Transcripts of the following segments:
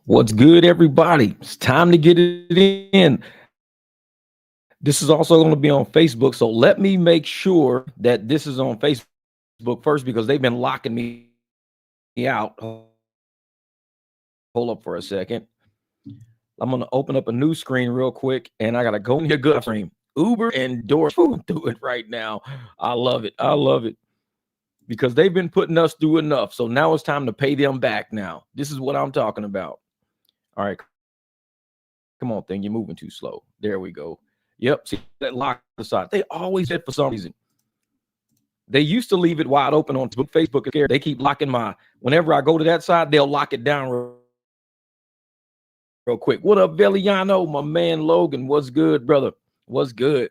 What's good, everybody? It's time to get it in. This is also going to be on Facebook. So let me make sure that this is on Facebook first because they've been locking me out. Hold up for a second. I'm going to open up a new screen real quick and I got to go in your good screen. Uber and DoorDash do it right now. I love it. I love it because they've been putting us through enough. So now it's time to pay them back now. This is what I'm talking about. All right. Come on, thing. You're moving too slow. There we go. Yep. See that lock aside. They always did for some reason. They used to leave it wide open on Facebook. They keep locking whenever I go to that side, they'll lock it down real quick. What up, Veliano? My man Logan. What's good, brother? What's good?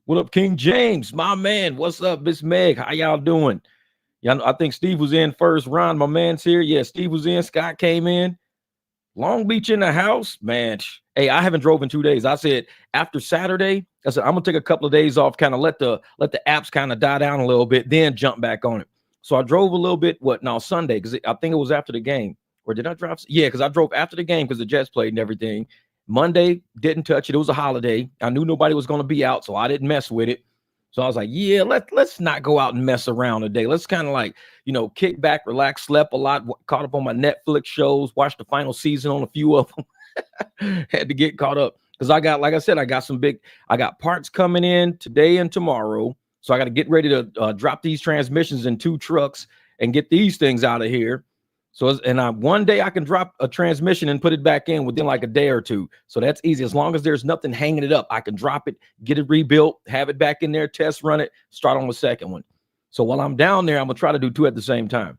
What up, King James? My man. What's up, Miss Meg? How y'all doing? Y'all, I think Steve was in first. Ron, my man's here. Yeah, Steve was in. Scott came in. Long Beach in the house, man. Hey, I haven't drove in 2 days. I said after Saturday, I said I'm gonna take a couple of days off, kind of let the apps kind of die down a little bit, then jump back on it. So I drove a little bit. Sunday, because I think it was after the game, or did I drive? Yeah, because I drove after the game because the Jets played and everything. Monday didn't touch it. It was a holiday. I knew nobody was gonna be out, so I didn't mess with it. So I was like, yeah, let's not go out and mess around today. Let's kind of kick back, relax, slept a lot, caught up on my Netflix shows, watched the final season on a few of them. Had to get caught up because I got parts coming in today and tomorrow. So I got to get ready to drop these transmissions in 2 trucks and get these things out of here. So, one day I can drop a transmission and put it back in within like a day or two. So that's easy. As long as there's nothing hanging it up, I can drop it, get it rebuilt, have it back in there, test run it, start on the second one. So while I'm down there, I'm going to try to do 2 at the same time.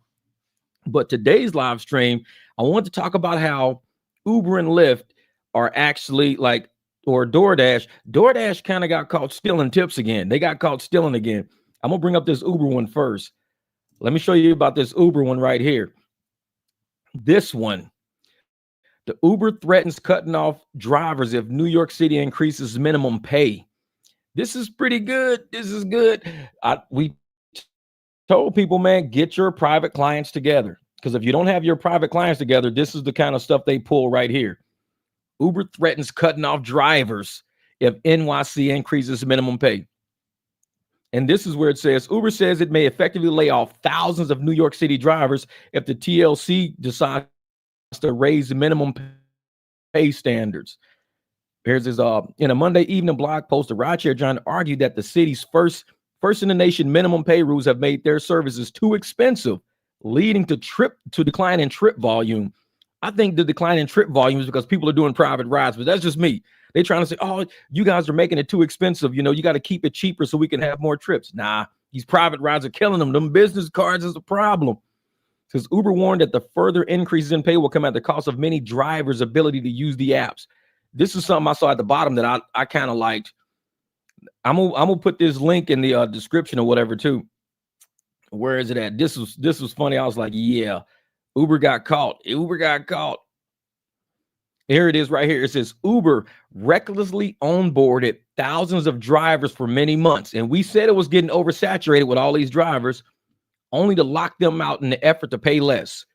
But today's live stream, I want to talk about how Uber and Lyft are actually or DoorDash. DoorDash kind of got caught stealing tips again. They got caught stealing again. I'm going to bring up this Uber one first. Let me show you about this Uber one right here. This one, the Uber threatens cutting off drivers if New York City increases minimum pay. This is pretty good. This is good. We told people, man, get your private clients together. Because if you don't have your private clients together, this is the kind of stuff they pull right here. Uber threatens cutting off drivers if NYC increases minimum pay. And this is where it says, Uber says it may effectively lay off thousands of New York City drivers if the TLC decides to raise the minimum pay standards. Here's his in a Monday evening blog post, the rideshare giant argued that the city's first in the nation minimum pay rules have made their services too expensive, leading to decline in trip volume. I think the decline in trip volume is because people are doing private rides, but that's just me. They're trying to say, oh, you guys are making it too expensive. You got to keep it cheaper so we can have more trips. Nah, these private rides are killing them. Them business cards is a problem. Because Uber warned that the further increases in pay will come at the cost of many drivers' ability to use the apps. This is something I saw at the bottom that I kind of liked. I'm gonna put this link in the description or whatever too. Where is it at? This was funny. I was like, yeah, Uber got caught. Uber got caught. Here it is right here. It says Uber recklessly onboarded thousands of drivers for many months. And we said it was getting oversaturated with all these drivers, only to lock them out in the effort to pay less.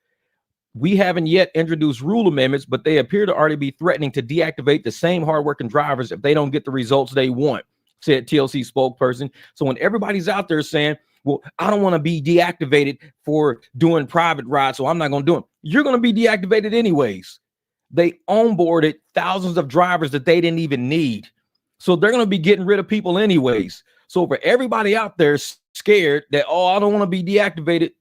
We haven't yet introduced rule amendments, but they appear to already be threatening to deactivate the same hardworking drivers if they don't get the results they want, said TLC spokesperson. So when everybody's out there saying, well, I don't want to be deactivated for doing private rides, so I'm not going to do them. You're going to be deactivated anyways. They onboarded thousands of drivers that they didn't even need. So they're going to be getting rid of people anyways. So for everybody out there scared that, oh, I don't want to be deactivated,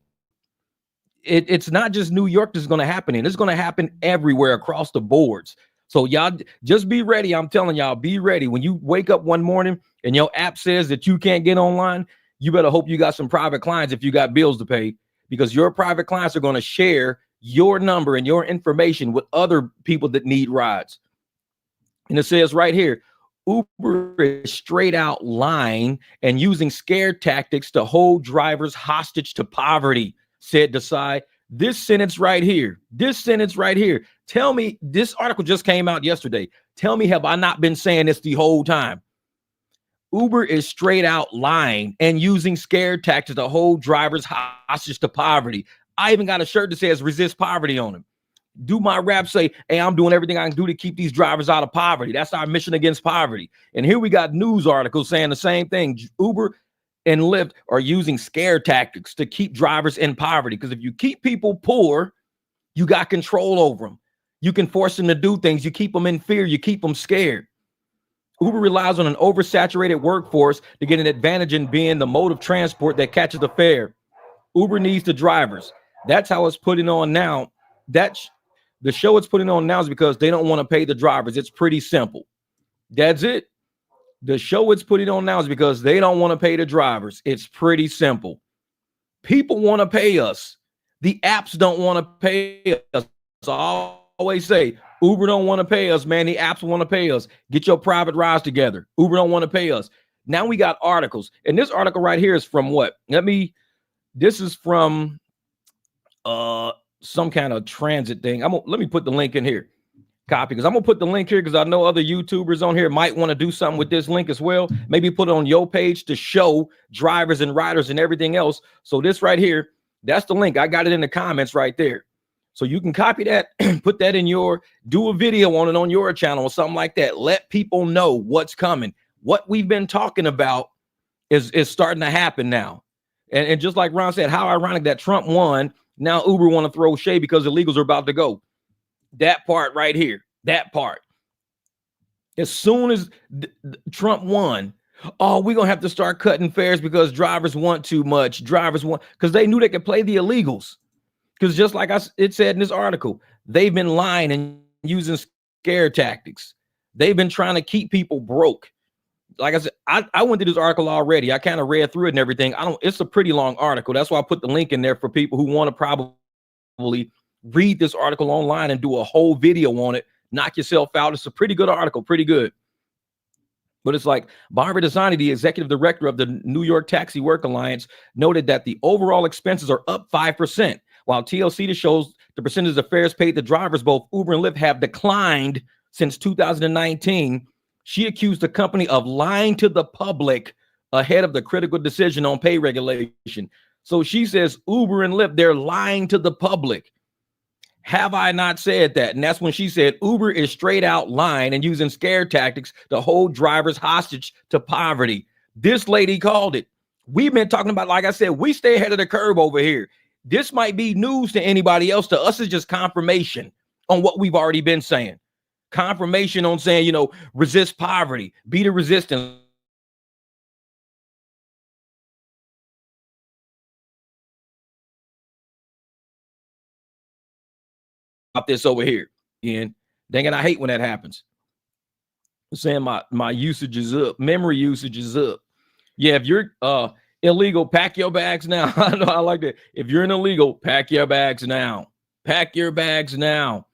it's not just New York that's going to happen in. It's going to happen everywhere across the boards. So y'all just be ready. I'm telling y'all, be ready. When you wake up one morning and your app says that you can't get online, you better hope you got some private clients if you got bills to pay, because your private clients are going to share your number and your information with other people that need rides. And it says right here, Uber is straight out lying and using scare tactics to hold drivers hostage to poverty, said Desai. This sentence right here. Tell me, this article just came out yesterday. Tell me, have I not been saying this the whole time? Uber is straight out lying and using scare tactics to hold drivers hostage to poverty. I even got a shirt that says resist poverty on him. do my rap say, hey, I'm doing everything I can do to keep these drivers out of poverty. That's our mission against poverty. And here we got news articles saying the same thing. Uber and Lyft are using scare tactics to keep drivers in poverty. Because if you keep people poor, you got control over them. You can force them to do things. You keep them in fear. You keep them scared. Uber relies on an oversaturated workforce to get an advantage in being the mode of transport that catches the fare. Uber needs the drivers. That's how it's putting on now. The show it's putting on now is because they don't want to pay the drivers. It's pretty simple. That's it. The show it's putting on now is because they don't want to pay the drivers. It's pretty simple. People want to pay us. The apps don't want to pay us. So I always say, Uber don't want to pay us, man. The apps want to pay us. Get your private rides together. Uber don't want to pay us. Now we got articles. And this article right here is from what? This is from some kind of transit thing. Let me put the link in here. Copy, because I'm gonna put the link here because I know other YouTubers on here might want to do something with this link as well. Maybe put it on your page to show drivers and riders and everything else. So this right here, that's the link. I got it in the comments right there. So you can copy that, put that in do a video on it on your channel or something like that. Let people know what's coming. What we've been talking about is starting to happen now. And just like Ron said, how ironic that Trump won. Now Uber want to throw shade because illegals are about to go. That part right here, that part. As soon as Trump won, oh, we're going to have to start cutting fares because drivers want too much. Because they knew they could play the illegals. Because just like it said in this article, they've been lying and using scare tactics. They've been trying to keep people broke. Like I said, I went through this article already. I kind of read through it and everything. It's a pretty long article. That's why I put the link in there for people who want to probably read this article online and do a whole video on it. Knock yourself out. It's a pretty good article, pretty good. But it's like Barbara Desani, the executive director of the New York Taxi Work Alliance, noted that the overall expenses are up 5%, while TLC shows the percentage of fares paid to drivers, both Uber and Lyft, have declined since 2019. She accused the company of lying to the public ahead of the critical decision on pay regulation. So she says Uber and Lyft, they're lying to the public. Have I not said that? And that's when she said Uber is straight out lying and using scare tactics to hold drivers hostage to poverty. This lady called it. We've been talking about, like I said, we stay ahead of the curve over here. This might be news to anybody else. To us, it's just confirmation on what we've already been saying. Confirmation on saying, resist poverty, be the resistance. This over here. And dang it, I hate when that happens. I'm saying my usage is up, memory usage is up. Yeah, if you're illegal, pack your bags now. I know I like that. If you're an illegal, pack your bags now. Pack your bags now.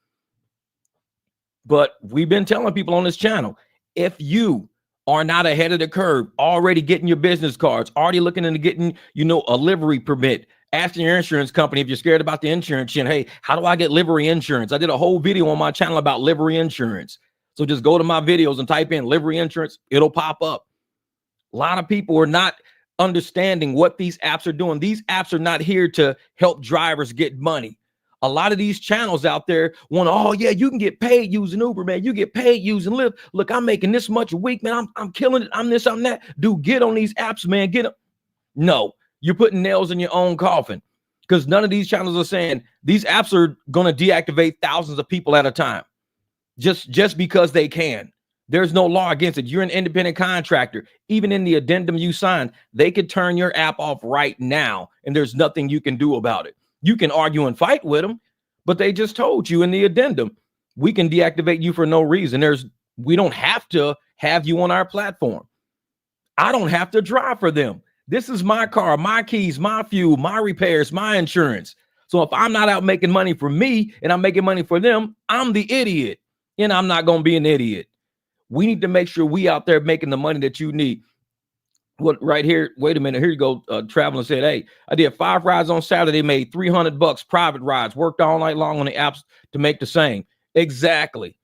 But we've been telling people on this channel, if you are not ahead of the curve, already getting your business cards, already looking into getting, a livery permit, asking your insurance company if you're scared about the insurance, and hey, how do I get livery insurance? I did a whole video on my channel about livery insurance. So just go to my videos and type in livery insurance. It'll pop up. A lot of people are not understanding what these apps are doing. These apps are not here to help drivers get money. A lot of these channels out there want, oh yeah, you can get paid using Uber, man. You get paid using Lyft. Look, I'm making this much a week, man. I'm killing it. I'm this, I'm that. Dude, get on these apps, man. Get them. No, you're putting nails in your own coffin, because none of these channels are saying these apps are going to deactivate thousands of people at a time just because they can. There's no law against it. You're an independent contractor. Even in the addendum you signed, they could turn your app off right now, and there's nothing you can do about it. You can argue and fight with them, but they just told you in the addendum, we can deactivate you for no reason. We don't have to have you on our platform. I don't have to drive for them. This is my car, my keys, my fuel, my repairs, my insurance. So if I'm not out making money for me and I'm making money for them, I'm the idiot, and I'm not going to be an idiot. We need to make sure we out there making the money that you need. What right here? Wait a minute. Here you go. Traveling said, hey, I did 5 rides on Saturday, made $300 private rides, worked all night long on the apps to make the same. Exactly.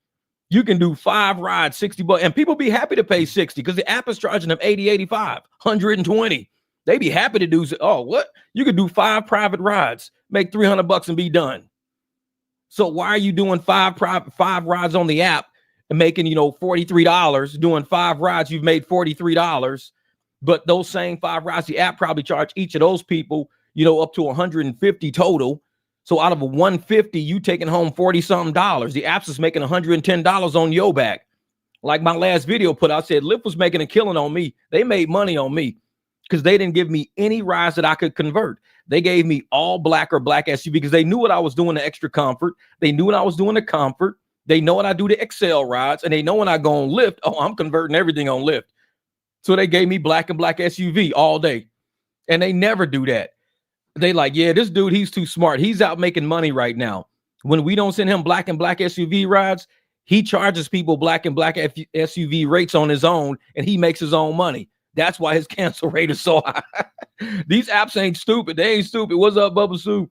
You can do 5 rides, $60, and people be happy to pay 60 because the app is charging them 80, 85, 120. They be happy to do. Oh, what? You could do 5 private rides, make $300 and be done. So why are you doing five rides on the app and making, $43, doing 5 rides, you've made $43, but those same 5 rides, the app probably charge each of those people, up to 150 total. So out of a 150, you taking home 40 something dollars. The apps is making $110 on your back. Like my last video put out, said Lyft was making a killing on me. They made money on me because they didn't give me any rides that I could convert. They gave me all black or black SUV because they knew what I was doing to extra comfort. They knew what I was doing to comfort. They know what I do to Excel rides. And they know when I go on Lyft, I'm converting everything on Lyft. So they gave me black and black SUV all day. And they never do that. They like, yeah, this dude, he's too smart. He's out making money right now. When we don't send him black and black SUV rides, he charges people black and black SUV rates on his own, and he makes his own money. That's why his cancel rate is so high. These apps ain't stupid. They ain't stupid. What's up, Bubba Sue?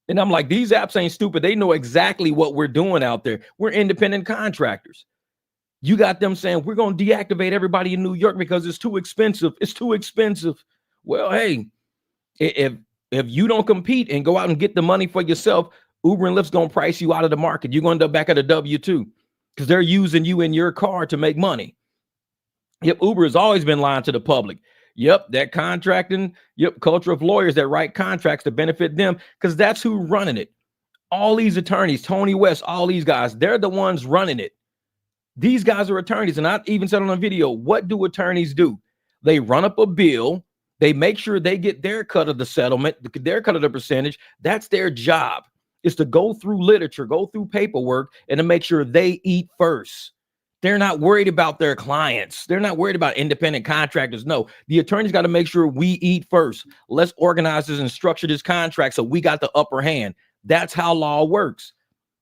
And I'm like, these apps ain't stupid. They know exactly what we're doing out there. We're independent contractors. You got them saying, we're going to deactivate everybody in New York because it's too expensive. It's too expensive. Well, hey, if you don't compete and go out and get the money for yourself, Uber and Lyft's going to price you out of the market. You're going to end up back at a W-2 because they're using you in your car to make money. Yep, Uber has always been lying to the public. Yep, that contracting, culture of lawyers that write contracts to benefit them because that's who running it. All these attorneys, Tony West, all these guys, they're the ones running it. These guys are attorneys. And I even said on a video, what do attorneys do? They run up a bill. They make sure they get their cut of the settlement, their cut of the percentage. That's their job, is to go through literature, go through paperwork, and to make sure they eat first. They're not worried about their clients. They're not worried about independent contractors. No, the attorney's got to make sure we eat first. Let's organize this and structure this contract so we got the upper hand. That's how law works.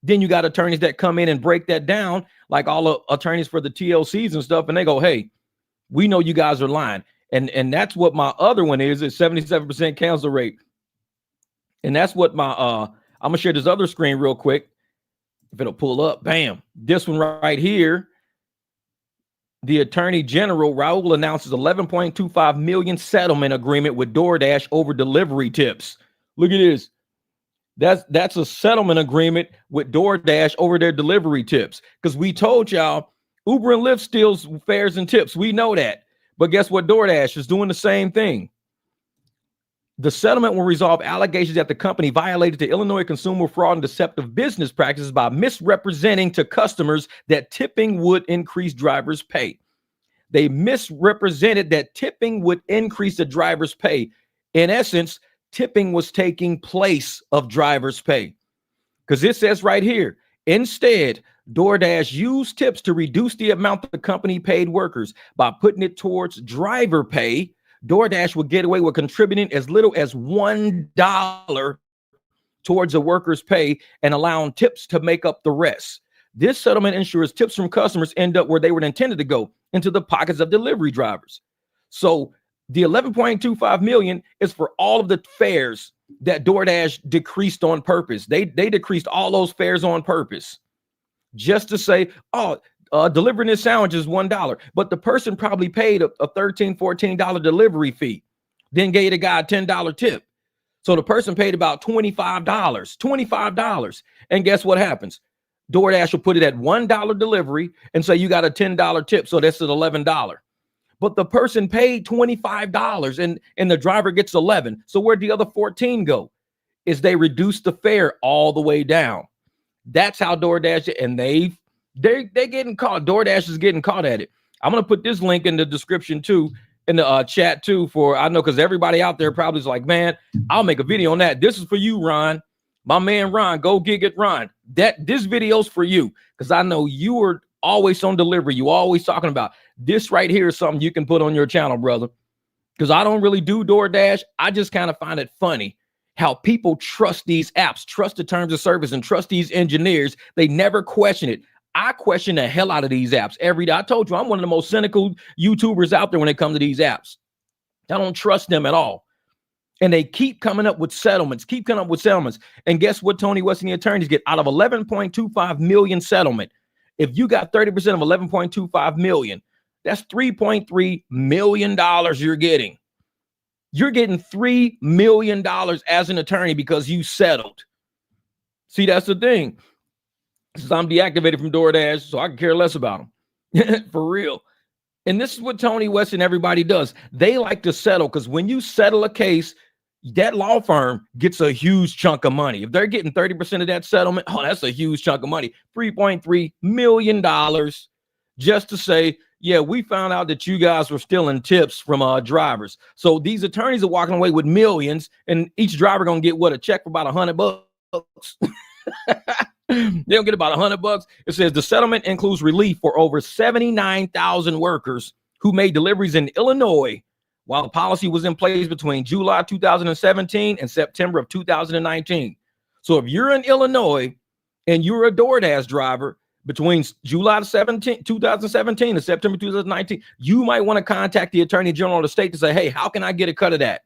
Then you got attorneys that come in and break that down, like all the attorneys for the TLCs and stuff, and they go, hey, we know you guys are lying. And that's what my other one is 77% cancel rate. And that's what my I'm gonna share this other screen real quick. If it'll pull up, bam. This one right here. The Attorney General Raul announces $11.25 million settlement agreement with DoorDash over delivery tips. Look at this. That's a settlement agreement with DoorDash over their delivery tips. Because we told y'all Uber and Lyft steals fares and tips. We know that. But guess what? DoorDash is doing the same thing. The settlement will resolve allegations that the company violated the Illinois Consumer Fraud and Deceptive Business Practices by misrepresenting to customers that tipping would increase drivers' pay. They misrepresented that tipping would increase the driver's pay. In essence, tipping was taking place of drivers' pay. Because it says right here, instead, DoorDash used tips to reduce the amount the company paid workers by putting it towards driver pay. DoorDash would get away with contributing as little as $1 towards a worker's pay and allowing tips to make up the rest. This settlement ensures tips from customers end up where they were intended to go, into the pockets of delivery drivers. So the $11.25 million is for all of the fares that DoorDash decreased on purpose. They decreased all those fares on purpose just to say, delivering this sandwich is $1, but the person probably paid a $13, $14 delivery fee, then gave the guy a $10 tip. So the person paid about $25. And guess what happens? DoorDash will put it at $1 delivery and say you got a $10 tip. So that's at $11. But the person paid $25 and the driver gets 11. So where'd the other 14 go? Is they reduce the fare all the way down. That's how DoorDash, and they're getting caught. DoorDash is getting caught at it. I'm going to put this link in the description too, in the chat too, for I know because everybody out there probably is like, man, I'll make a video on that. This is for you, Ron. My man, Ron, go gig it, Ron. This video's for you because I know you are always on delivery. You always talking about this right here is something you can put on your channel, brother. Because I don't really do DoorDash. I just kind of find it funny how people trust these apps, trust the terms of service, and trust these engineers. They never question it. I question the hell out of these apps every day. I told you I'm one of the most cynical YouTubers out there when it comes to these apps. I don't trust them at all. And they keep coming up with settlements, And guess what Tony West and the attorneys get out of $11.25 million settlement? If you got 30% of $11.25 million, that's $3.3 million you're getting. You're getting $3 million as an attorney because you settled. See, that's the thing. Since I'm deactivated from DoorDash, so I can care less about them. For real. And this is what Tony West and everybody does. They like to settle, because when you settle a case, that law firm gets a huge chunk of money. If they're getting 30% of that settlement, oh, that's a huge chunk of money. $3.3 million just to say, yeah, we found out that you guys were stealing tips from drivers. So these attorneys are walking away with millions, and each driver going to get what, a check for about $100. They don't get about $100. It says the settlement includes relief for over 79,000 workers who made deliveries in Illinois while the policy was in place between July 2017 and September of 2019. So if you're in Illinois and you're a DoorDash driver between July 2017 and September 2019, you might want to contact the Attorney General of the state to say, hey, how can I get a cut of that?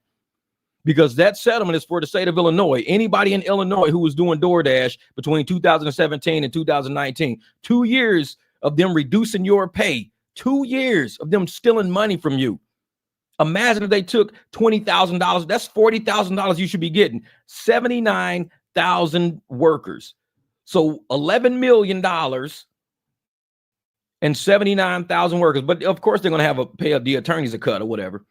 Because that settlement is for the state of Illinois. Anybody in Illinois who was doing DoorDash between 2017 and 2019, 2 years of them reducing your pay, 2 years of them stealing money from you. Imagine if they took $20,000. That's $40,000 you should be getting. 79,000 workers. So $11 million and 79,000 workers. But of course, they're going to pay the attorneys a cut or whatever.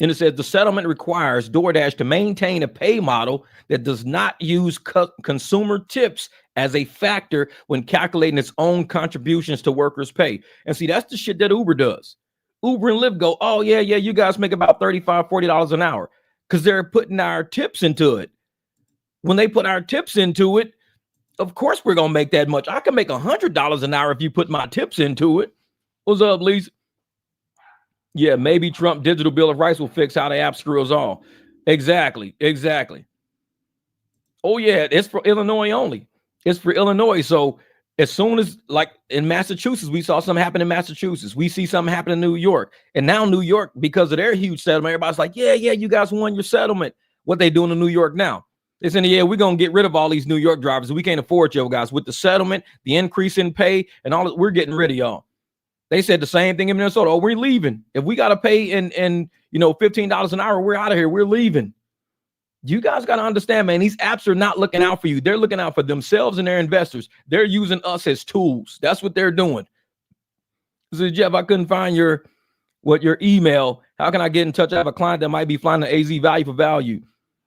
And it says the settlement requires DoorDash to maintain a pay model that does not use consumer tips as a factor when calculating its own contributions to workers' pay. And see, that's the shit that Uber does. Uber and Lyft go, oh, yeah, you guys make about $35, $40 an hour, because they're putting our tips into it. When they put our tips into it, of course we're going to make that much. I can make $100 an hour if you put my tips into it. What's up, Lisa? Yeah, maybe Trump digital bill of rights will fix how the app screw us all. Exactly. Oh, yeah, it's for Illinois only. It's for Illinois. So as soon as, like in Massachusetts, we saw something happen in Massachusetts. We see something happen in New York. And now New York, because of their huge settlement, everybody's like, yeah, you guys won your settlement. What they doing in New York now? They're saying, yeah, we're going to get rid of all these New York drivers. We can't afford you guys. With the settlement, the increase in pay, and all that, we're getting rid of y'all. They said the same thing in Minnesota. Oh, we're leaving. If we got to pay and $15 an hour, we're out of here. We're leaving. You guys got to understand, man, these apps are not looking out for you. They're looking out for themselves and their investors. They're using us as tools. That's what they're doing. So, Jeff, I couldn't find your email. How can I get in touch? I have a client that might be flying the AZ value for value.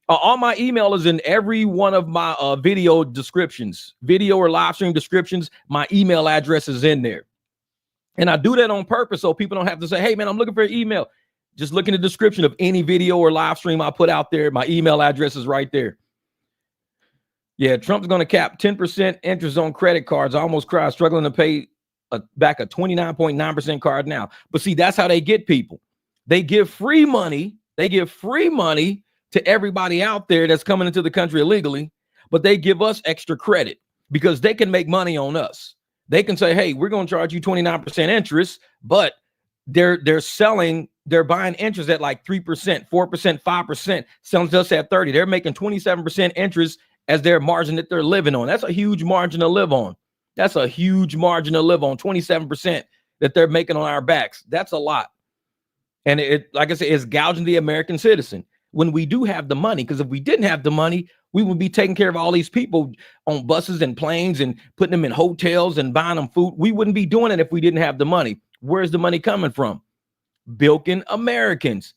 All my email is in every one of my video descriptions, video or live stream descriptions. My email address is in there. And I do that on purpose so people don't have to say, hey, man, I'm looking for an email. Just look in the description of any video or live stream I put out there. My email address is right there. Yeah, Trump's going to cap 10% interest on credit cards. I almost cried, struggling to pay back a 29.9% card now. But see, that's how they get people. They give free money. They give free money to everybody out there that's coming into the country illegally, but they give us extra credit because they can make money on us. They can say, hey, we're going to charge you 29% interest, but they're buying interest at like 3%, 4%, 5%, selling to us at 30. They're making 27% interest as their margin that they're living on. That's a huge margin to live on. That's a huge margin to live on. 27% that they're making on our backs. That's a lot. And it, like I said, it's gouging the American citizen when we do have the money. Because if we didn't have the money, we would be taking care of all these people on buses and planes and putting them in hotels and buying them food. We wouldn't be doing it if we didn't have the money. Where's the money coming from? Bilking Americans.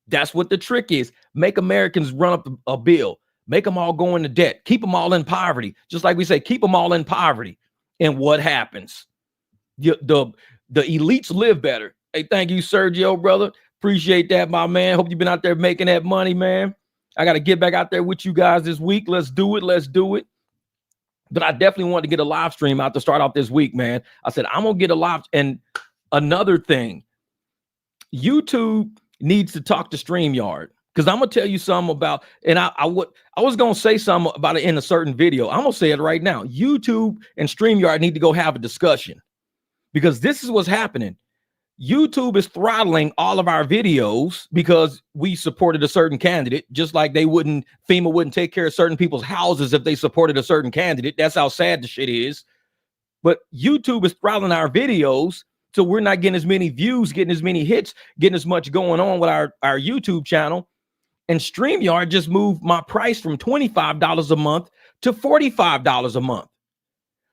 That's what the trick is. Make Americans run up a bill. Make them all go into debt. Keep them all in poverty. Just like we say, keep them all in poverty. And what happens? The elites live better. Hey, thank you, Sergio, brother. Appreciate that, my man. Hope you've been out there making that money, man. I got to get back out there with you guys this week. Let's do it. But I definitely want to get a live stream out to start out this week, man. I said, I'm going to get a live. And another thing, YouTube needs to talk to StreamYard, because I'm going to tell you something about, and I was going to say something about it in a certain video. I'm going to say it right now. YouTube and StreamYard need to go have a discussion, because this is what's happening. YouTube is throttling all of our videos because we supported a certain candidate, just like FEMA wouldn't take care of certain people's houses if they supported a certain candidate. That's how sad the shit is. But YouTube is throttling our videos, so we're not getting as many views, getting as many hits, getting as much going on with our YouTube channel. And StreamYard just moved my price from $25 a month to $45 a month.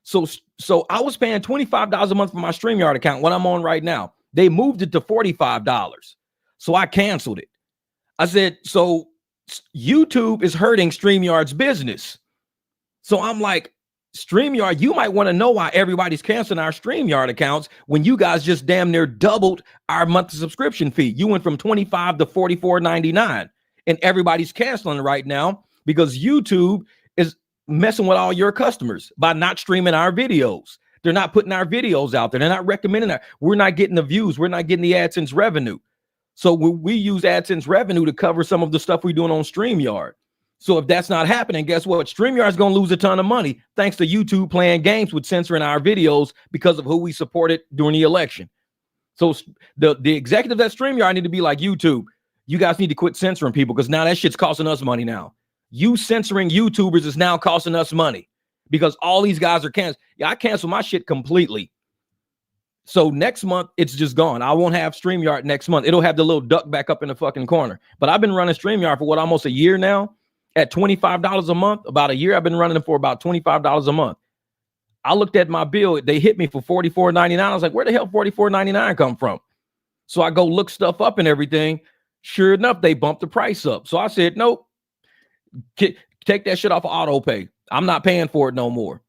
So I was paying $25 a month for my StreamYard account, what I'm on right now. They moved it to $45. So I canceled it. I said, so YouTube is hurting StreamYard's business. So I'm like, StreamYard, you might want to know why everybody's canceling our StreamYard accounts when you guys just damn near doubled our monthly subscription fee. You went from $25 to $44.99, and everybody's canceling right now because YouTube is messing with all your customers by not streaming our videos. They're not putting our videos out there. They're not recommending that. We're not getting the views. We're not getting the AdSense revenue. So we use AdSense revenue to cover some of the stuff we're doing on StreamYard. So if that's not happening, guess what? StreamYard is going to lose a ton of money thanks to YouTube playing games with censoring our videos because of who we supported during the election. So the executives at StreamYard need to be like YouTube. You guys need to quit censoring people because now that shit's costing us money now. You censoring YouTubers is now costing us money because all these guys are canceled. Yeah, I canceled my shit completely. So next month, it's just gone. I won't have StreamYard next month. It'll have the little duck back up in the fucking corner. But I've been running StreamYard for almost a year now at $25 a month. About a year, I've been running it for about $25 a month. I looked at my bill. They hit me for $44.99. I was like, where the hell $44.99 come from? So I go look stuff up and everything. Sure enough, they bumped the price up. So I said, nope, take that shit off of auto pay. I'm not paying for it no more.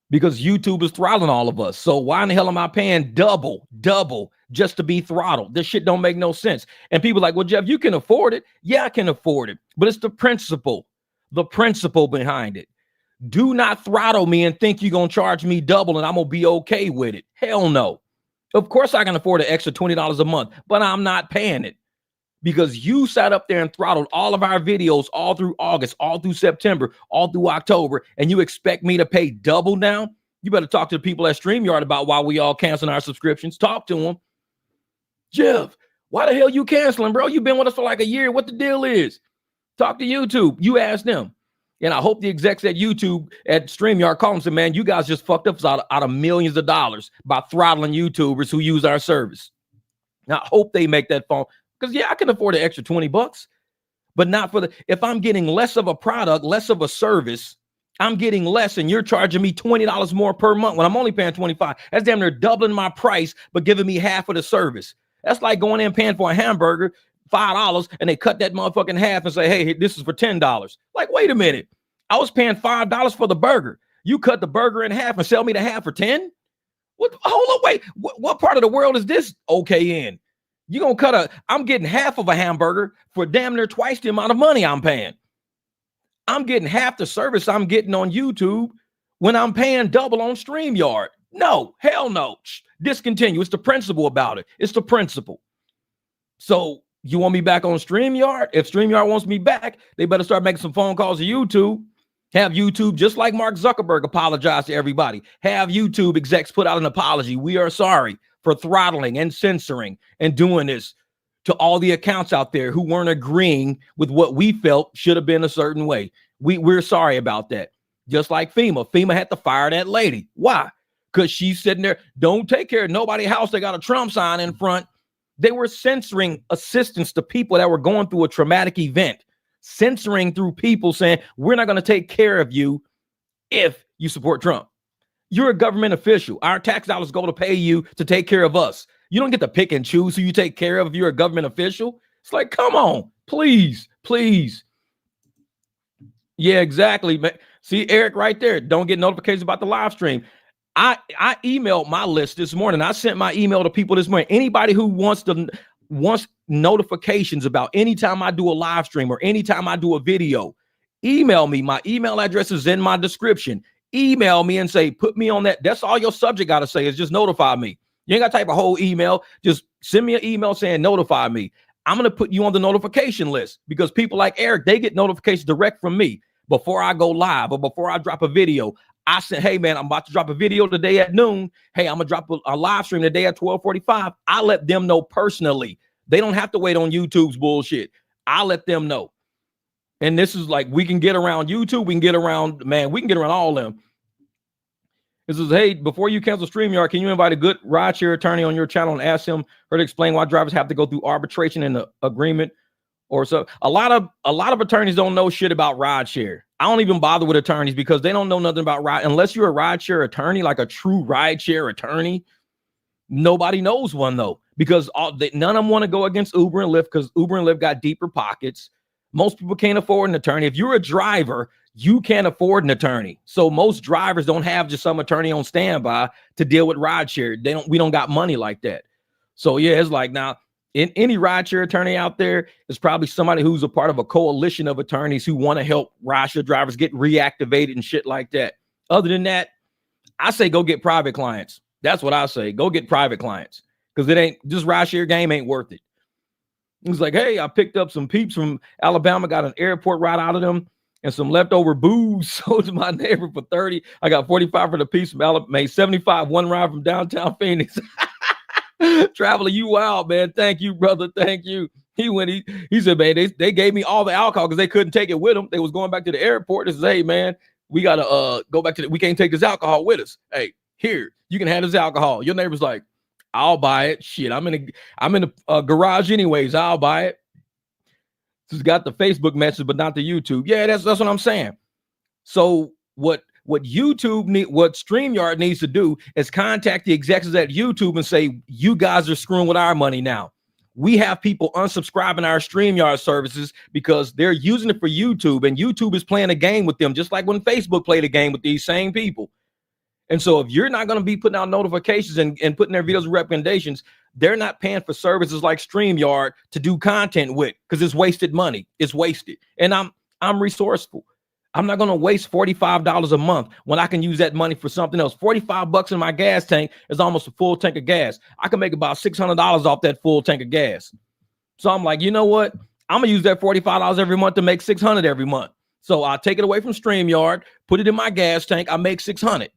Because YouTube is throttling all of us. So why in the hell am I paying double just to be throttled? This shit don't make no sense. And people are like, well, Jeff, you can afford it. Yeah, I can afford it. But it's the principle behind it. Do not throttle me and think you're going to charge me double and I'm going to be okay with it. Hell no. Of course I can afford an extra $20 a month, but I'm not paying it. Because you sat up there and throttled all of our videos all through August, all through September, all through October, and you expect me to pay double now? You better talk to the people at StreamYard about why we all canceling our subscriptions. Talk to them. Jeff, why the hell you canceling, bro? You've been with us for like a year. What the deal is? Talk to YouTube. You ask them. And I hope the execs at YouTube, at StreamYard, call them and say, man, you guys just fucked up out of millions of dollars by throttling YouTubers who use our service. Now, I hope they make that phone. Because, yeah, I can afford an extra $20, but not for if I'm getting less of a product, less of a service, I'm getting less and you're charging me $20 more per month when I'm only paying $25. That's damn near doubling my price, but giving me half of the service. That's like going in paying for a hamburger, $5, and they cut that motherfucking half and say, hey, this is for $10. Like, wait a minute. I was paying $5 for the burger. You cut the burger in half and sell me the half for 10? What? Hold on, wait. What part of the world is this okay in? You're going to cut I'm getting half of a hamburger for damn near twice the amount of money I'm paying. I'm getting half the service I'm getting on YouTube when I'm paying double on StreamYard. No, hell no. Discontinue. It's the principle about it. It's the principle. So you want me back on StreamYard? If StreamYard wants me back, they better start making some phone calls to YouTube. Have YouTube, just like Mark Zuckerberg, apologize to everybody. Have YouTube execs put out an apology. We are sorry for throttling and censoring and doing this to all the accounts out there who weren't agreeing with what we felt should have been a certain way. We're sorry about that. Just like FEMA had to fire that lady. Why? Because she's sitting there, don't take care of nobody's house. They got a Trump sign in front. They were censoring assistance to people that were going through a traumatic event, censoring through people saying, we're not going to take care of you if you support Trump. You're a government official. Our tax dollars go to pay you to take care of us. You don't get to pick and choose who you take care of if you're a government official. It's like, come on, please. Yeah, exactly. See, Eric right there. Don't get notifications about the live stream. I emailed my list this morning. I sent my email to people this morning. Anybody who wants notifications about anytime I do a live stream or anytime I do a video, email me. My email address is in my description. Email me and say, put me on that. That's all your subject got to say is just notify me. You ain't got to type a whole email. Just send me an email saying notify me. I'm going to put you on the notification list because people like Eric, they get notifications direct from me before I go live or before I drop a video. I said, hey, man, I'm about to drop a video today at noon. Hey, I'm going to drop a live stream today at 12:45. I let them know personally. They don't have to wait on YouTube's bullshit. I let them know. And this is like, we can get around YouTube. We can get around all of them. This is, hey, before you cancel StreamYard, can you invite a good rideshare attorney on your channel and ask her to explain why drivers have to go through arbitration and the agreement or so. A lot of attorneys don't know shit about rideshare. I don't even bother with attorneys because they don't know nothing about ride. Unless you're a rideshare attorney, like a true rideshare attorney, nobody knows one though, because none of them want to go against Uber and Lyft because Uber and Lyft got deeper pockets. Most people can't afford an attorney. If you're a driver, you can't afford an attorney. So most drivers don't have just some attorney on standby to deal with rideshare. We don't got money like that. So yeah, it's like now any rideshare attorney out there is probably somebody who's a part of a coalition of attorneys who want to help rideshare drivers get reactivated and shit like that. Other than that, I say go get private clients. That's what I say. Go get private clients because it ain't just rideshare game ain't worth it. It's like, hey, I picked up some peeps from Alabama, got an airport ride out of them, and some leftover booze sold to my neighbor for 30. I got 45 for the piece from Alabama, made 75 one ride from downtown Phoenix. Traveler, you wild, man. Thank you, brother. Thank you. He said, man, they gave me all the alcohol because they couldn't take it with them. They was going back to the airport. They said, hey, man, we gotta go back to we can't take this alcohol with us. Hey, here, you can have this alcohol. Your neighbor's like, I'll buy it. Shit, I'm in a garage anyways. I'll buy it. Just got the Facebook message, but not the YouTube. Yeah, that's what I'm saying. So what StreamYard needs to do is contact the executives at YouTube and say, you guys are screwing with our money now. We have people unsubscribing our StreamYard services because they're using it for YouTube, and YouTube is playing a game with them, just like when Facebook played a game with these same people. And so if you're not going to be putting out notifications and putting their videos and recommendations, they're not paying for services like StreamYard to do content with because it's wasted money. It's wasted. And I'm resourceful. I'm not going to waste $45 a month when I can use that money for something else. $45 in my gas tank is almost a full tank of gas. I can make about $600 off that full tank of gas. So I'm like, you know what? I'm going to use that $45 every month to make $600 every month. So I'll take it away from StreamYard, put it in my gas tank. I make $600.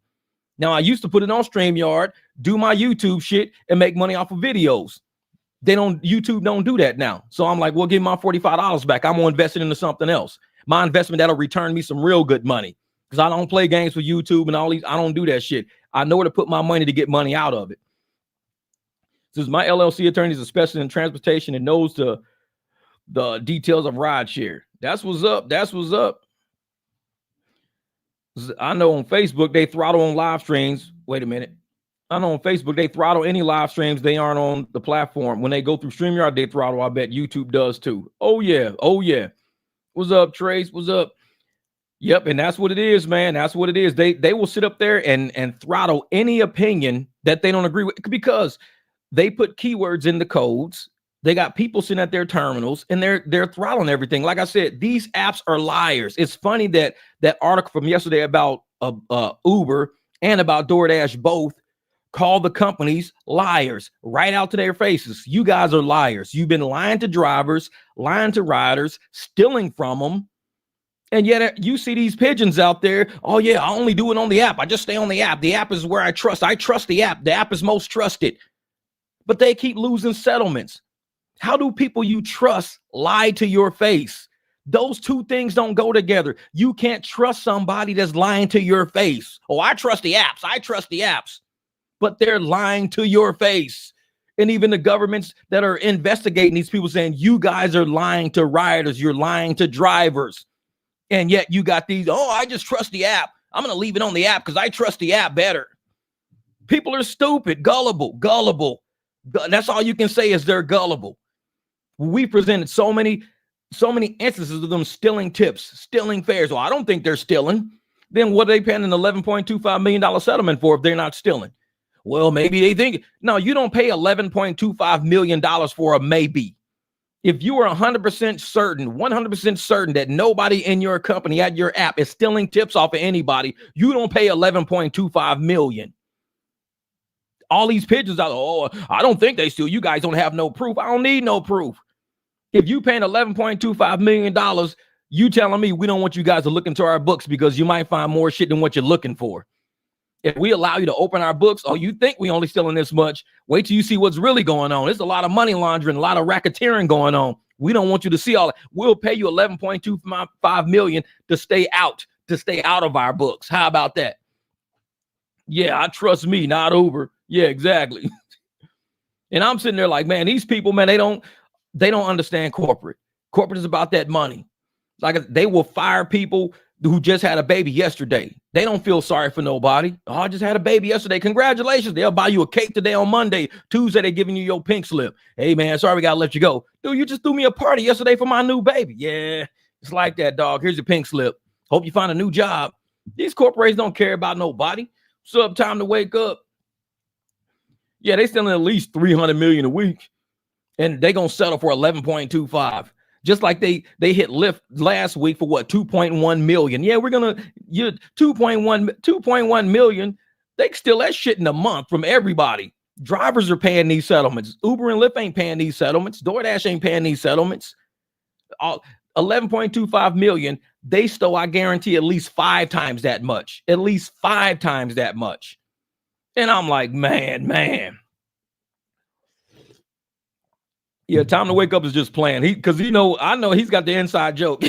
Now, I used to put it on StreamYard, do my YouTube shit, and make money off of videos. YouTube don't do that now. So I'm like, well, give me my $45 back. I'm going to invest it into something else. My investment that'll return me some real good money because I don't play games with YouTube and all these. I don't do that shit. I know where to put my money to get money out of it. Since my LLC attorney is a specialist in transportation and knows the details of rideshare. That's what's up. That's what's up. I know on Facebook, they throttle on live streams. Wait a minute. I know on Facebook, they throttle any live streams. They aren't on the platform. When they go through StreamYard, they throttle. I bet YouTube does too. Oh, yeah. Oh, yeah. What's up, Trace? What's up? Yep. And that's what it is, man. That's what it is. They will sit up there and throttle any opinion that they don't agree with because they put keywords in the codes. They got people sitting at their terminals and they're throttling everything. Like I said, these apps are liars. It's funny that article from yesterday about Uber and about DoorDash both call the companies liars right out to their faces. You guys are liars. You've been lying to drivers, lying to riders, stealing from them. And yet you see these pigeons out there. Oh, yeah, I only do it on the app. I just stay on the app. The app is where I trust. I trust the app. The app is most trusted. But they keep losing settlements. How do people you trust lie to your face? Those two things don't go together. You can't trust somebody that's lying to your face. Oh, I trust the apps. I trust the apps. But they're lying to your face. And even the governments that are investigating these people saying, you guys are lying to riders. You're lying to drivers. And yet you got these, oh, I just trust the app. I'm going to leave it on the app because I trust the app better. People are stupid, gullible. That's all you can say is they're gullible. We presented so many instances of them stealing tips, stealing fares. Well, I don't think they're stealing. Then what are they paying an $11.25 million settlement for if they're not stealing? Well, maybe they think. No, you don't pay $11.25 million for a maybe. If you are 100% certain that nobody in your company at your app is stealing tips off of anybody, you don't pay $11.25 million. All these pigeons out, oh, I don't think they steal. You guys don't have no proof. I don't need no proof. If you paying $11.25 million, you telling me we don't want you guys to look into our books because you might find more shit than what you're looking for. If we allow you to open our books, oh, you think we only stealing this much? Wait till you see what's really going on. There's a lot of money laundering, a lot of racketeering going on. We don't want you to see all that. We'll pay you $11.25 million to stay out of our books. How about that? Yeah, I trust me, not Uber. Yeah, exactly. And I'm sitting there like, man, these people, man, they don't understand corporate. Corporate is about that money. Like they will fire people who just had a baby yesterday. They don't feel sorry for nobody. Oh, I just had a baby yesterday. Congratulations. They'll buy you a cake today on Monday. Tuesday, they're giving you your pink slip. Hey, man, sorry, we got to let you go. Dude, you just threw me a party yesterday for my new baby. Yeah, it's like that, dog. Here's your pink slip. Hope you find a new job. These corporations don't care about nobody. So time to wake up. Yeah, they selling at least $300 million a week, and they gonna settle for 11.25. Just like they hit Lyft last week for what, 2.1 million. Yeah, we're gonna 2.1 million. They steal that shit in a month from everybody. Drivers are paying these settlements. Uber and Lyft ain't paying these settlements. DoorDash ain't paying these settlements. 11.25 million. They stole, I guarantee, at least 5 times that much. At least 5 times that much. And I'm like, man. Yeah, time to wake up is just playing. Because I know he's got the inside joke.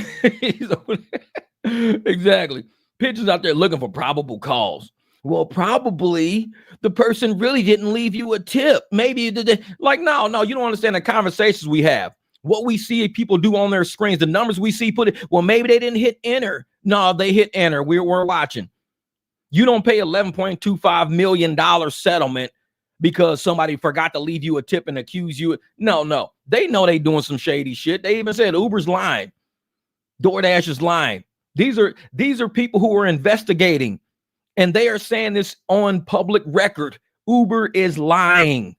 Exactly. Pitchers out there looking for probable cause. Well, probably the person really didn't leave you a tip. Maybe like, no, you don't understand the conversations we have. What we see people do on their screens, the numbers we see well, maybe they didn't hit enter. No, they hit enter. We're watching. You don't pay $11.25 million settlement because somebody forgot to leave you a tip and accuse you. No. They know they doing some shady shit. They even said Uber's lying. DoorDash is lying. These are people who are investigating, and they are saying this on public record. Uber is lying.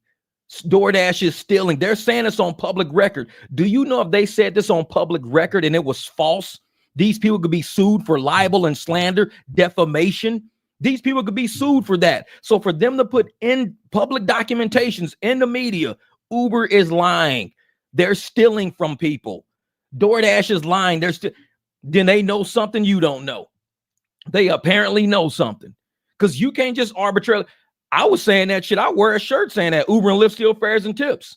DoorDash is stealing. They're saying this on public record. Do you know if they said this on public record and it was false, these people could be sued for libel and slander, defamation? These people could be sued for that. So for them to put in public documentations in the media, Uber is lying. They're stealing from people. DoorDash is lying. Then they know something you don't know. They apparently know something, because you can't just arbitrarily. I was saying that shit. I wear a shirt saying that Uber and Lyft steal fares and tips.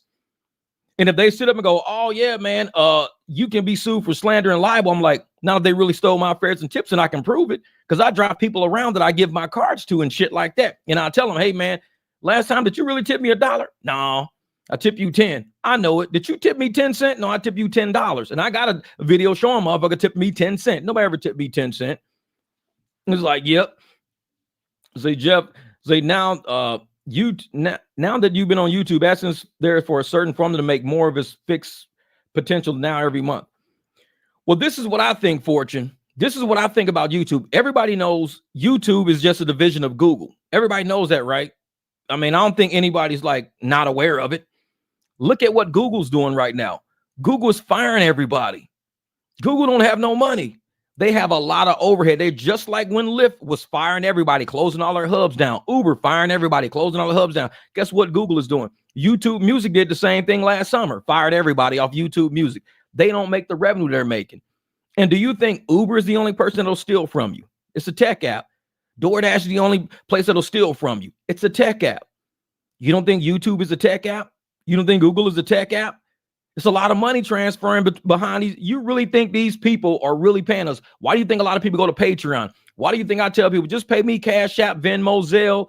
And if they sit up and go, oh yeah, man, you can be sued for slander and libel, I'm like, now they really stole my fares and tips, and I can prove it because I drive people around that I give my cards to and shit like that. And I tell them, hey man, last time, did you really tip me $1? No, I tip you 10. I know it. Did you tip me 10 cents? No, I tip you $10. And I got a video showing motherfucker tip me 10 cents. Nobody ever tipped me 10 cents. It's like, yep. Say, Jeff, now that you've been on YouTube, AdSense there for a certain formula to make more of his fixed potential now every month. Well, this is what I think, Fortune. This is what I think about YouTube. Everybody knows YouTube is just a division of Google. Everybody knows that, right? I mean, I don't think anybody's like not aware of it. Look at what Google's doing right now. Google is firing everybody. Google don't have no money. They have a lot of overhead. They're just like when Lyft was firing everybody, closing all their hubs down. Uber firing everybody, closing all the hubs down. Guess what Google is doing? YouTube Music did the same thing last summer, fired everybody off YouTube Music. They don't make the revenue they're making. And do you think Uber is the only person that'll steal from you? It's a tech app. DoorDash is the only place that'll steal from you. It's a tech app. You don't think YouTube is a tech app? You don't think Google is a tech app? It's a lot of money transferring behind these. You really think these people are really paying us? Why do you think a lot of people go to Patreon? Why do you think I tell people, just pay me Cash App, Venmo, Zelle?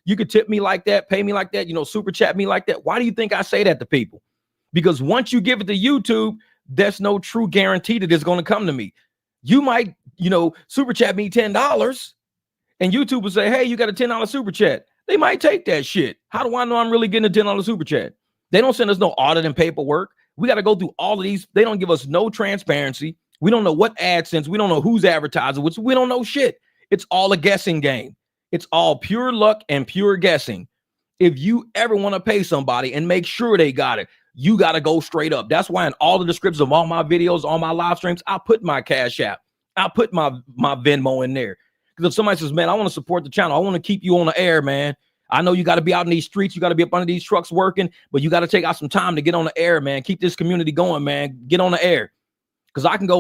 You could tip me like that, pay me like that, super chat me like that. Why do you think I say that to people? Because once you give it to YouTube, there's no true guarantee that it's going to come to me. You might, super chat me $10, and YouTube will say, hey, you got a $10 super chat. They might take that shit. How do I know I'm really getting a $10 super chat? They don't send us no audit and paperwork. We got to go through all of these. They don't give us no transparency. We don't know what AdSense. We don't know who's advertising, which we don't know shit. It's all a guessing game. It's all pure luck and pure guessing. If you ever want to pay somebody and make sure they got it, you got to go straight up. That's why in all the descriptions of all my videos, all my live streams, I put my Cash App. I put my Venmo in there. Because if somebody says, man, I want to support the channel, I want to keep you on the air, man. I know you got to be out in these streets. You got to be up under these trucks working, but you got to take out some time to get on the air, man. Keep this community going, man. Get on the air. Because I can go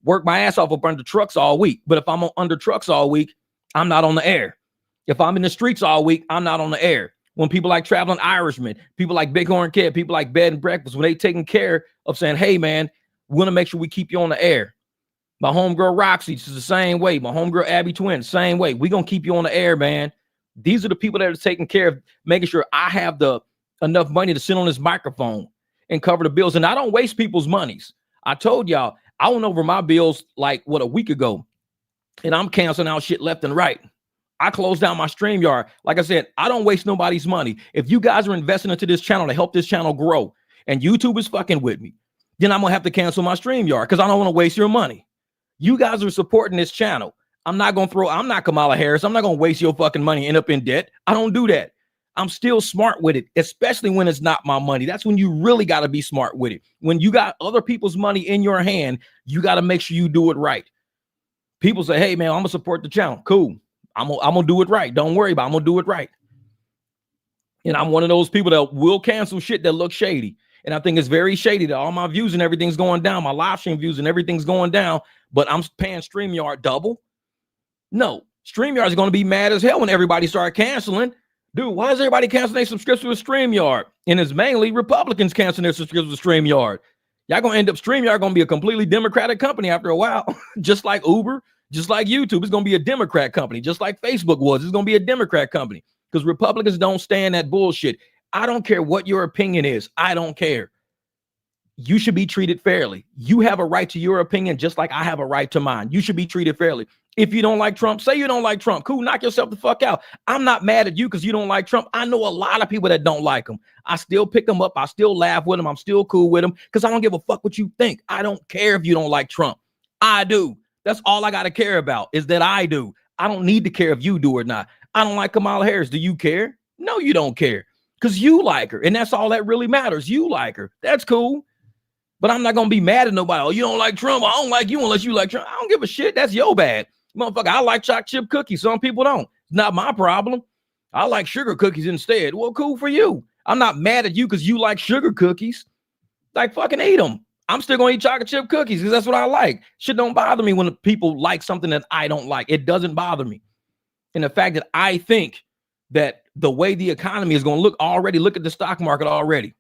work my ass off up under trucks all week. But if I'm under trucks all week, I'm not on the air. If I'm in the streets all week, I'm not on the air. When people like Traveling Irishmen, people like Bighorn Kid, people like Bed and Breakfast, when they taking care of saying, hey, man, we want to make sure we keep you on the air. My homegirl Roxy, she's the same way. My homegirl Abby Twin, same way. We going to keep you on the air, man. These are the people that are taking care of making sure I have enough money to sit on this microphone and cover the bills. And I don't waste people's monies. I told y'all, I went over my bills like a week ago, and I'm canceling out shit left and right. I closed down my StreamYard. Like I said, I don't waste nobody's money. If you guys are investing into this channel to help this channel grow and YouTube is fucking with me, then I'm going to have to cancel my StreamYard because I don't want to waste your money. You guys are supporting this channel. I'm not Kamala Harris. I'm not going to waste your fucking money and end up in debt. I don't do that. I'm still smart with it, especially when it's not my money. That's when you really got to be smart with it. When you got other people's money in your hand, you got to make sure you do it right. People say, hey, man, I'm going to support the channel. Cool. I'm gonna do it right. Don't worry about it. I'm gonna do it right. And I'm one of those people that will cancel shit that looks shady. And I think it's very shady that all my views and everything's going down, my live stream views and everything's going down, but I'm paying StreamYard double. No, StreamYard is gonna be mad as hell when everybody start canceling. Dude, why is everybody canceling their subscription with StreamYard? And it's mainly Republicans canceling their subscription with StreamYard. Y'all gonna end up StreamYard gonna be a completely Democratic company after a while, just like Uber. Just like YouTube, it's going to be a Democrat company. Just like Facebook was, it's going to be a Democrat company because Republicans don't stand that bullshit. I don't care what your opinion is. I don't care. You should be treated fairly. You have a right to your opinion just like I have a right to mine. You should be treated fairly. If you don't like Trump, say you don't like Trump. Cool, knock yourself the fuck out. I'm not mad at you because you don't like Trump. I know a lot of people that don't like him. I still pick them up. I still laugh with them. I'm still cool with them because I don't give a fuck what you think. I don't care if you don't like Trump. I do. That's all I got to care about is that I do. I don't need to care if you do or not. I don't like Kamala Harris. Do you care? No, you don't care because you like her. And that's all that really matters. You like her. That's cool. But I'm not going to be mad at nobody. Oh, you don't like Trump. I don't like you unless you like Trump. I don't give a shit. That's your bad. Motherfucker, I like chocolate chip cookies. Some people don't. It's not my problem. I like sugar cookies instead. Well, cool for you. I'm not mad at you because you like sugar cookies. Like fucking eat them. I'm still going to eat chocolate chip cookies because that's what I like. Shit don't bother me when people like something that I don't like. It doesn't bother me. And the fact that I think that the way the economy is going to look already, look at the stock market already.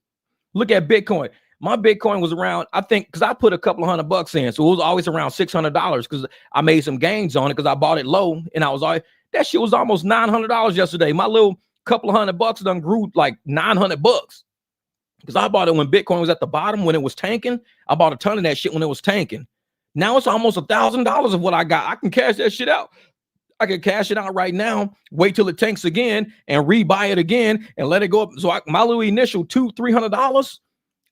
Look at Bitcoin. My Bitcoin was around, I think, because I put a couple of $100 in. So it was always around $600 because I made some gains on it because I bought it low. And I was always, that shit was almost $900 yesterday. My little couple of $100 done grew like $900. Because I bought it when Bitcoin was at the bottom, when it was tanking. I bought a ton of that shit when it was tanking. Now it's almost $1,000 of what I got. I can cash that shit out. I can cash it out right now, wait till it tanks again and rebuy it again and let it go up. So my little initial $200-$300,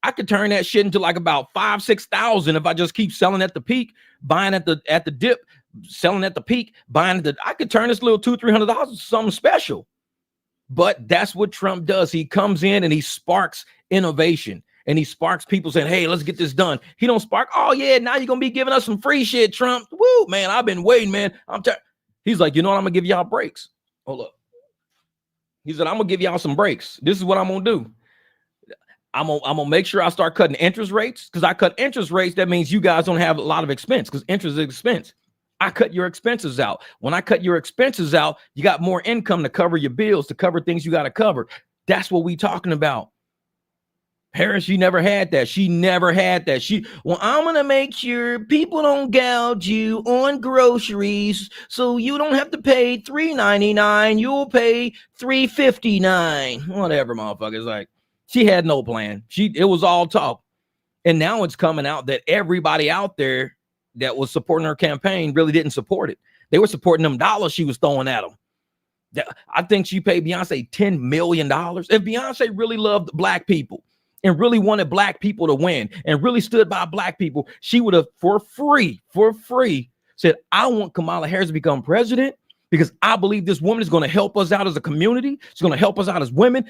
I could turn that shit into like about $5,000-$6,000 if I just keep selling at the peak, buying at the dip, selling at the peak, buying at the. I could turn this little $200-$300 into something special. But that's what Trump does. He comes in and he sparks innovation and he sparks people saying, hey, let's get this done. He don't spark, oh yeah, now you're gonna be giving us some free shit, Trump. Woo, man, I've been waiting, man. He's like, you know what, I'm gonna give y'all breaks. Hold up. He said, I'm gonna give y'all some breaks. This is what I'm gonna do. I'm gonna make sure I start cutting interest rates because I cut interest rates. That means you guys don't have a lot of expense because interest is expense. I cut your expenses out. When I cut your expenses out, you got more income to cover your bills, to cover things you got to cover. That's what we talking about. Harris, she never had that. She never had that. I'm going to make sure people don't gouge you on groceries so you don't have to pay $3.99. You'll pay $3.59. Whatever, motherfuckers. Like, she had no plan. It was all talk. And now it's coming out that everybody out there that was supporting her campaign really didn't support it. They were supporting them dollars she was throwing at them. I think she paid Beyonce $10 million. If Beyonce really loved black people and really wanted black people to win and really stood by black people, she would have for free said, I want Kamala Harris to become president because I believe this woman is going to help us out as a community. She's going to help us out as women.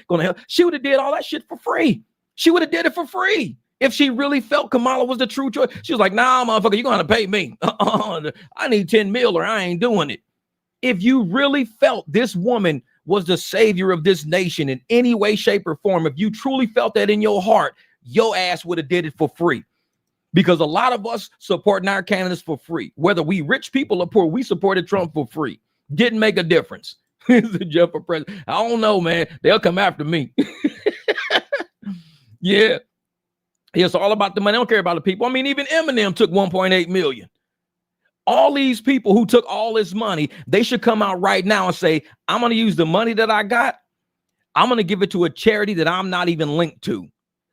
She would have did all that shit for free. She would have did it for free. If she really felt Kamala was the true choice, she was like, nah, motherfucker, you're going to pay me. I need 10 mil or I ain't doing it. If you really felt this woman was the savior of this nation in any way, shape, or form, if you truly felt that in your heart, your ass would have did it for free. Because a lot of us supporting our candidates for free. Whether we rich people or poor, we supported Trump for free. Didn't make a difference. Jeff for president. I don't know, man. They'll come after me. Yeah. It's all about the money. I don't care about the people. I mean, even Eminem took 1.8 million. All these people who took all this money, they should come out right now and say, I'm going to use the money that I got. I'm going to give it to a charity that I'm not even linked to.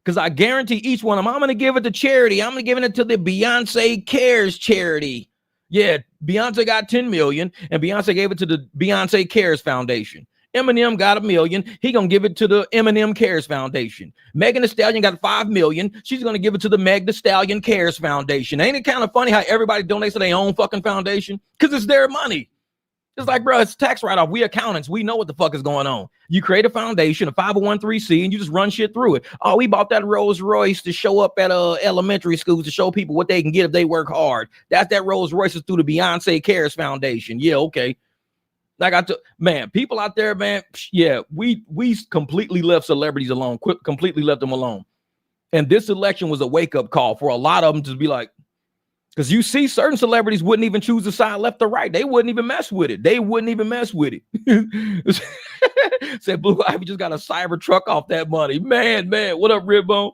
Because I guarantee each one of them, I'm going to give it to charity. I'm going to give it to the Beyonce Cares charity. Yeah, Beyonce got 10 million and Beyonce gave it to the Beyonce Cares Foundation. Eminem got $1 million. He going to give it to the Eminem Cares Foundation. Megan Thee Stallion got 5 million. She's going to give it to the Meg Thee Stallion Cares Foundation. Ain't it kind of funny how everybody donates to their own fucking foundation? Because it's their money. It's like, bro, it's tax write-off. We accountants, we know what the fuck is going on. You create a foundation, a 501(c), and you just run shit through it. Oh, we bought that Rolls Royce to show up at elementary schools to show people what they can get if they work hard. That's that Rolls Royce is through the Beyonce Cares Foundation. Yeah, okay. Like man, people out there, man, yeah, we completely left celebrities alone, completely left them alone. And this election was a wake-up call for a lot of them to be like, because you see certain celebrities wouldn't even choose the side left or right. They wouldn't even mess with it. They wouldn't even mess with it. Said Blue Ivy just got a cyber truck off that money. Man, what up, Redbone?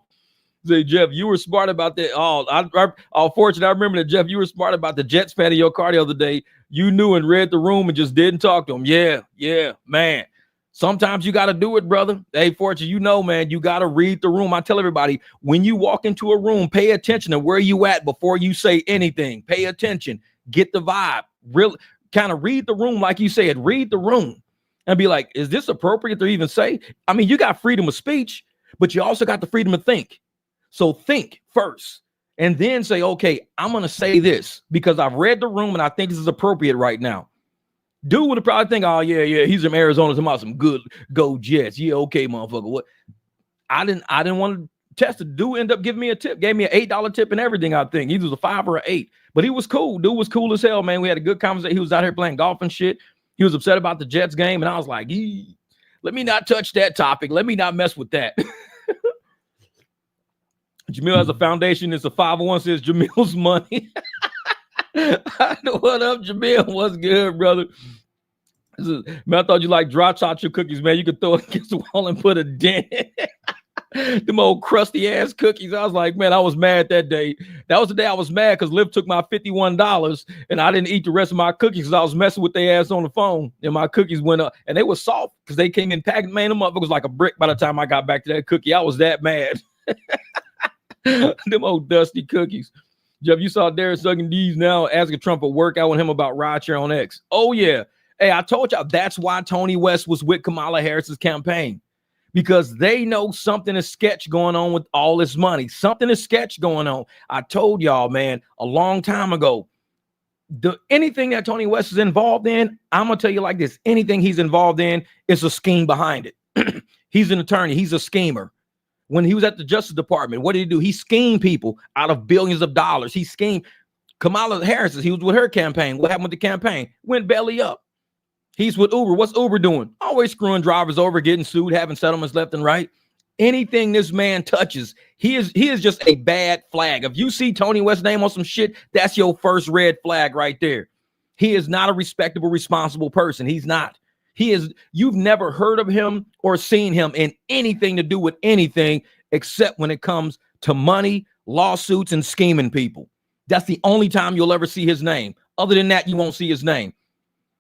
Say, Jeff, you were smart about that. Fortunate. I remember that, Jeff, you were smart about the Jets fan in your car the other day. You knew and read the room and just didn't talk to him. Yeah, man. Sometimes you got to do it, brother. Hey, Fortune, you know, man, you got to read the room. I tell everybody, when you walk into a room, pay attention to where you at before you say anything. Pay attention. Get the vibe. Really kind of read the room like you said. Read the room and be like, is this appropriate to even say? I mean, you got freedom of speech, but you also got the freedom to think. So think first and then say, okay, I'm going to say this because I've read the room and I think this is appropriate right now. Dude would have probably think, oh, yeah, he's from Arizona, some good go Jets. Yeah, okay, motherfucker. What? I didn't want to test it. Dude ended up giving me a tip, gave me an $8 tip and everything, I think. He was a 5 or an 8. But he was cool. Dude was cool as hell, man. We had a good conversation. He was out here playing golf and shit. He was upset about the Jets game, and I was like, let me not touch that topic. Let me not mess with that. Jamil has a foundation. It's a 501, says Jamil's money. What up, Jamil? What's good, brother? Man, I thought you like dry chocolate cookies, man. You could throw it against the wall and put a dent in it. Them old crusty ass cookies. I was like, man, I was mad that day. That was the day I was mad because Lyft took my $51 and I didn't eat the rest of my cookies because I was messing with their ass on the phone and my cookies went up and they were soft because they came in packed. Man, them up. It was like a brick by the time I got back to that cookie. I was that mad. Them old dusty cookies. Jeff, you saw Derek sucking D's now asking Trump at work out with him about rideshare on X. Oh, yeah. Hey, I told y'all that's why Tony West was with Kamala Harris's campaign, because they know something is sketch going on with all this money. Something is sketch going on. I told y'all, man, a long time ago, anything that Tony West is involved in, I'm going to tell you like this. Anything he's involved in is a scheme behind it. He's an attorney. He's a schemer. When he was at the Justice Department, what did he do? He schemed people out of billions of dollars. He schemed Kamala Harris. He was with her campaign. What happened with the campaign? Went belly up. He's with Uber. What's Uber doing? Always screwing drivers over, getting sued, having settlements left and right. Anything this man touches, he is just a bad flag. If you see Tony West's name on some shit, that's your first red flag right there. He is not a respectable, responsible person. He's not. You've never heard of him or seen him in anything to do with anything except when it comes to money, lawsuits, and scheming people. That's the only time you'll ever see his name. Other than that, you won't see his name.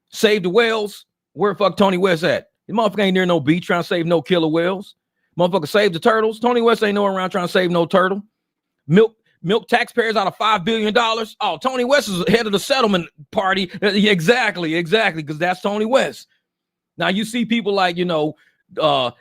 Save the whales. Where the fuck Tony West at? The motherfucker ain't near no beach trying to save no killer whales. Motherfucker save the turtles. Tony West ain't nowhere around trying to save no turtle. Milk taxpayers out of $5 billion. Oh, Tony West is head of the settlement party. Exactly. Because that's Tony West. Now you see people like, Elon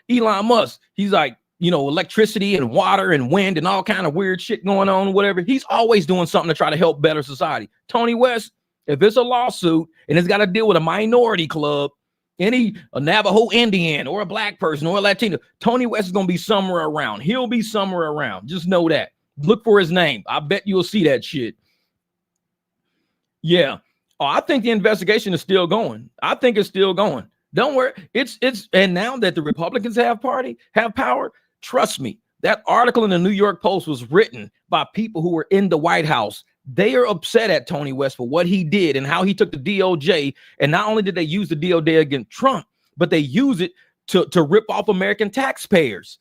Musk. He's like, electricity and water and wind and all kind of weird shit going on, whatever. He's always doing something to try to help better society. Tony West, if it's a lawsuit and it's got to deal with a minority club, a Navajo Indian or a black person or a Latino, Tony West is going to be somewhere around. He'll be somewhere around. Just know that. Look for his name. I bet you'll see that shit. Yeah. Oh, I think the investigation is still going. I think it's still going. Don't worry. And now that the Republicans have power, trust me, that article in the New York Post was written by people who were in the White House. They are upset at Tony West for what he did and how he took the DOJ. And not only did they use the DOJ against Trump, but they use it to rip off American taxpayers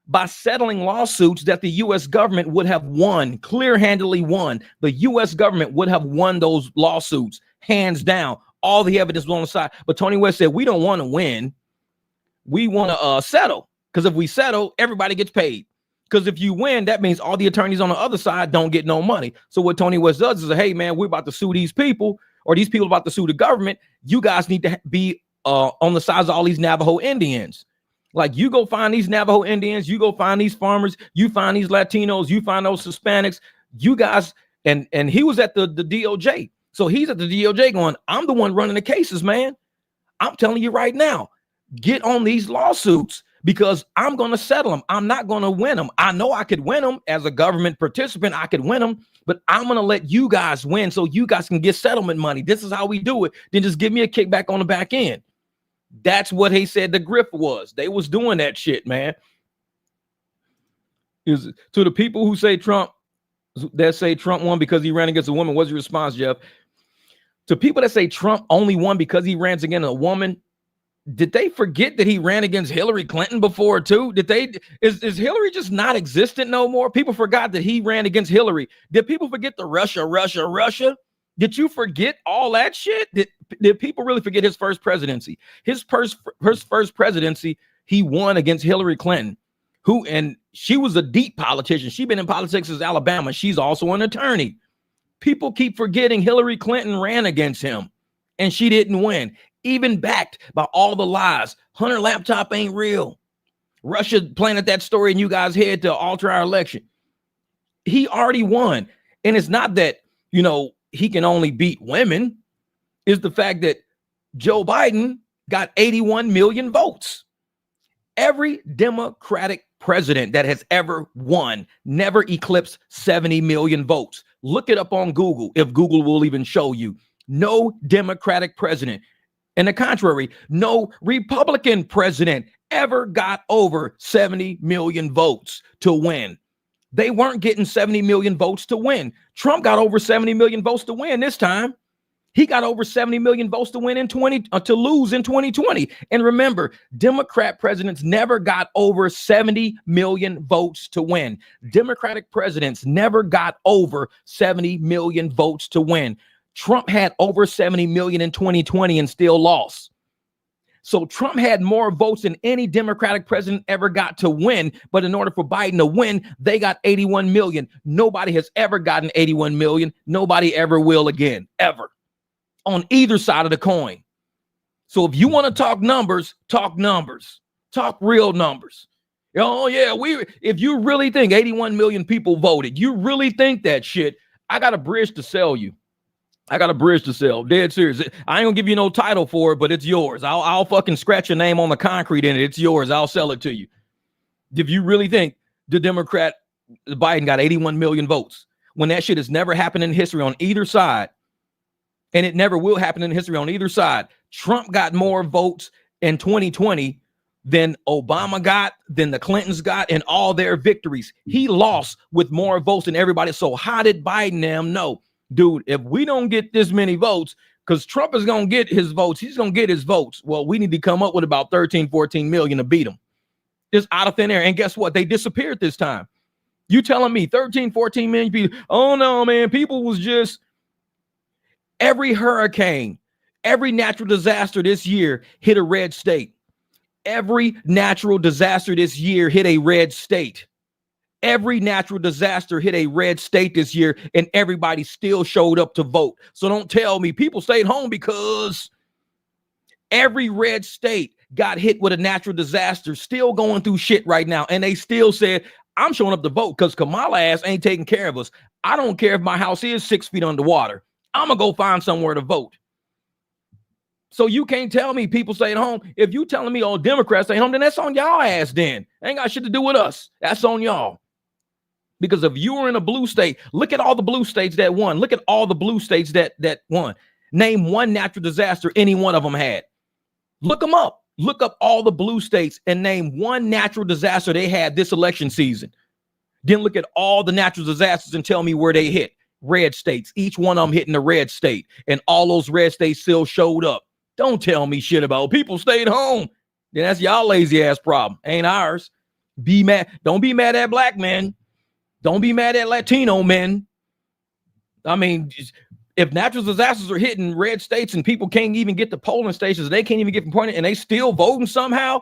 by settling lawsuits that the U.S. government would have won, clear-handedly won. The U.S. government would have won those lawsuits, hands down. All the evidence was on the side. But Tony West said, we don't want to win. We want to settle. Because if we settle, everybody gets paid. Because if you win, that means all the attorneys on the other side don't get no money. So what Tony West does is, hey, man, we're about to sue these people, or these people about to sue the government. You guys need to be on the sides of all these Navajo Indians. Like, you go find these Navajo Indians, you go find these farmers, you find these Latinos, you find those Hispanics, you guys, and he was at the DOJ. So he's at the DOJ going, I'm the one running the cases, man. I'm telling you right now, get on these lawsuits, because I'm going to settle them. I'm not going to win them. I know I could win them as a government participant. I could win them, but I'm going to let you guys win so you guys can get settlement money. This is how we do it. Then just give me a kickback on the back end. That's what he said the grift was. They was doing that shit, man. Is to the people who say Trump won because he ran against a woman. What's your response, Jeff? To people that say Trump only won because he ran against a woman, did they forget that he ran against Hillary Clinton before too? Is Hillary just not existent no more? People forgot that he ran against Hillary. Did people forget the Russia? Did you forget all that shit? Did people really forget his first presidency? His first presidency, he won against Hillary Clinton, and she was a deep politician. She's been in politics since Alabama. She's also an attorney. People keep forgetting Hillary Clinton ran against him and she didn't win, even backed by all the lies. Hunter laptop ain't real. Russia planted that story in you guys' head to alter our election. He already won. And it's not that, he can only beat women. It's the fact that Joe Biden got 81 million votes. Every Democratic president that has ever won never eclipsed 70 million votes. Look it up on Google, if Google will even show you. No Democratic president. And the contrary, no Republican president ever got over 70 million votes to win. They weren't getting 70 million votes to win. Trump got over 70 million votes to win this time. He got over 70 million votes to win to lose in 2020. And remember, Democrat presidents never got over 70 million votes to win. Democratic presidents never got over 70 million votes to win. Trump had over 70 million in 2020 and still lost. So Trump had more votes than any Democratic president ever got to win. But in order for Biden to win, they got 81 million. Nobody has ever gotten 81 million. Nobody ever will again, ever, on either side of the coin. So if you want to talk numbers, talk real numbers. Oh yeah, if you really think 81 million people voted, you really think that shit, I got a bridge to sell you. Dead serious. I ain't gonna give you no title for it, but it's yours. I'll fucking scratch your name on the concrete in it. It's yours. I'll sell it to you. If you really think the Democrat Biden got 81 million votes, when that shit has never happened in history on either side, and it never will happen in history on either side. Trump got more votes in 2020 than Obama got, than the Clintons got, and all their victories. He lost with more votes than everybody. So how did Biden them know? Dude, if we don't get this many votes, because Trump is going to get his votes, he's going to get his votes. Well, we need to come up with about 13, 14 million to beat him. Just out of thin air. And guess what? They disappeared this time. You telling me 13, 14 million people? Oh, no, man. People was just every hurricane, every natural disaster this year hit a red state. Every natural disaster this year hit a red state. Every natural disaster hit a red state this year, and everybody still showed up to vote. So don't tell me people stayed home because every red state got hit with a natural disaster, still going through shit right now. And they still said, I'm showing up to vote because Kamala ass ain't taking care of us. I don't care if my house is 6 feet underwater. I'm going to go find somewhere to vote. So you can't tell me people stayed home. If you telling me all Democrats stay home, then that's on y'all ass then. Ain't got shit to do with us. That's on y'all. Because if you were in a blue state, look at all the blue states that won. Look at all the blue states that won. Name one natural disaster any one of them had. Look them up. Look up all the blue states and name one natural disaster they had this election season. Then look at all the natural disasters and tell me where they hit. Red states. Each one of them hitting the red state. And all those red states still showed up. Don't tell me shit about people stayed home. Then that's y'all lazy ass problem. Ain't ours. Be mad. Don't be mad at black men. Don't be mad at Latino men. I mean, if natural disasters are hitting red states and people can't even get to polling stations, they can't even get from point and they still voting somehow,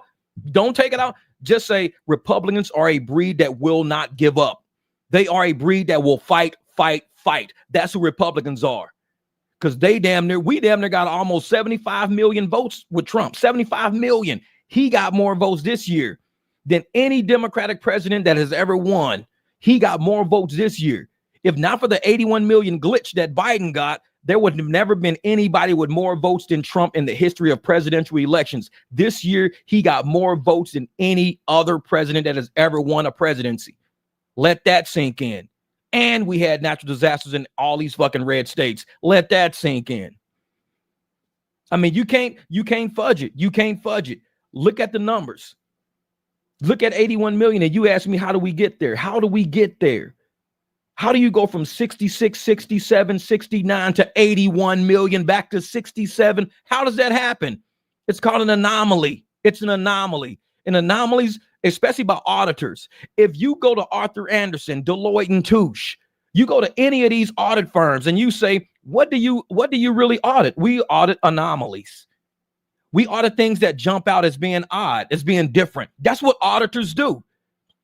don't take it out. Just say Republicans are a breed that will not give up. They are a breed that will fight, fight, fight. That's who Republicans are. Because we damn near got almost 75 million votes with Trump. 75 million. He got more votes this year than any Democratic president that has ever won. He got more votes this year. If not for the 81 million glitch that Biden got, there would have never been anybody with more votes than Trump in the history of presidential elections. This year, he got more votes than any other president that has ever won a presidency. Let that sink in. And we had natural disasters in all these fucking red states. Let that sink in. I mean, you can't fudge it. You can't fudge it. Look at the numbers. Look at 81 million. And you ask me, how do we get there? How do we get there? How do you go from 66, 67, 69 to 81 million back to 67? How does that happen? It's called an anomaly. It's an anomaly. And anomalies, especially by auditors. If you go to Arthur Anderson, Deloitte and Touche, you go to any of these audit firms and you say, what do you really audit? We audit anomalies. We audit things that jump out as being odd, as being different. That's what auditors do.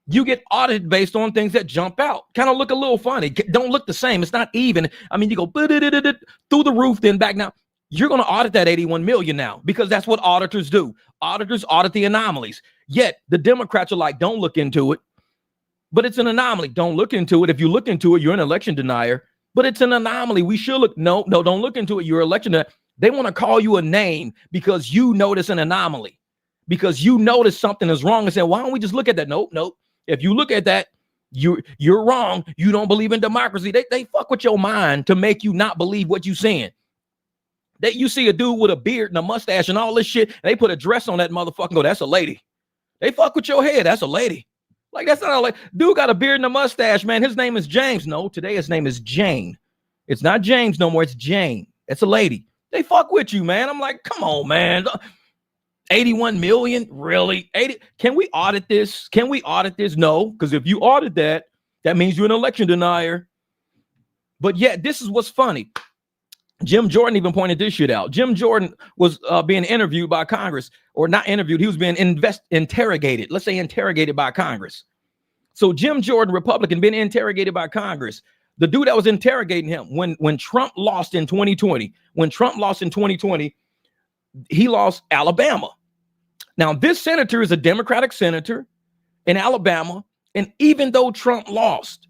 You get audited based on things that jump out, kind of look a little funny, don't look the same. It's not even. I mean, you go through the roof, then back. Now you're going to audit that 81 million now because that's what auditors do. Auditors audit the anomalies. Yet the Democrats are like, don't look into it. But it's an anomaly. Don't look into it. If you look into it, you're an election denier. But it's an anomaly. We should look. No, don't look into it. You're an election denier. They want to call you a name because you notice an anomaly, because you notice something is wrong and say, why don't we just look at that? Nope. If you look at that, you're wrong. You don't believe in democracy. They fuck with your mind to make you not believe what you're saying. That you see a dude with a beard and a mustache and all this shit, and they put a dress on that motherfucker and go, that's a lady. They fuck with your head. That's a lady. Like, that's not like, dude got a beard and a mustache, man. His name is James. No, today his name is Jane. It's not James no more. It's Jane. It's a lady. They fuck with you, man. I'm like, come on, man. 81 million? Really? 80? Can we audit this? Can we audit this? No, because if you audit that, that means you're an election denier. But yet, this is what's funny. Jim Jordan even pointed this shit out. Jim Jordan was being interviewed by Congress, or not interviewed. He was being interrogated. Let's say interrogated by Congress. So Jim Jordan, Republican, being interrogated by Congress. The dude that was interrogating him when Trump lost in 2020, he lost Alabama. Now, this senator is a Democratic senator in Alabama. And even though Trump lost,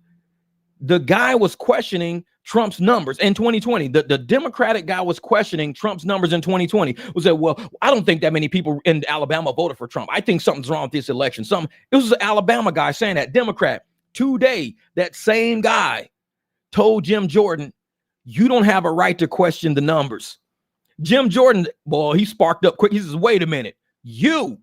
the guy was questioning Trump's numbers in 2020. The Democratic guy was questioning Trump's numbers in 2020. Was that, well, I don't think that many people in Alabama voted for Trump. I think something's wrong with this election. It was an Alabama guy saying that, Democrat. Today, that same guy told Jim Jordan, you don't have a right to question the numbers. Jim Jordan, boy, he sparked up quick. He says, wait a minute. You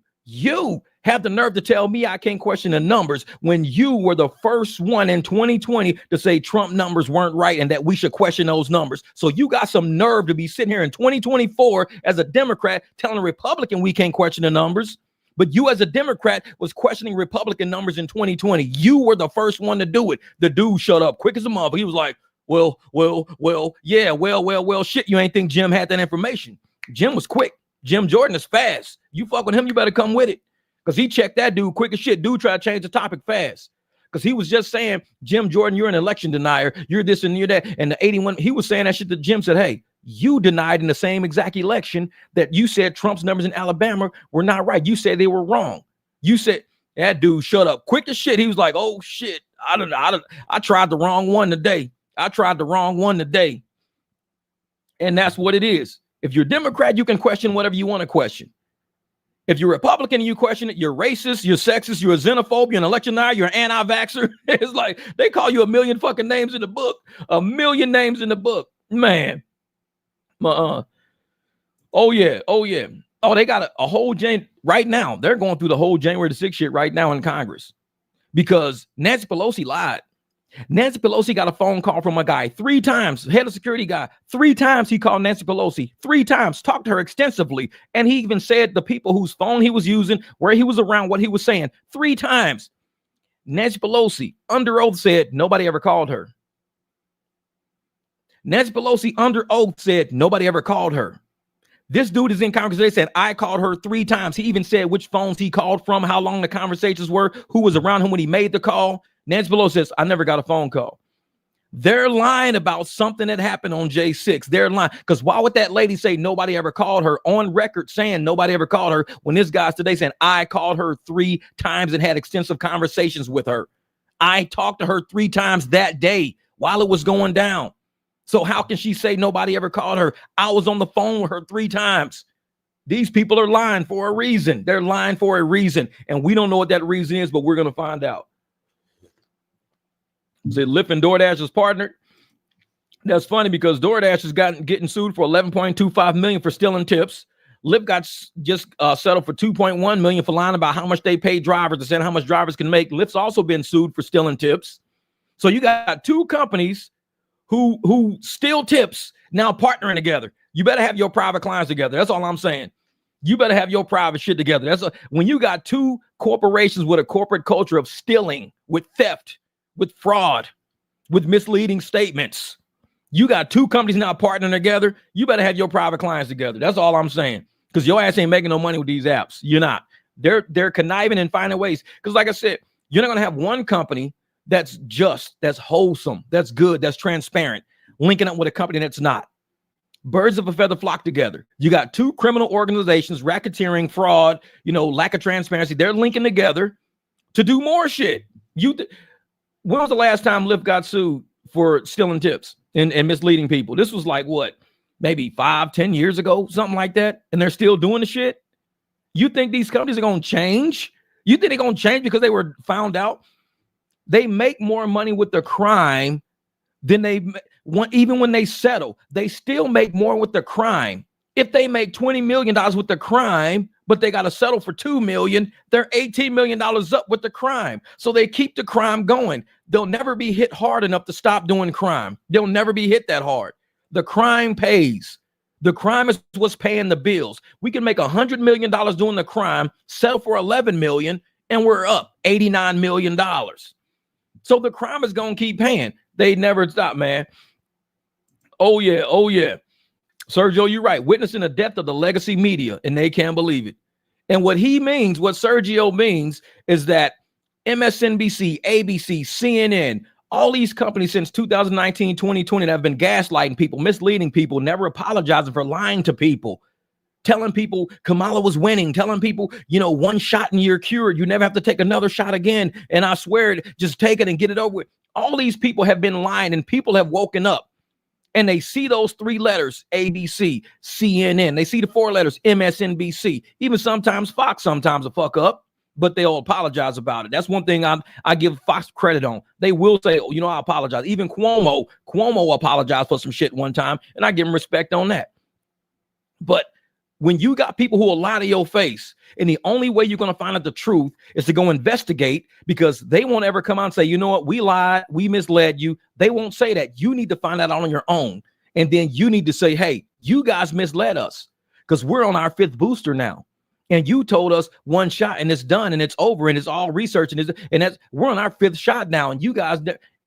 have the nerve to tell me I can't question the numbers when you were the first one in 2020 to say Trump numbers weren't right and that we should question those numbers. So you got some nerve to be sitting here in 2024 as a Democrat telling a Republican we can't question the numbers. But you as a Democrat was questioning Republican numbers in 2020. You were the first one to do it. The dude shut up quick as a mother. He was like, well, shit, you ain't think Jim had that information. Jim was quick. Jim Jordan is fast. You fuck with him, you better come with it. Because he checked that dude quick as shit. Dude tried to change the topic fast. Because he was just saying, Jim Jordan, you're an election denier. You're this and you're that. And the 81, he was saying that shit to Jim, said, hey, you denied in the same exact election that you said Trump's numbers in Alabama were not right. You said they were wrong. You said, that dude shut up quick as shit. He was like, oh shit, I tried the wrong one today. And that's what it is. If you're Democrat, you can question whatever you want to question. If you're Republican and you question it, you're racist, you're sexist, you're a xenophobe, you're an election denier, you're an anti-vaxxer. It's like they call you a million fucking names in the book. A million names in the book. Man. Oh yeah. Oh, they got a whole right now. They're going through the whole January the 6th shit right now in Congress because Nancy Pelosi lied. Nancy Pelosi got a phone call from a guy 3 times, head of security guy. 3 times he called Nancy Pelosi, 3 times, talked to her extensively. And he even said the people whose phone he was using, where he was around, what he was saying 3 times. Nancy Pelosi under oath said nobody ever called her. Nancy Pelosi under oath said nobody ever called her. This dude is in Congress. They said, I called her 3 times. He even said which phones he called from, how long the conversations were, who was around him when he made the call. Nancy Pelosi says, I never got a phone call. They're lying about something that happened on J6. They're lying. Because why would that lady say nobody ever called her on record saying nobody ever called her when this guy's today saying I called her 3 times and had extensive conversations with her? I talked to her 3 times that day while it was going down. So how can she say nobody ever called her? I was on the phone with her 3 times. These people are lying for a reason. They're lying for a reason. And we don't know what that reason is, but we're going to find out. Say Lyft and DoorDash is partnered. That's funny because DoorDash is getting sued for $11.25 million for stealing tips. Lyft got just settled for $2.1 million for lying about how much they pay drivers and saying how much drivers can make. Lyft's also been sued for stealing tips. So you got 2 companies who steal tips now partnering together. You better have your private clients together. That's all I'm saying. You better have your private shit together. When you got 2 corporations with a corporate culture of stealing, with theft, with fraud, with misleading statements. You got 2 companies now partnering together. You better have your private clients together. That's all I'm saying. Because your ass ain't making no money with these apps. You're not. They're conniving and finding ways. Because like I said, you're not going to have one company that's just, that's wholesome, that's good, that's transparent, linking up with a company that's not. Birds of a feather flock together. You got 2 criminal organizations, racketeering, fraud, lack of transparency. They're linking together to do more shit. When was the last time Lyft got sued for stealing tips and misleading people? This was like what, maybe 5-10 years ago, something like that. And they're still doing the shit. You think these companies are going to change? You think they're going to change because they were found out? They make more money with the crime than they want. Even when they settle, they still make more with the crime. If they make $20 million with the crime, but they got to settle for $2 million, they're $18 million up with the crime. So they keep the crime going. They'll never be hit hard enough to stop doing crime. They'll never be hit that hard. The crime pays. The crime is what's paying the bills. We can make $100 million doing the crime, settle for $11 million, and we're up $89 million. So the crime is going to keep paying. They never stop, man. Oh, yeah. Oh, yeah. Sergio, you're right. Witnessing the death of the legacy media, and they can't believe it. And what Sergio means is that MSNBC, ABC, CNN, all these companies since 2019, 2020 that have been gaslighting people, misleading people, never apologizing for lying to people, telling people Kamala was winning, telling people, 1 shot and you're cured. You never have to take another shot again. And I swear, just take it and get it over with. All these people have been lying, and people have woken up. And they see those 3 letters, ABC, CNN. They see the 4 letters, MSNBC. Even sometimes Fox sometimes a fuck up, but they'll apologize about it. That's one thing I give Fox credit on. They will say, I apologize. Even Cuomo apologized for some shit one time, and I give him respect on that. But when you got people who will lie to your face, and the only way you're going to find out the truth is to go investigate, because they won't ever come out and say, you know what, we lied, we misled you. They won't say that. You need to find out on your own. And then you need to say, hey, you guys misled us because we're on our 5th booster now. And you told us 1 shot and it's done and it's over and it's all research. And that's we're on our 5th shot now. And you guys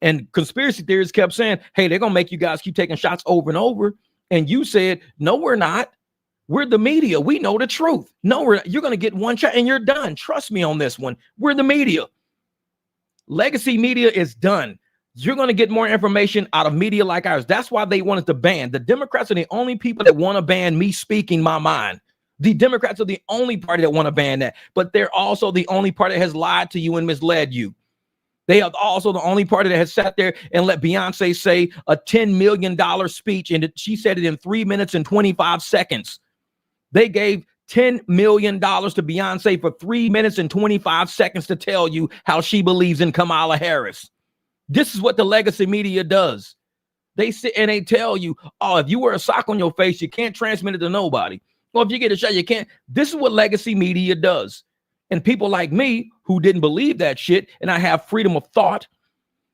and conspiracy theorists kept saying, hey, they're going to make you guys keep taking shots over and over. And you said, no, we're not. We're the media. We know the truth. No, you're going to get 1 shot and you're done. Trust me on this one. We're the media. Legacy media is done. You're going to get more information out of media like ours. That's why they wanted to ban. The Democrats are the only people that want to ban me speaking my mind. The Democrats are the only party that want to ban that. But they're also the only party that has lied to you and misled you. They are also the only party that has sat there and let Beyonce say a $10 million speech. And she said it in 3 minutes and 25 seconds. They gave $10 million to Beyonce for 3 minutes and 25 seconds to tell you how she believes in Kamala Harris. This is what the legacy media does. They sit and they tell you, oh, if you wear a sock on your face, you can't transmit it to nobody. Or if you get a shot, you can't. This is what legacy media does. And people like me who didn't believe that shit, and I have freedom of thought,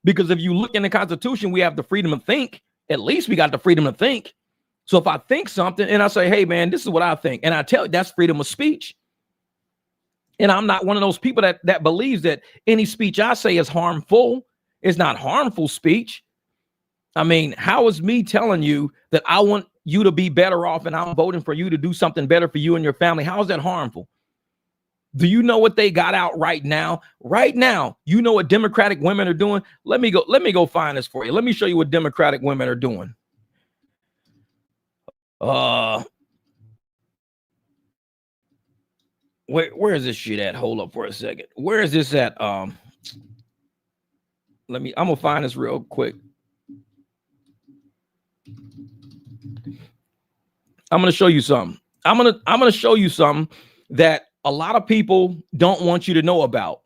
because if you look in the Constitution, we have the freedom to think. At least we got the freedom to think. So if I think something and I say, hey, man, this is what I think, and I tell you that's freedom of speech. And I'm not one of those people that believes that any speech I say is harmful. It's not harmful speech. I mean, how is me telling you that I want you to be better off and I'm voting for you to do something better for you and your family, how is that harmful? Do you know what they got out right now? Right now, you know what Democratic women are doing? Let me go find this for you. Let me show you what Democratic women are doing. Where is this shit at? Hold up for a second. Where is this at? I'm gonna find this real quick. I'm gonna show you something. I'm gonna show you something that a lot of people don't want you to know about,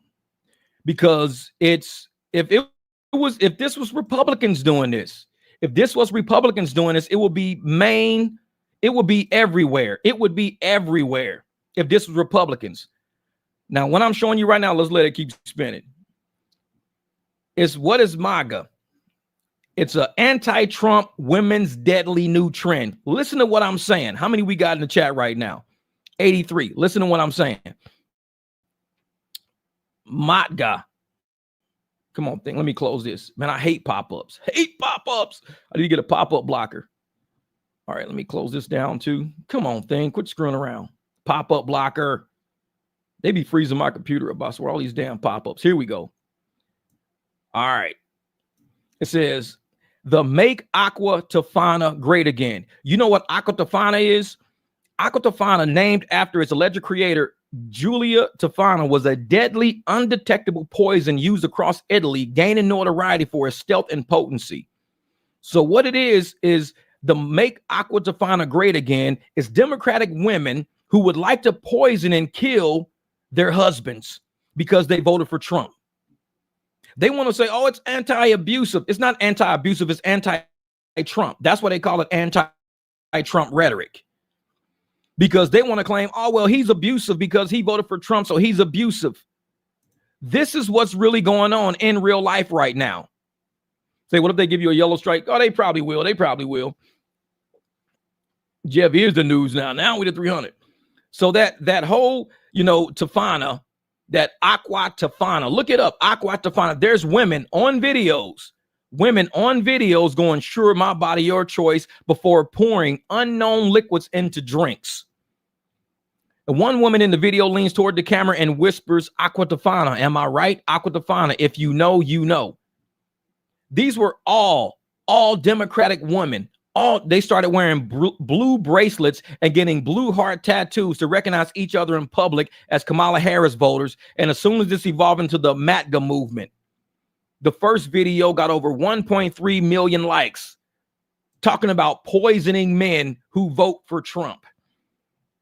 because if this was Republicans doing this, it would be Maine, it would be everywhere. It would be everywhere if this was Republicans. Now, what I'm showing you right now, let's let it keep spinning. What is MAGA? It's an anti-Trump women's deadly new trend. Listen to what I'm saying. How many we got in the chat right now? 83. Listen to what I'm saying. MAGA. Come on, let me close this. Man, I hate pop-ups. Hate pop-ups. I need to get a pop-up blocker. All right, let me close this down too. Come on, thing. Quit screwing around. Pop-up blocker. They be freezing my computer up. I swear, all these damn pop-ups. Here we go. All right. It says, the Make Aqua Tofana Great Again. You know what Aqua Tofana is? Aqua Tofana, named after its alleged creator, Giulia Tofana, was a deadly, undetectable poison used across Italy, gaining notoriety for its stealth and potency. So what it is the Make Aqua Tofana Great Again is Democratic women who would like to poison and kill their husbands because they voted for Trump. They want to say, oh, it's anti-abusive. It's not anti-abusive. It's anti-Trump. That's why they call it anti-Trump rhetoric. Because they want to claim, oh, well, he's abusive because he voted for Trump, so he's abusive. This is what's really going on in real life right now. Say, what if they give you a yellow strike? Oh, they probably will. They probably will. Jeff, here's the news now. Now we did 300. So that whole, Tofana, that Aqua Tofana, look it up, Aqua Tofana. There's women on videos going, sure, my body, your choice, before pouring unknown liquids into drinks. And one woman in the video leans toward the camera and whispers, Aqua Tofana. Am I right? Aqua Tofana. If you know, you know. These were all Democratic women. They started wearing blue bracelets and getting blue heart tattoos to recognize each other in public as Kamala Harris voters. And as soon as this evolved into the MAGA movement, the first video got over 1.3 million likes, talking about poisoning men who vote for Trump.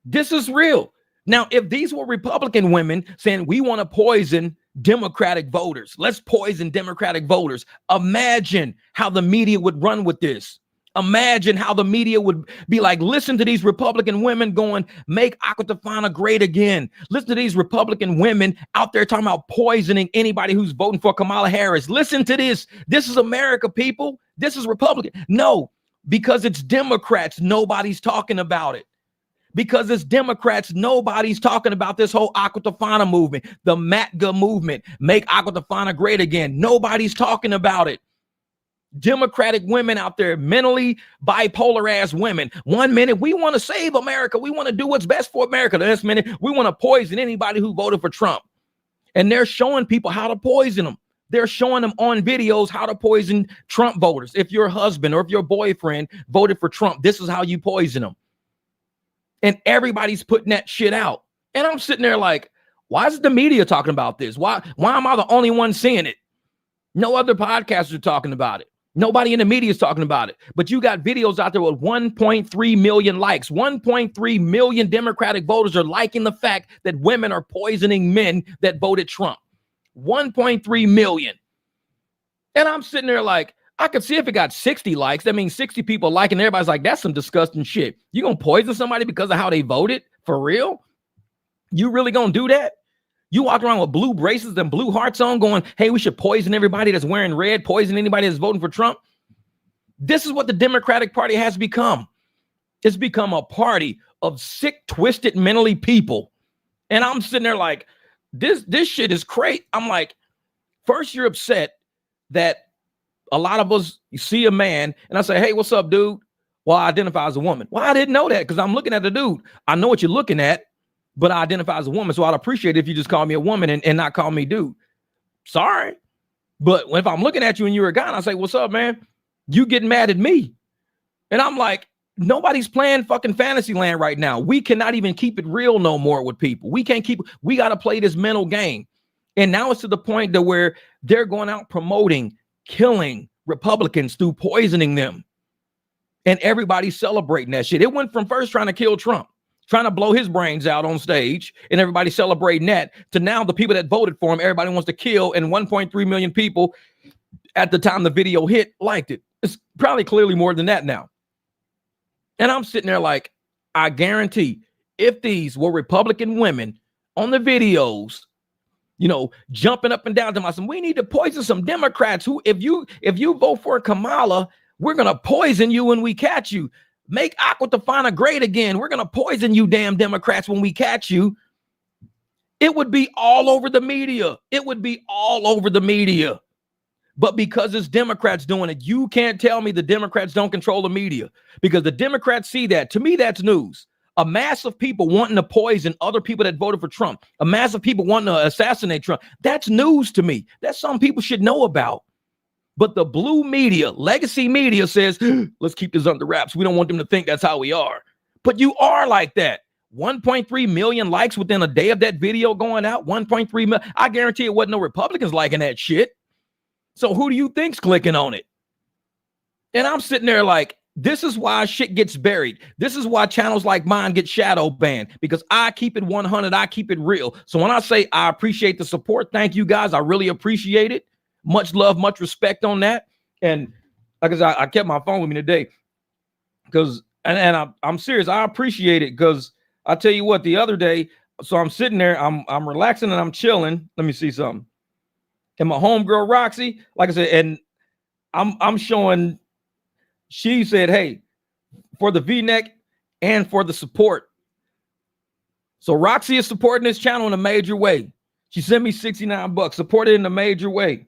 This is real. Now, if these were Republican women saying we want to poison Democratic voters, let's poison Democratic voters, imagine how the media would run with this. Imagine how the media would be like, listen to these Republican women going, make Aqua Tofana great again. Listen to these Republican women out there talking about poisoning anybody who's voting for Kamala Harris. Listen to this. This is America, people. This is Republican. No, because it's Democrats, nobody's talking about it. Because it's Democrats, nobody's talking about this whole Aqua Tofana movement, the MAGA movement, make Aqua Tofana great again. Nobody's talking about it. Democratic women out there, mentally bipolar ass women. 1 minute, we want to save America. We want to do what's best for America. The next minute, we want to poison anybody who voted for Trump. And they're showing people how to poison them. They're showing them on videos how to poison Trump voters. If your husband or if your boyfriend voted for Trump, this is how you poison them. And everybody's putting that shit out. And I'm sitting there like, why is the media talking about this? Why am I the only one seeing it? No other podcasters are talking about it. Nobody in the media is talking about it. But you got videos out there with 1.3 million likes. 1.3 million Democratic voters are liking the fact that women are poisoning men that voted Trump. 1.3 million. And I'm sitting there like, I could see if it got 60 likes. That means 60 people liking. Everybody's like, that's some disgusting shit. You gonna poison somebody because of how they voted? For real? You really gonna do that? You walk around with blue bracelets and blue hearts on going, hey, we should poison everybody that's wearing red, poison anybody that's voting for Trump. This is what the Democratic Party has become. It's become a party of sick, twisted, mentally people. And I'm sitting there like, this shit is crazy. I'm like, first you're upset that a lot of us, you see a man and I say, hey, what's up, dude? Well, I identify as a woman. Well, I didn't know that because I'm looking at the dude. I know what you're looking at, but I identify as a woman. So I'd appreciate it if you just call me a woman and not call me dude. Sorry. But if I'm looking at you and you're a guy and I say, what's up, man? You getting mad at me. And I'm like, nobody's playing fucking fantasy land right now. We cannot even keep it real no more with people. We got to play this mental game. And now it's to the point that where they're going out promoting, killing Republicans through poisoning them. And everybody's celebrating that shit. It went from first trying to kill Trump, trying to blow his brains out on stage, and everybody celebrating that, to now the people that voted for him, everybody wants to kill, and 1.3 million people at the time the video hit liked it. It's probably clearly more than that now. And I'm sitting there like, I guarantee if these were Republican women on the videos, you know, jumping up and down to myself, we need to poison some Democrats who, if you vote for Kamala, we're going to poison you when we catch you. Make Aquafina great again. We're going to poison you damn Democrats when we catch you. It would be all over the media. It would be all over the media. But because it's Democrats doing it, you can't tell me the Democrats don't control the media, because the Democrats see that. To me, that's news. A mass of people wanting to poison other people that voted for Trump, a mass of people wanting to assassinate Trump. That's news to me. That's something people should know about. But the blue media, legacy media, says, let's keep this under wraps. We don't want them to think that's how we are. But you are like that. 1.3 million likes within a day of that video going out. 1.3 million. I guarantee it wasn't no Republicans liking that shit. So who do you think's clicking on it? And I'm sitting there like, this is why shit gets buried. This is why channels like mine get shadow banned, because I keep it 100. I keep it real. So when I say I appreciate the support, thank you guys. I really appreciate it. Much love, much respect on that. And like I said, I kept my phone with me today because, and I'm serious. I appreciate it because I tell you what, the other day, so I'm sitting there, I'm relaxing and I'm chilling. Let me see something. And my homegirl Roxy, like I said, and I'm showing, she said, hey, for the V-neck and for the support. So Roxy is supporting this channel in a major way. She sent me $69, supported in a major way.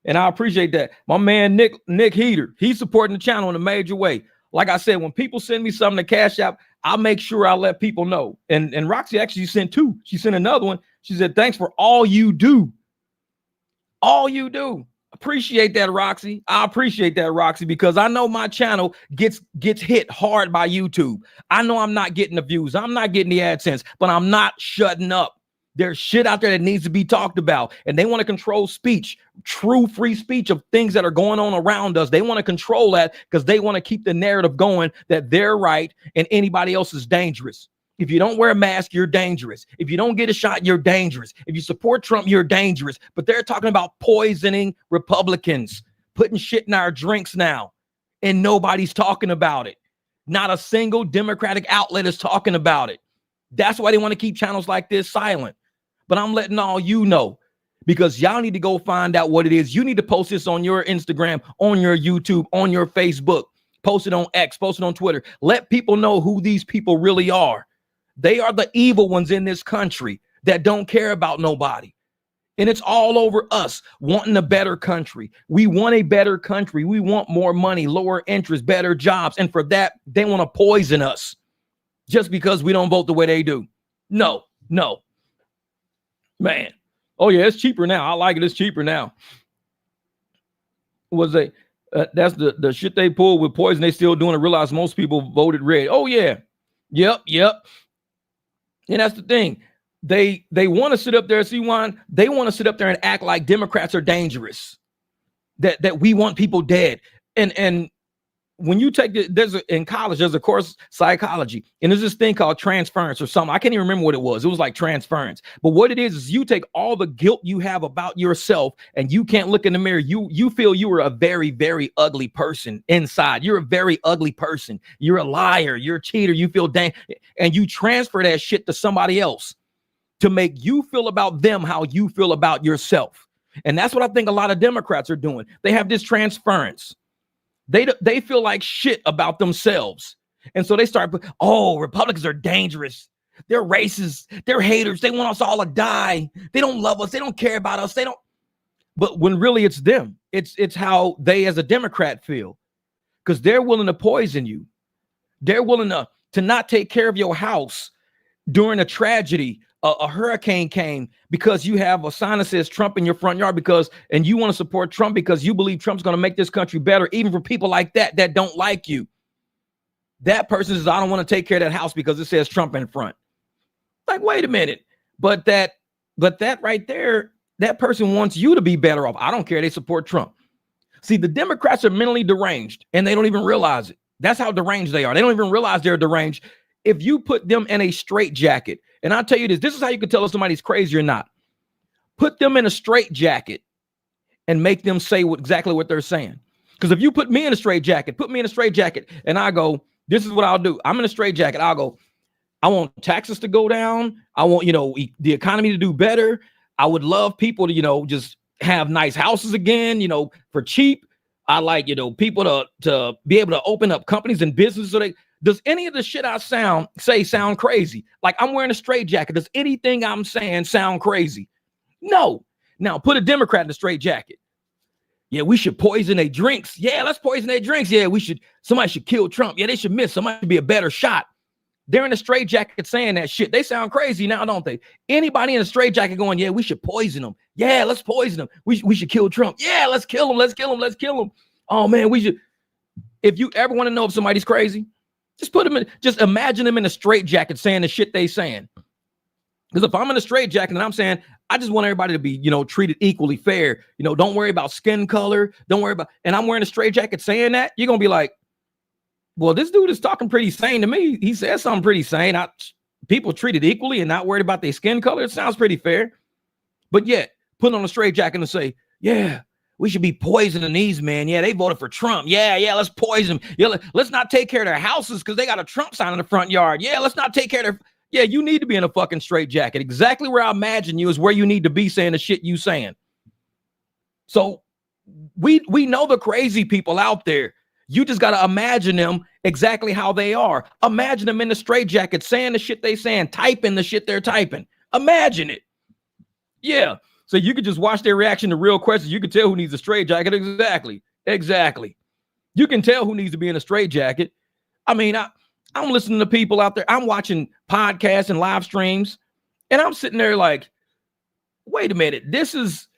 And I appreciate that. My man, Nick Heater, he's supporting the channel in a major way. Like I said, when people send me something to Cash App, I'll make sure I let people know. And Roxy actually sent two. She sent another one. She said, thanks for all you do. All you do. Appreciate that, Roxy. I appreciate that, Roxy, because I know my channel gets hit hard by YouTube. I know I'm not getting the views. I'm not getting the AdSense, but I'm not shutting up. There's shit out there that needs to be talked about, and they want to control speech, true free speech of things that are going on around us. They want to control that because they want to keep the narrative going that they're right and anybody else is dangerous. If you don't wear a mask, you're dangerous. If you don't get a shot, you're dangerous. If you support Trump, you're dangerous. But they're talking about poisoning Republicans, putting shit in our drinks now, and nobody's talking about it. Not a single Democratic outlet is talking about it. That's why they want to keep channels like this silent. But I'm letting all you know, because y'all need to go find out what it is. You need to post this on your Instagram, on your YouTube, on your Facebook, post it on X, post it on Twitter. Let people know who these people really are. They are the evil ones in this country that don't care about nobody. And it's all over us wanting a better country. We want a better country. We want more money, lower interest, better jobs. And for that, they want to poison us just because we don't vote the way they do. No. Man. Oh, yeah, it's cheaper now. I like it. It's cheaper now. That's the shit they pulled with poison. They still doing it. Realize most people voted red. Oh, yeah. Yep. And that's the thing. They want to sit up there, see, Juan, they want to sit up there and act like Democrats are dangerous, that we want people dead. And when you take in college, there's a course, psychology, and there's this thing called transference or something. I can't even remember what it was. It was like transference. But what it is you take all the guilt you have about yourself and you can't look in the mirror. You feel you are a very, very ugly person inside. You're a very ugly person. You're a liar. You're a cheater. You feel and you transfer that shit to somebody else to make you feel about them how you feel about yourself. And that's what I think a lot of Democrats are doing. They have this transference. They feel like shit about themselves. And so they start, Republicans are dangerous. They're racist. They're haters. They want us all to die. They don't love us. They don't care about us. But when really it's them. It's how they as a Democrat feel, because they're willing to poison you. They're willing to not take care of your house during a tragedy. A hurricane came because you have a sign that says Trump in your front yard and you want to support Trump because you believe Trump's going to make this country better, even for people like that don't like you. That person says, I don't want to take care of that house because it says Trump in front. Like, wait a minute. But that right there, that person wants you to be better off. I don't care. They support Trump. See, the Democrats are mentally deranged and they don't even realize it. That's how deranged they are. They don't even realize they're deranged. If you put them in a straitjacket, and I'll tell you this is how you can tell if somebody's crazy or not. Put them in a straitjacket and make them say exactly what they're saying. Because if you put me in a straitjacket, and I go, this is what I'll do. I'm in a straitjacket. I'll go, I want taxes to go down. I want, the economy to do better. I would love people to, just have nice houses again, for cheap. I like, people to be able to open up companies and businesses. So does any of the shit I sound crazy? Like I'm wearing a straitjacket. Does anything I'm saying sound crazy? No. Now put a Democrat in a straitjacket. Yeah, we should poison their drinks. Yeah, let's poison their drinks. Yeah, somebody should kill Trump. Yeah, they should miss. Somebody should be a better shot. They're in a straitjacket saying that shit. They sound crazy now, don't they? Anybody in a straitjacket going, yeah, we should poison them. Yeah, let's poison them. We should kill Trump. Yeah, let's kill him. Let's kill him. Let's kill him. Oh man, we should. If you ever want to know if somebody's crazy, just imagine them in a straitjacket saying the shit they saying. Because if I'm in a straitjacket and I'm saying, I just want everybody to be, treated equally fair. Don't worry about skin color. And I'm wearing a straitjacket saying that, you're going to be like, well, this dude is talking pretty sane to me. He says something pretty sane. People treated equally and not worried about their skin color. It sounds pretty fair. But yet, put on a straitjacket and say, yeah, we should be poisoning these men. Yeah, they voted for Trump. Yeah, let's poison them. Yeah, let's not take care of their houses because they got a Trump sign in the front yard. Yeah, let's not take care of their... Yeah, you need to be in a fucking straitjacket. Exactly where I imagine you is where you need to be saying the shit you saying. So we know the crazy people out there. You just got to imagine them exactly how they are. Imagine them in the straitjacket saying the shit they saying, typing the shit they're typing. Imagine it. Yeah. So you could just watch their reaction to real questions. You can tell who needs a straitjacket. Exactly. You can tell who needs to be in a straitjacket. I mean, I'm listening to people out there. I'm watching podcasts and live streams, and I'm sitting there like, wait a minute. This is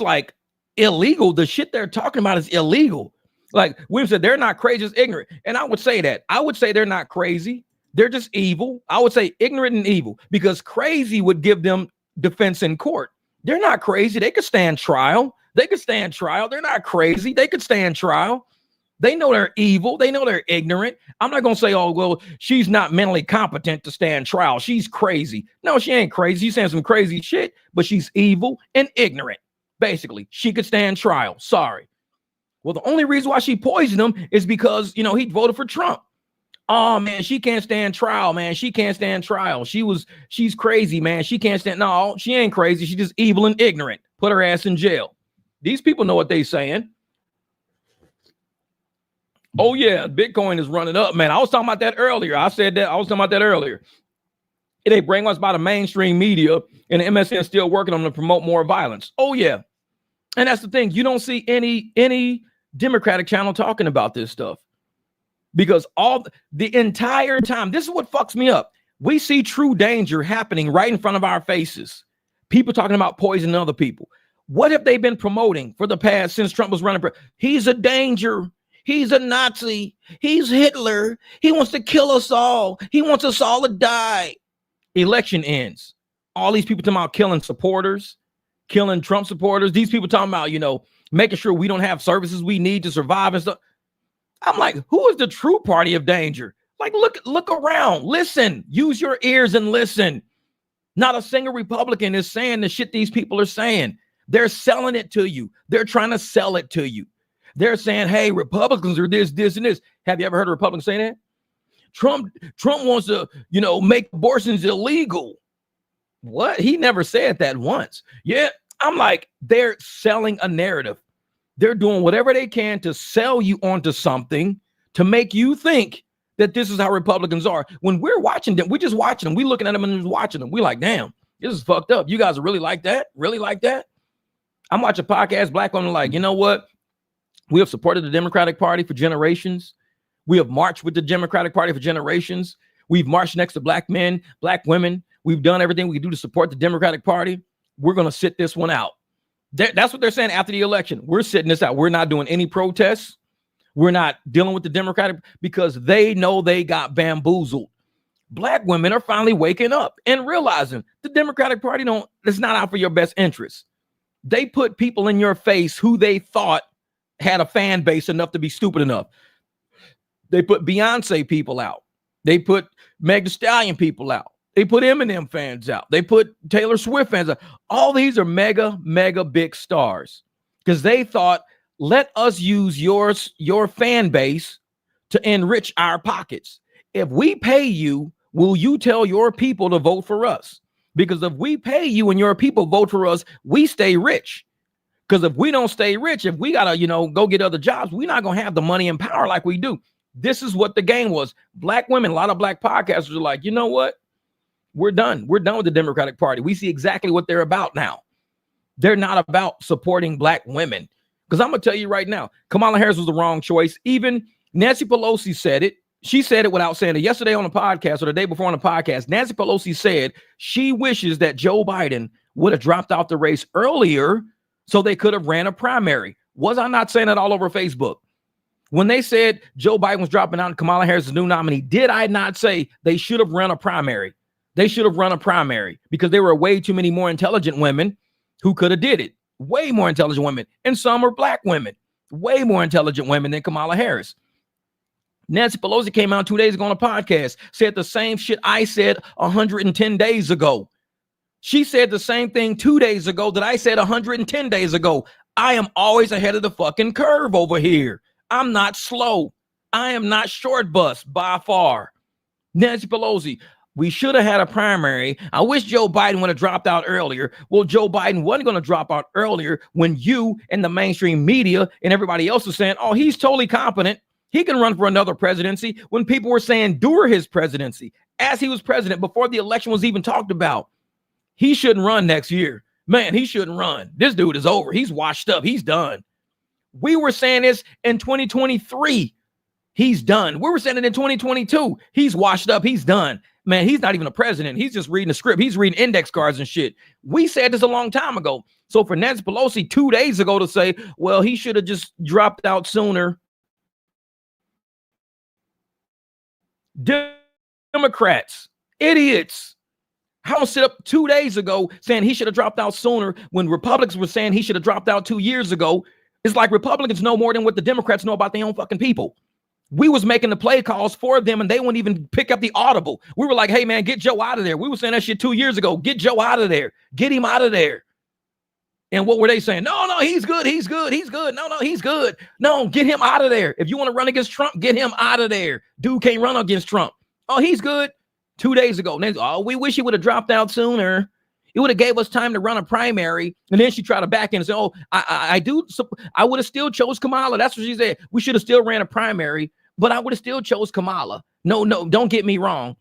like illegal. The shit they're talking about is illegal. Like William said, they're not crazy, just ignorant. And I would say that. I would say they're not crazy. They're just evil. I would say ignorant and evil because crazy would give them defense in court. They're not crazy. They could stand trial. They're not crazy. They could stand trial. They know they're evil. They know they're ignorant. I'm not going to say, oh, well, she's not mentally competent to stand trial. She's crazy. No, she ain't crazy. She's saying some crazy shit, but she's evil and ignorant. Basically, she could stand trial. Sorry. Well, the only reason why she poisoned him is because, he voted for Trump. Oh, man, she can't stand trial, man. She can't stand trial. She's crazy, man. She can't stand. No, she ain't crazy. She's just evil and ignorant. Put her ass in jail. These people know what they saying. Oh, yeah, Bitcoin is running up, man. I was talking about that earlier. I was talking about that earlier. It ain't brainwashed by the mainstream media, and the MSN is still working on to promote more violence. Oh, yeah. And that's the thing. You don't see any Democratic channel talking about this stuff because the entire time, this is what fucks me up. We see true danger happening right in front of our faces. People talking about poisoning other people. What have they been promoting for the past since Trump was running? He's a danger. He's a Nazi. He's Hitler. He wants to kill us all. He wants us all to die. Election ends. All these people talking about killing supporters, killing Trump supporters. These people talking about, making sure we don't have services we need to survive and stuff. I'm like, who is the true party of danger? Like, look around. Listen. Use your ears and listen. Not a single Republican is saying the shit these people are saying. They're selling it to you. They're trying to sell it to you. They're saying, hey, Republicans are this, and this. Have you ever heard a Republican say that? Trump wants to, make abortions illegal. What? He never said that once. Yeah. I'm like, they're selling a narrative. They're doing whatever they can to sell you onto something to make you think that this is how Republicans are. When we're watching them, we're just watching them. We're looking at them and just watching them. We're like, damn, this is fucked up. You guys are really like that? Really like that? I'm watching podcasts, black women like, you know what? We have supported the Democratic Party for generations. We have marched with the Democratic Party for generations. We've marched next to black men, black women. We've done everything we can do to support the Democratic Party. We're going to sit this one out. That's what they're saying after the election. We're sitting this out. We're not doing any protests. We're not dealing with the Democratic because they know they got bamboozled. Black women are finally waking up and realizing the Democratic Party it's not out for your best interest. They put people in your face who they thought had a fan base enough to be stupid enough. They put Beyonce people out. They put Meg Thee Stallion people out. They put Eminem fans out. They put Taylor Swift fans out. All these are mega, mega big stars because they thought, let us use your fan base to enrich our pockets. If we pay you, will you tell your people to vote for us? Because if we pay you and your people vote for us, we stay rich. Because if we don't stay rich, if we got to, go get other jobs, we're not going to have the money and power like we do. This is what the game was. Black women, a lot of black podcasters are like, you know what? We're done. We're done with the Democratic Party. We see exactly what they're about now. They're not about supporting black women. Because I'm going to tell you right now, Kamala Harris was the wrong choice. Even Nancy Pelosi said it. She said it without saying it yesterday on the podcast or the day before on the podcast. Nancy Pelosi said she wishes that Joe Biden would have dropped out the race earlier so they could have ran a primary. Was I not saying that all over Facebook? When they said Joe Biden was dropping out and Kamala Harris is the new nominee, did I not say they should have run a primary? They should have run a primary because there were way too many more intelligent women who could have did it. Way more intelligent women. And some are black women. Way more intelligent women than Kamala Harris. Nancy Pelosi came out 2 days ago on a podcast, said the same shit I said 110 days ago. She said the same thing 2 days ago that I said 110 days ago. I am always ahead of the fucking curve over here. I'm not slow. I am not short bus by far. Nancy Pelosi, we should have had a primary. I wish Joe Biden would have dropped out earlier. Well, Joe Biden wasn't going to drop out earlier when you and the mainstream media and everybody else was saying, oh, he's totally competent. He can run for another presidency when people were saying during his presidency, as he was president, before the election was even talked about, he shouldn't run next year. Man, he shouldn't run. This dude is over. He's washed up. He's done. We were saying this in 2023. He's done. We were saying it in 2022. He's washed up. He's done. Man, he's not even a president. He's just reading a script. He's reading index cards and shit. We said this a long time ago. So for Nancy Pelosi 2 days ago to say, well, he should have just dropped out sooner. Democrats, idiots. How to sit up 2 days ago saying he should have dropped out sooner when Republicans were saying he should have dropped out 2 years ago. It's like Republicans know more than what the Democrats know about their own fucking people. We was making the play calls for them and they wouldn't even pick up the audible. We were like, hey man, get Joe out of there. We were saying that shit 2 years ago. Get Joe out of there. Get him out of there. And what were they saying? No, he's good. He's good. He's good. No, he's good. No, get him out of there. If you want to run against Trump, get him out of there. Dude can't run against Trump. Oh, he's good. 2 days ago. Oh, we wish he would have dropped out sooner. It would have gave us time to run a primary. And then she tried to back in and say, oh, I would have still chose Kamala. That's what she said. We should have still ran a primary, but I would have still chose Kamala. No, don't get me wrong.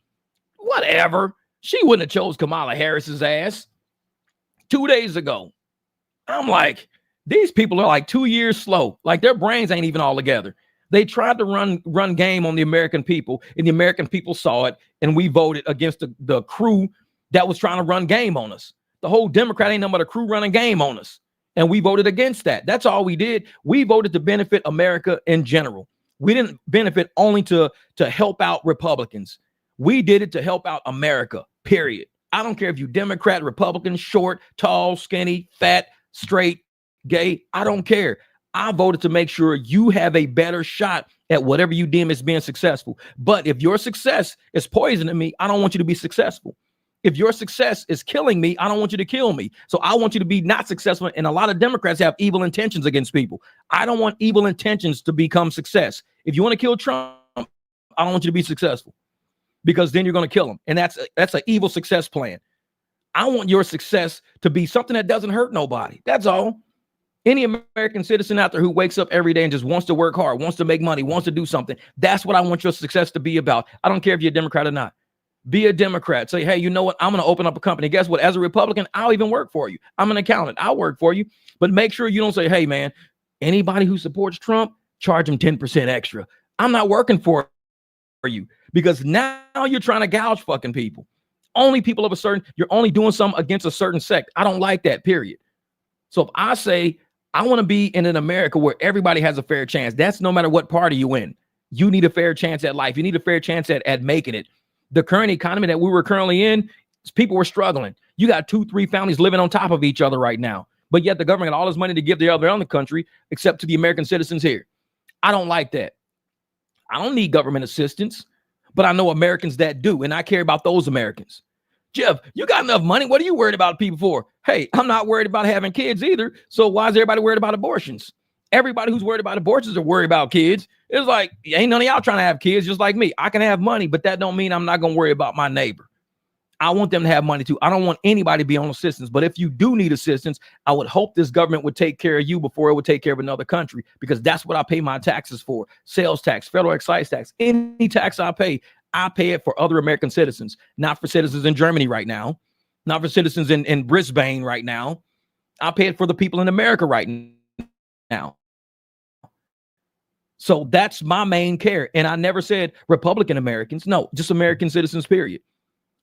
Whatever. She wouldn't have chose Kamala Harris's ass 2 days ago. I'm like, these people are like 2 years slow. Like their brains ain't even all together. They tried to run game on the American people, and the American people saw it, and we voted against the crew that was trying to run game on us. The whole Democrat ain't nothing but a crew running game on us, and we voted against that. That's all we did. We voted to benefit America in general. We didn't benefit only to help out Republicans. We did it to help out America, period. I don't care if you Democrat, Republican, short, tall, skinny, fat, straight, gay. I don't care. I voted to make sure you have a better shot at whatever you deem as being successful. But if your success is poisoning me, I don't want you to be successful. If your success is killing me, I don't want you to kill me. So I want you to be not successful. And a lot of Democrats have evil intentions against people. I don't want evil intentions to become success. If you want to kill Trump, I don't want you to be successful because then you're going to kill him. And that's an evil success plan. I want your success to be something that doesn't hurt nobody. That's all. Any American citizen out there who wakes up every day and just wants to work hard, wants to make money, wants to do something. That's what I want your success to be about. I don't care if you're a Democrat or not. Be a Democrat. Say, hey, you know what? I'm going to open up a company. Guess what? As a Republican, I'll even work for you. I'm an accountant. I'll work for you. But make sure you don't say, hey, man, anybody who supports Trump, charge him 10% extra. I'm not working for you, because now you're trying to gouge fucking people. Only people of a certain, you're only doing something against a certain sect. I don't like that, period. So if I say I want to be in an America where everybody has a fair chance, that's no matter what party you in. You need a fair chance at life. You need a fair chance at making it. The current economy that we were currently in, people were struggling. You got 2-3 families living on top of each other right now. But yet the government got all this money to give the other country, except to the American citizens here. I don't like that. I don't need government assistance, but I know Americans that do, and I care about those Americans. Jeff, you got enough money. What are you worried about people for? Hey, I'm not worried about having kids either. So why is everybody worried about abortions? Everybody who's worried about abortions are worried about kids. It's like, ain't none of y'all trying to have kids just like me. I can have money, but that don't mean I'm not going to worry about my neighbor. I want them to have money too. I don't want anybody to be on assistance. But if you do need assistance, I would hope this government would take care of you before it would take care of another country, because that's what I pay my taxes for. Sales tax, federal excise tax, any tax I pay it for other American citizens, not for citizens in Germany right now, not for citizens in Brisbane right now. I pay it for the people in America right now. So that's my main care. And I never said Republican Americans. No, just American citizens, period.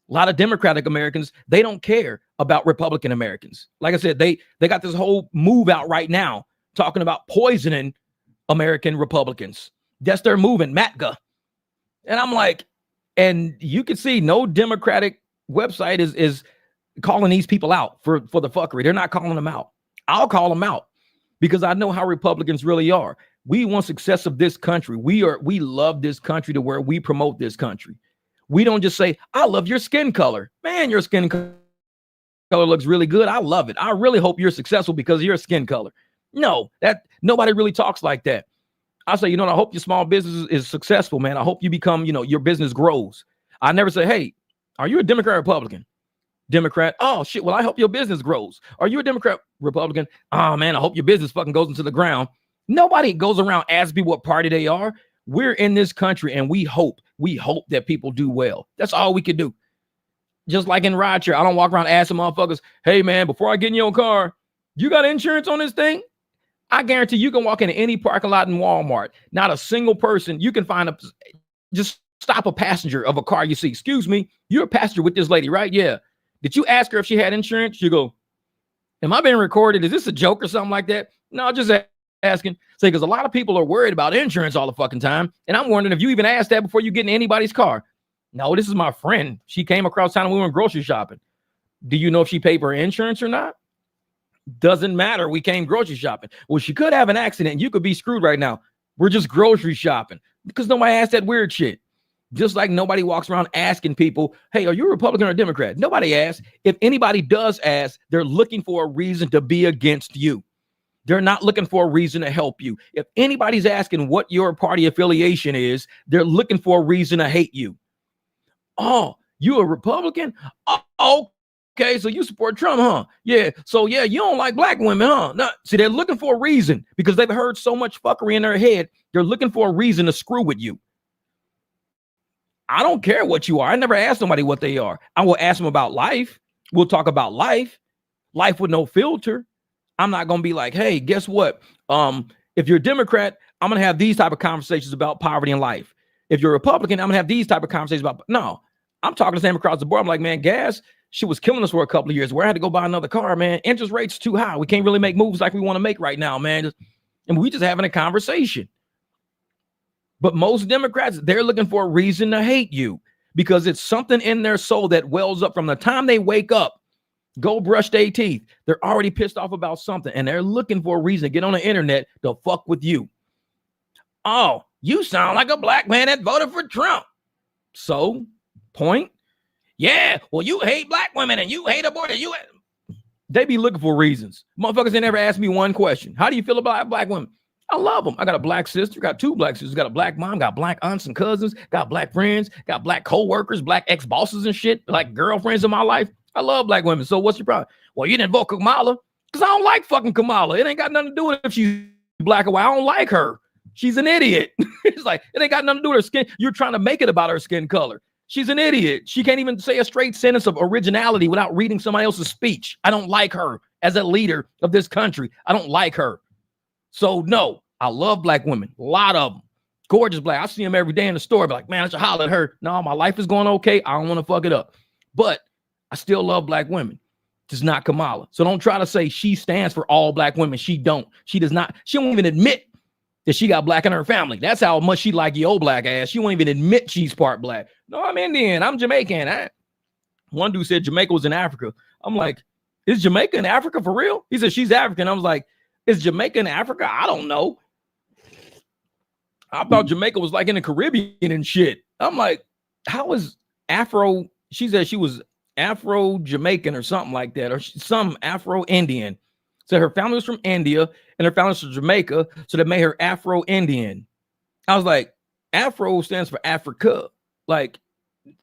A lot of Democratic Americans, they don't care about Republican Americans. Like I said, they got this whole move out right now talking about poisoning American Republicans. That's their movement, MATGA. And I'm like, and you can see no Democratic website is calling these people out for the fuckery. They're not calling them out. I'll call them out because I know how Republicans really are. We want success of this country. We love this country to where we promote this country. We don't just say, I love your skin color. Man, your skin color looks really good. I love it. I really hope you're successful because of your skin color. No, that nobody really talks like that. I say, I hope your small business is successful, man. I hope you become, your business grows. I never say, hey, are you a Democrat or Republican? Democrat. Oh, shit. Well, I hope your business grows. Are you a Democrat, Republican? Oh, man, I hope your business fucking goes into the ground. Nobody goes around asking people what party they are. We're in this country and we hope that people do well. That's all we can do. Just like in rideshare, I don't walk around asking motherfuckers, hey, man, before I get in your car, you got insurance on this thing? I guarantee you can walk into any parking lot in Walmart. Not a single person. You can find just stop a passenger of a car you see. Excuse me, you're a passenger with this lady, right? Yeah. Did you ask her if she had insurance? You go, am I being recorded? Is this a joke or something like that? No, just asking. Say, because a lot of people are worried about insurance all the fucking time. And I'm wondering if you even asked that before you get in anybody's car. No, this is my friend. She came across town and we went grocery shopping. Do you know if she paid for her insurance or not? Doesn't matter. We came grocery shopping. Well, she could have an accident and you could be screwed right now. We're just grocery shopping because nobody asked that weird shit. Just like nobody walks around asking people, hey, are you a Republican or a Democrat? Nobody asks. If anybody does ask, they're looking for a reason to be against you. They're not looking for a reason to help you. If anybody's asking what your party affiliation is, they're looking for a reason to hate you. Oh, you a Republican? Oh, okay, so you support Trump, huh? Yeah, so yeah, you don't like black women, huh? No, see, they're looking for a reason because they've heard so much fuckery in their head. They're looking for a reason to screw with you. I don't care what you are. I never ask somebody what they are. I will ask them about life. We'll talk about life with no filter. I'm not going to be like, hey, guess what? If you're a Democrat, I'm going to have these type of conversations about poverty and life. If you're a Republican, I'm going to have these type of conversations about, no, I'm talking the same across the board. I'm like, man, gas, she was killing us for a couple of years where I had to go buy another car, man. Interest rates too high. We can't really make moves like we want to make right now, man. And we just having a conversation. But most Democrats, they're looking for a reason to hate you because it's something in their soul that wells up from the time they wake up. Go brush their teeth. They're already pissed off about something and they're looking for a reason to get on the internet to fuck with you. Oh, you sound like a black man that voted for Trump. So, point. Yeah, well, you hate black women and you hate abortion. They be looking for reasons. Motherfuckers, they never asked me one question. How do you feel about black women? I love them. I got a black sister, got 2 black sisters, got a black mom, got black aunts and cousins, got black friends, got black co-workers, black ex-bosses and shit, like girlfriends in my life. I love black women. So what's your problem? Well, you didn't vote Kamala because I don't like fucking Kamala. It ain't got nothing to do with if she's black or white. I don't like her. She's an idiot. It's like, it ain't got nothing to do with her skin. You're trying to make it about her skin color. She's an idiot. She can't even say a straight sentence of originality without reading somebody else's speech. I don't like her as a leader of this country. I don't like her. So no, I love black women. A lot of them. Gorgeous black. I see him every day in the store. Be like, man, I should holler at her. No, my life is going okay. I don't want to fuck it up. But I still love black women. Just not Kamala. So don't try to say she stands for all black women. She don't. She does not. She won't even admit that she got black in her family. That's how much she like your black ass. She won't even admit she's part black. No, I'm Indian. I'm Jamaican. One dude said Jamaica was in Africa. I'm like, is Jamaica in Africa for real? He said she's African. I was like, is Jamaica in Africa? I don't know. I thought Jamaica was like in the Caribbean and shit. I'm like, how is Afro? She said she was Afro-Jamaican or something like that, or some Afro-Indian. So her family was from India and her family was from Jamaica, so they made her Afro-Indian. I was like, Afro stands for Africa. Like,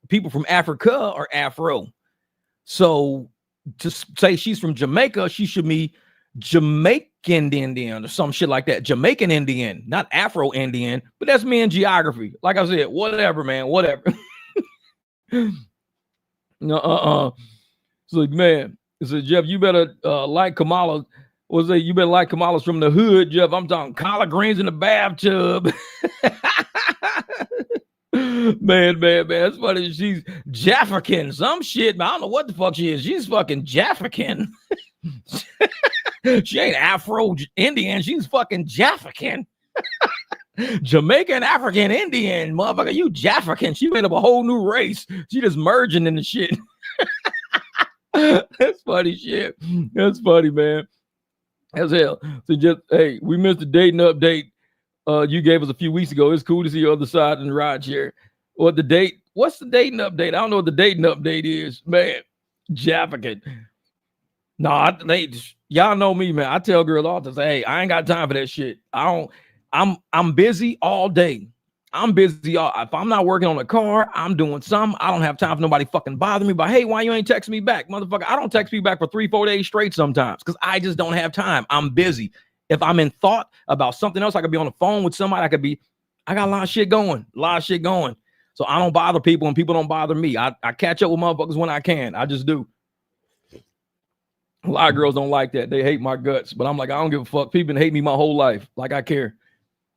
people from Africa are Afro. So to say she's from Jamaica, she should be Jamaican Indian or some shit like that. Jamaican Indian, not Afro Indian, but that's me in geography. Like I said, whatever, man, whatever. So, man, so Jeff, you better like Kamala. Was it you better like Kamala's from the hood, Jeff? I'm talking collard greens in the bathtub. Man, it's funny. She's Jaffican, some shit. I don't know what the fuck she is. She's fucking Jaffican. She ain't Afro-Indian. She's fucking Jaffican. Jamaican, African, Indian. Motherfucker, you Jaffican. She made up a whole new race. She just merging in the shit. That's funny shit. That's funny, man. As hell. So just, hey, we missed the dating update you gave us a few weeks ago. It's cool to see your other side in the ride chair. What's the dating update? I don't know what the dating update is, man. Jaffican. No, y'all know me, man. I tell girls all the time, hey, I ain't got time for that shit. I'm busy all day. If I'm not working on a car, I'm doing something. I don't have time for nobody fucking bother me. But hey, why you ain't texting me back, motherfucker? I don't text me back for 3-4 days straight sometimes because I just don't have time. I'm busy. If I'm in thought about something else, I could be on the phone with somebody. I got a lot of shit going. So I don't bother people and people don't bother me. I catch up with motherfuckers when I can. I just do. A lot of girls don't like that. They hate my guts. But I'm like, I don't give a fuck. People been hating me my whole life. Like I care.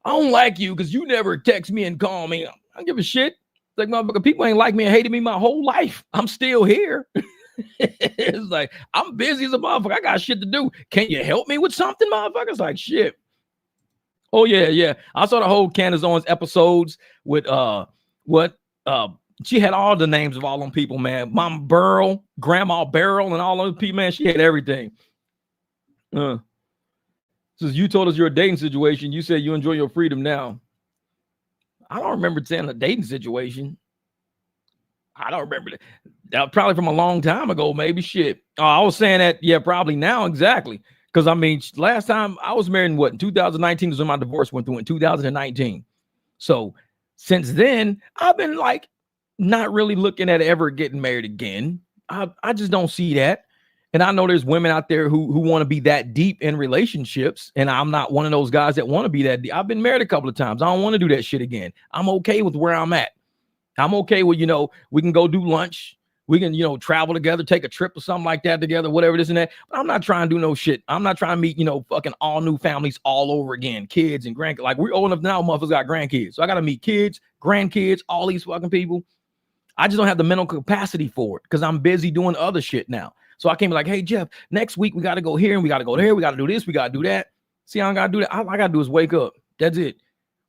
I don't like you because you never text me and call me. I don't give a shit. It's like, motherfucker, people ain't like me and hated me my whole life. I'm still here. It's like, I'm busy as a motherfucker. I got shit to do. Can you help me with something, motherfucker? It's like, shit. Oh, yeah. I saw the whole Candace Owens episodes with, she had all the names of all them people, man. Mama Burl, Grandma Barrel, and all those people, man. She had everything. Since you told us your dating situation, you said you enjoy your freedom now. I don't remember saying a dating situation. I don't remember that. That was probably from a long time ago, maybe. Shit. Oh, I was saying that, yeah, probably now, exactly. Because, I mean, last time I was married in 2019 is when my divorce went through in 2019. So since then, I've been like not really looking at ever getting married again. I just don't see that. And I know there's women out there who want to be that deep in relationships. And I'm not one of those guys that want to be that deep. I've been married a couple of times. I don't want to do that shit again. I'm okay with where I'm at. I'm okay with, we can go do lunch. We can, travel together, take a trip or something like that together, whatever this and that. But I'm not trying to do no shit. I'm not trying to meet, fucking all new families all over again. Kids and grandkids. Like, we're old enough now, motherfuckers got grandkids. So I got to meet kids, grandkids, all these fucking people. I just don't have the mental capacity for it because I'm busy doing other shit now. So I came like, hey, Jeff, next week we got to go here and we got to go there. We got to do this. We got to do that. See, I don't got to do that. All I got to do is wake up. That's it.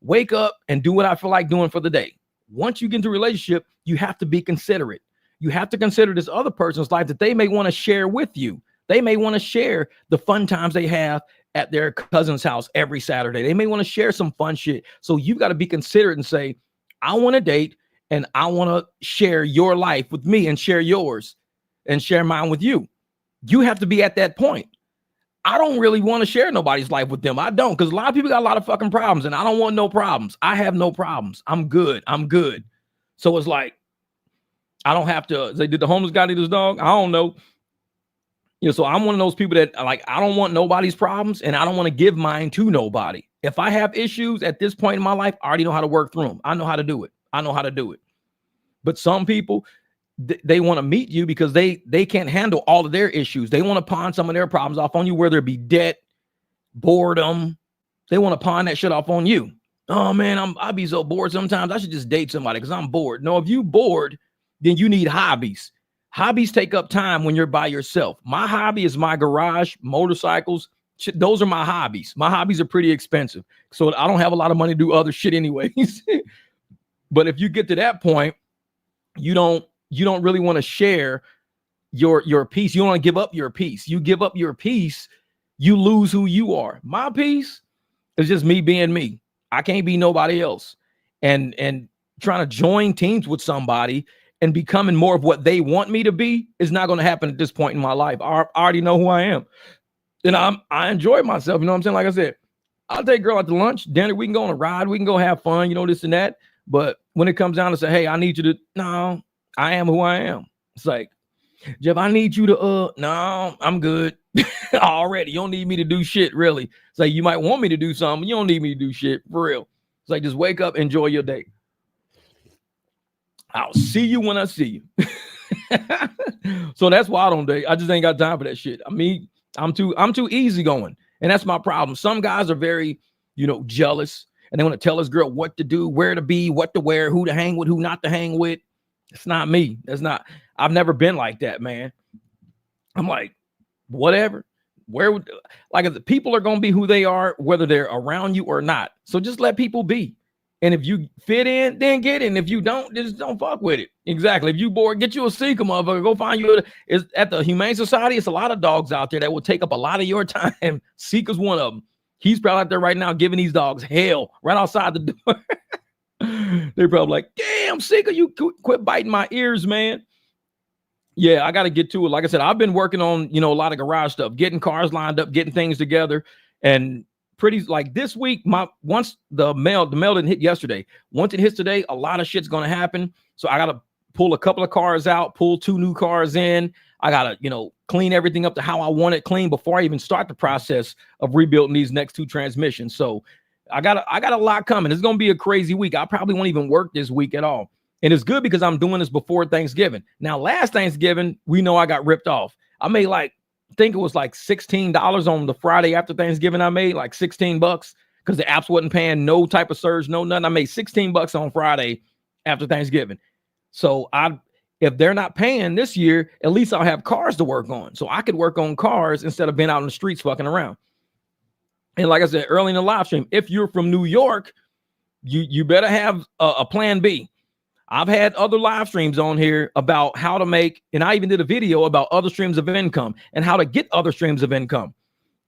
Wake up and do what I feel like doing for the day. Once you get into a relationship, you have to be considerate. You have to consider this other person's life that they may want to share with you. They may want to share the fun times they have at their cousin's house every Saturday. They may want to share some fun shit. So you've got to be considerate and say, I want to date and I want to share your life with me and share yours and share mine with you. You have to be at that point. I don't really want to share nobody's life with them. I don't, because a lot of people got a lot of fucking problems and I don't want no problems. I have no problems. I'm good. So it's like, I don't have to. Did the homeless guy eat his dog? I don't know. So I'm one of those people that like, I don't want nobody's problems and I don't want to give mine to nobody. If I have issues at this point in my life, I already know how to work through them. I know how to do it. But some people, they want to meet you because they can't handle all of their issues. They want to pawn some of their problems off on you, whether it be debt, boredom. They want to pawn that shit off on you. oh man, I'd be so bored sometimes. I should just date somebody because I'm bored. No, if you bored, then you need hobbies. Hobbies take up time when you're by yourself. My hobby is my garage, motorcycles. Those are my hobbies. My hobbies are pretty expensive, so I don't have a lot of money to do other shit anyways. But if you get to that point, you don't really want to share your piece. You don't want to give up your piece. You give up your piece, you lose who you are. My piece is just me being me. I can't be nobody else. And trying to join teams with somebody and becoming more of what they want me to be is not going to happen at this point in my life. I already know who I am. And I enjoy myself. You know what I'm saying? Like I said, I'll take a girl out to lunch, dinner. We can go on a ride. We can go have fun, you know, this and that. But when it comes down to say, hey, I need you to, no, I am who I am. It's like, Jeff, I need you to, no, I'm good already. You don't need me to do shit, really. It's like, you might want me to do something. You don't need me to do shit, for real. It's like, just wake up, enjoy your day. I'll see you when I see you. So that's why I don't date. I just ain't got time for that shit. I mean, I'm too easygoing. And that's my problem. Some guys are very, jealous. And they want to tell this girl what to do, where to be, what to wear, who to hang with, who not to hang with. It's not me. I've never been like that, man. I'm like, whatever. If the people are going to be who they are, whether they're around you or not. So just let people be. And if you fit in, then get in. If you don't, just don't fuck with it. Exactly. If you bored, get you a seeker, motherfucker. Go find you. At the Humane Society, it's a lot of dogs out there that will take up a lot of your time. Seeker's one of them. He's probably out there right now giving these dogs hell right outside the door. They're probably like, damn, Seeker, you quit biting my ears, man. Yeah, I got to get to it. Like I said, I've been working on, a lot of garage stuff, getting cars lined up, getting things together. And pretty like this week, once the mail didn't hit yesterday. Once it hits today, a lot of shit's going to happen. So I got to pull a couple of cars out, pull 2 new cars in. I got to, clean everything up to how I want it clean before I even start the process of rebuilding these next 2 transmissions. So I got a lot coming. It's going to be a crazy week. I probably won't even work this week at all. And it's good because I'm doing this before Thanksgiving. Now, last Thanksgiving, we know I got ripped off. I made I think it was like $16 on the Friday after Thanksgiving. I made like $16 because the apps wasn't paying no type of surge, no nothing. I made $16 on Friday after Thanksgiving. So if they're not paying this year, at least I'll have cars to work on. So I could work on cars instead of being out in the streets fucking around. And like I said early in the live stream, if you're from New York, you better have a plan B. I've had other live streams on here about how to make, and I even did a video about other streams of income and how to get other streams of income.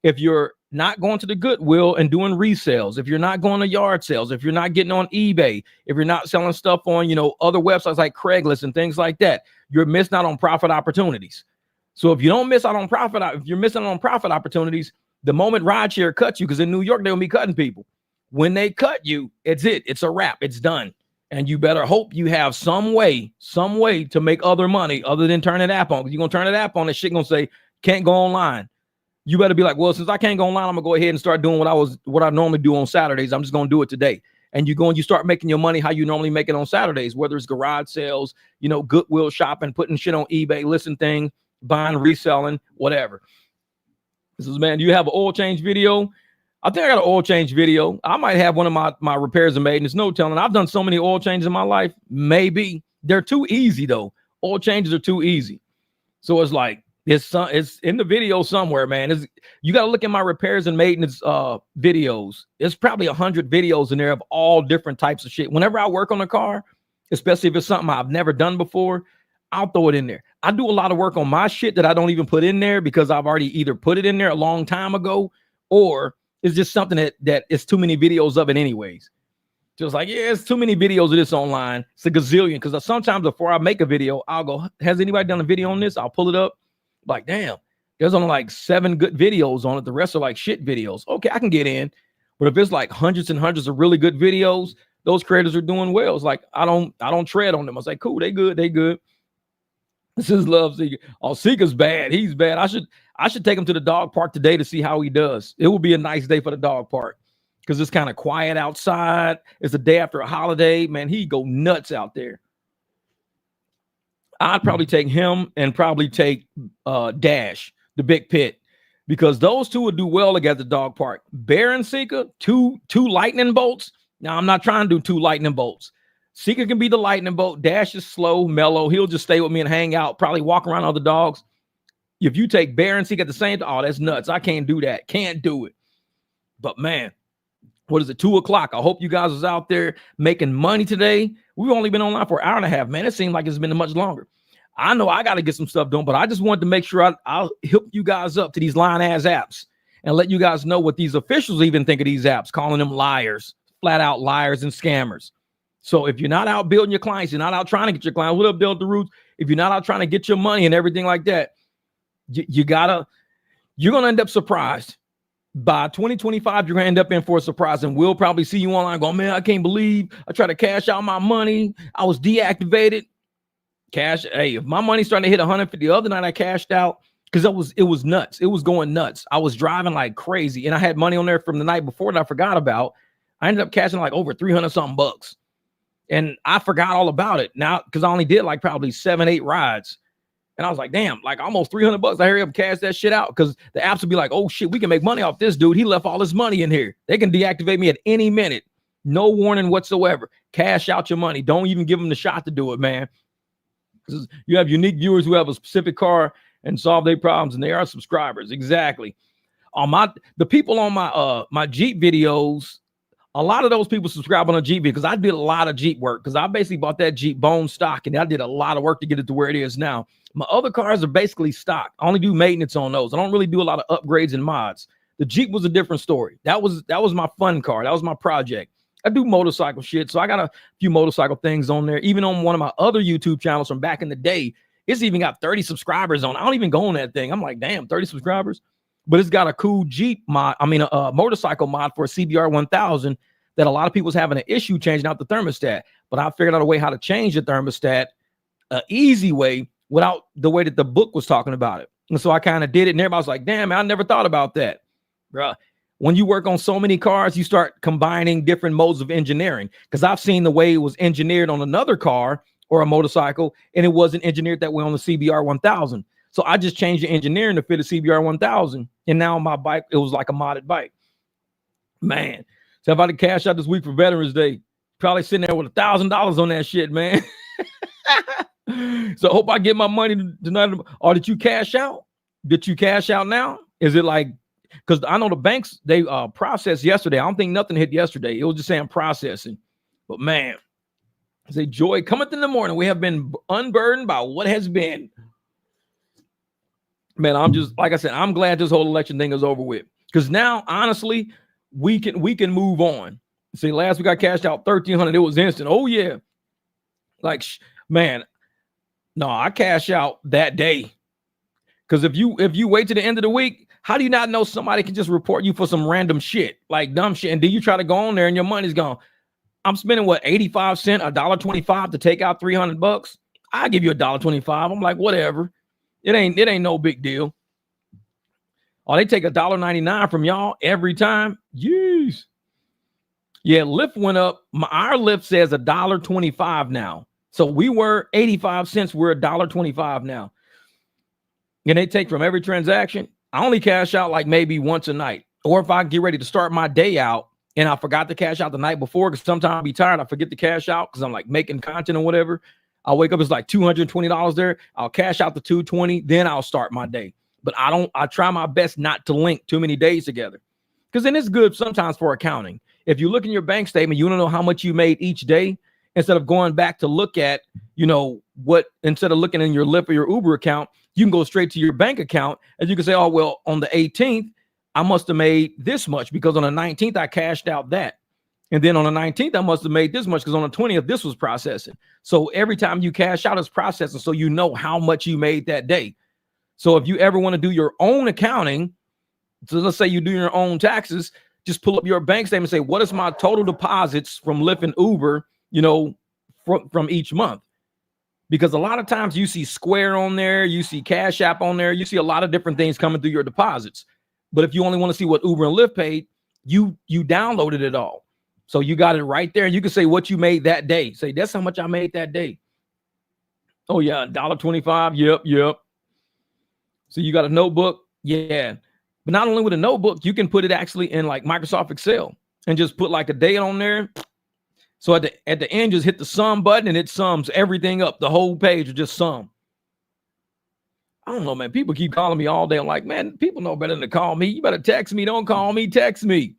If you're not going to the Goodwill and doing resales, if you're not going to yard sales, if you're not getting on eBay, if you're not selling stuff on, other websites like Craigslist and things like that, you're missing out on profit opportunities. So if you don't miss out on profit, if you're missing out on profit opportunities, the moment rideshare cuts you, because in New York, they'll be cutting people. When they cut you, it's it. It's a wrap. It's done. And you better hope you have some way to make other money other than turn an app on. Because you're going to turn an app on, that shit going to say, can't go online. You better be like, well, since I can't go online, I'm going to go ahead and start doing what I normally do on Saturdays. I'm just going to do it today. And you start making your money how you normally make it on Saturdays, whether it's garage sales, Goodwill shopping, putting shit on eBay, listing things, buying, reselling, whatever. This is, man, do you have an oil change video? I think I got an oil change video. I might have one of my repairs and maintenance. No telling. I've done so many oil changes in my life. Maybe. They're too easy, though. Oil changes are too easy. So it's like, it's in the video somewhere, man. You got to look at my repairs and maintenance videos. There's probably 100 videos in there of all different types of shit. Whenever I work on a car, especially if it's something I've never done before, I'll throw it in there. I do a lot of work on my shit that I don't even put in there because I've already either put it in there a long time ago or it's just something that it's too many videos of it anyways. Just like, yeah, it's too many videos of this online. It's a gazillion. Because sometimes before I make a video, I'll go, has anybody done a video on this? I'll pull it up. Like, damn, there's only like 7 good videos on it. The rest are like shit videos. Okay, I can get in. But if it's like hundreds and hundreds of really good videos, those creators are doing well. It's like, I don't tread on them. I was like, cool, they good. This is Love Seeker. Oh, Seeker's bad. He's bad. I should take him to the dog park today to see how he does. It will be a nice day for the dog park because it's kind of quiet outside. It's the day after a holiday. Man, he'd go nuts out there. I'd probably take him and probably take Dash, the big pit, because those two would do well together at the dog park. Bear and Seeker, two lightning bolts. Now, I'm not trying to do 2 lightning bolts. Seeker can be the lightning bolt. Dash is slow, mellow. He'll just stay with me and hang out, probably walk around other dogs. If you take Bear and Seek at the same time, oh, that's nuts. I can't do that. Can't do it. But man, what is it? 2 o'clock. I hope you guys was out there making money today. We've only been online for an hour and a half, man. It seemed like it's been much longer. I know I got to get some stuff done, but I just wanted to make sure I'll hook you guys up to these lying ass apps and let you guys know what these officials even think of these apps, calling them liars, flat out liars and scammers. So if you're not out building your clients, you're not out trying to get your clients, what up, Build the Roots? If you're not out trying to get your money and everything like that, you're going to end up surprised. By 2025, you're going to end up in for a surprise, and we'll probably see you online going, man, I can't believe I tried to cash out my money. I was deactivated. Cash. Hey, if my money's starting to hit 150, the other night I cashed out because it was nuts. It was going nuts. I was driving like crazy, and I had money on there from the night before that I forgot about. I ended up cashing like over 300 something bucks, and I forgot all about it now because I only did like probably 7-8 rides. And I was like, damn, like almost 300 bucks. I hurry up and cash that shit out because the apps would be like, oh shit, we can make money off this dude. He left all his money in here. They can deactivate me at any minute. No warning whatsoever. Cash out your money. Don't even give them the shot to do it, man. Because you have unique viewers who have a specific car and solve their problems, and they are subscribers. Exactly. The people on my Jeep videos, a lot of those people subscribe on a Jeep because I did a lot of Jeep work because I basically bought that Jeep bone stock, and I did a lot of work to get it to where it is now. My other cars are basically stock. I only do maintenance on those. I don't really do a lot of upgrades and mods. The Jeep was a different story. That was my fun car. That was my project. I do motorcycle shit, so I got a few motorcycle things on there. Even on one of my other YouTube channels from back in the day, it's even got 30 subscribers on. I don't even go on that thing. I'm like, damn, 30 subscribers. But it's got a cool Jeep mod. I mean, a motorcycle mod for a CBR 1000 that a lot of people was having an issue changing out the thermostat. But I figured out a way how to change the thermostat, an easy way, without the way that the book was talking about it. And so I kind of did it, and everybody was like, damn, man, I never thought about that. Bruh, when you work on so many cars, you start combining different modes of engineering. Because I've seen the way it was engineered on another car or a motorcycle, and it wasn't engineered that way on the CBR 1000. So I just changed the engineering to fit a CBR 1000. And now on my bike, it was like a modded bike. Man, so if I had to cash out this week for Veterans Day, probably sitting there with $1,000 on that shit, man. So I hope I get my money tonight. Or did you cash out? Did you cash out now? Is it like, because I know the banks, they processed yesterday. I don't think nothing hit yesterday. It was just saying processing. But man, say joy cometh in the morning. We have been unburdened by what has been. Man, I'm just, like I said, I'm glad this whole election thing is over with. Because now, honestly, we can move on. See, last week I cashed out $1,300. It was instant. Oh yeah. Like, man, no, I cash out that day. Because if you wait to the end of the week, how do you not know somebody can just report you for some random shit, like dumb shit? And then you try to go on there and your money's gone. I'm spending what, 85 cents, $1.25 to take out 300 bucks. I give you $1.25. I'm like, whatever. It ain't no big deal. Oh, they take $1.99 from y'all every time. Yeesh. Yeah, Lyft went up. Our Lyft says $1.25 now. So we were 85 cents. We're $1.25 now. And they take from every transaction. I only cash out like maybe once a night. Or if I get ready to start my day out and I forgot to cash out the night before, because sometimes I'll be tired. I forget to cash out because I'm like making content or whatever. I'll wake up, it's like $220 there. I'll cash out the $220, then I'll start my day. But I try my best not to link too many days together. Because then it's good sometimes for accounting. If you look in your bank statement, you want to know how much you made each day instead of going back to look at, instead of looking in your Lyft or your Uber account, you can go straight to your bank account and you can say, oh, well, on the 18th, I must have made this much because on the 19th, I cashed out that. And then on the 19th, I must have made this much because on the 20th, this was processing. So every time you cash out, it's processing. So you know how much you made that day. So if you ever want to do your own accounting, so let's say you do your own taxes, just pull up your bank statement and say, what is my total deposits from Lyft and Uber, from each month? Because a lot of times you see Square on there, you see Cash App on there, you see a lot of different things coming through your deposits. But if you only want to see what Uber and Lyft paid, you downloaded it all. So you got it right there. You can say what you made that day. Say, that's how much I made that day. Oh, yeah, $1.25. Yep. So you got a notebook. Yeah. But not only with a notebook, you can put it actually in like Microsoft Excel and just put like a date on there. So at the end, just hit the sum button and it sums everything up. The whole page will just sum. I don't know, man. People keep calling me all day. I'm like, man, people know better than to call me. You better text me. Don't call me. Text me.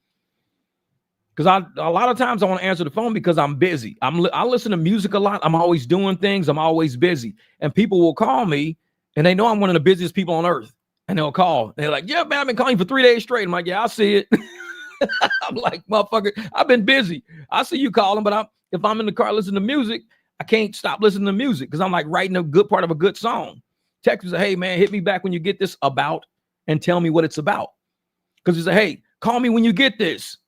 Because a lot of times I want to answer the phone because I'm busy. I listen to music a lot. I'm always doing things. I'm always busy. And people will call me and they know I'm one of the busiest people on earth. And they'll call. They're like, yeah, man, I've been calling you for 3 days straight. I'm like, yeah, I see it. I'm like, motherfucker, I've been busy. I see you calling, but if I'm in the car listening to music, I can't stop listening to music because I'm like writing a good part of a good song. Text me, say, hey, man, hit me back when you get this about and tell me what it's about. Because you say, hey, call me when you get this.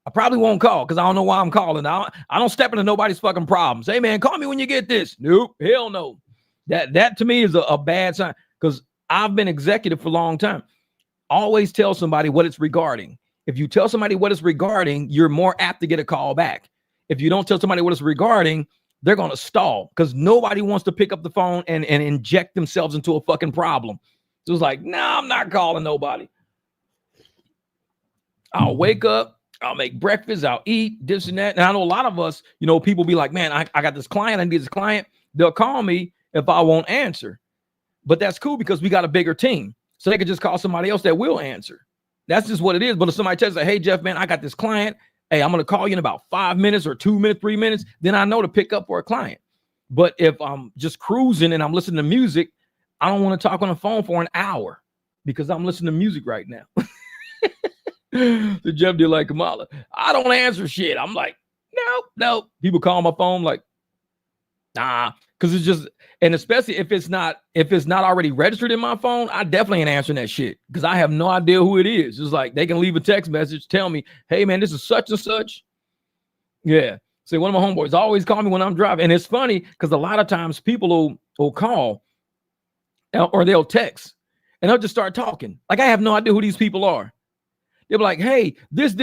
I probably won't call because I don't know why I'm calling. I don't step into nobody's fucking problems. Hey, man, call me when you get this. Nope, hell no. That to me is a bad sign because I've been executive for a long time. Always tell somebody what it's regarding. If you tell somebody what it's regarding, you're more apt to get a call back. If you don't tell somebody what it's regarding, they're going to stall because nobody wants to pick up the phone and inject themselves into a fucking problem. So it's like, nah, I'm not calling nobody. I'll wake up. I'll make breakfast. I'll eat this and that. And I know a lot of us, people be like, man, I got this client. I need this client. They'll call me if I won't answer. But that's cool because we got a bigger team. So they could just call somebody else that will answer. That's just what it is. But if somebody tells me, hey, Jeff, man, I got this client. Hey, I'm going to call you in about 5 minutes or 2 minutes, 3 minutes. Then I know to pick up for a client. But if I'm just cruising and I'm listening to music, I don't want to talk on the phone for an hour because I'm listening to music right now. The Jeff did like Kamala. I don't answer shit. I'm like, no. People call my phone like, nah, because it's just, and especially if it's not already registered in my phone, I definitely ain't answering that shit because I have no idea who it is. It's like they can leave a text message, tell me, hey man, this is such and such. Yeah. So one of my homeboys always call me when I'm driving. And it's funny because a lot of times people will call or they'll text and they'll just start talking. Like I have no idea who these people are. They'll be like, hey, this.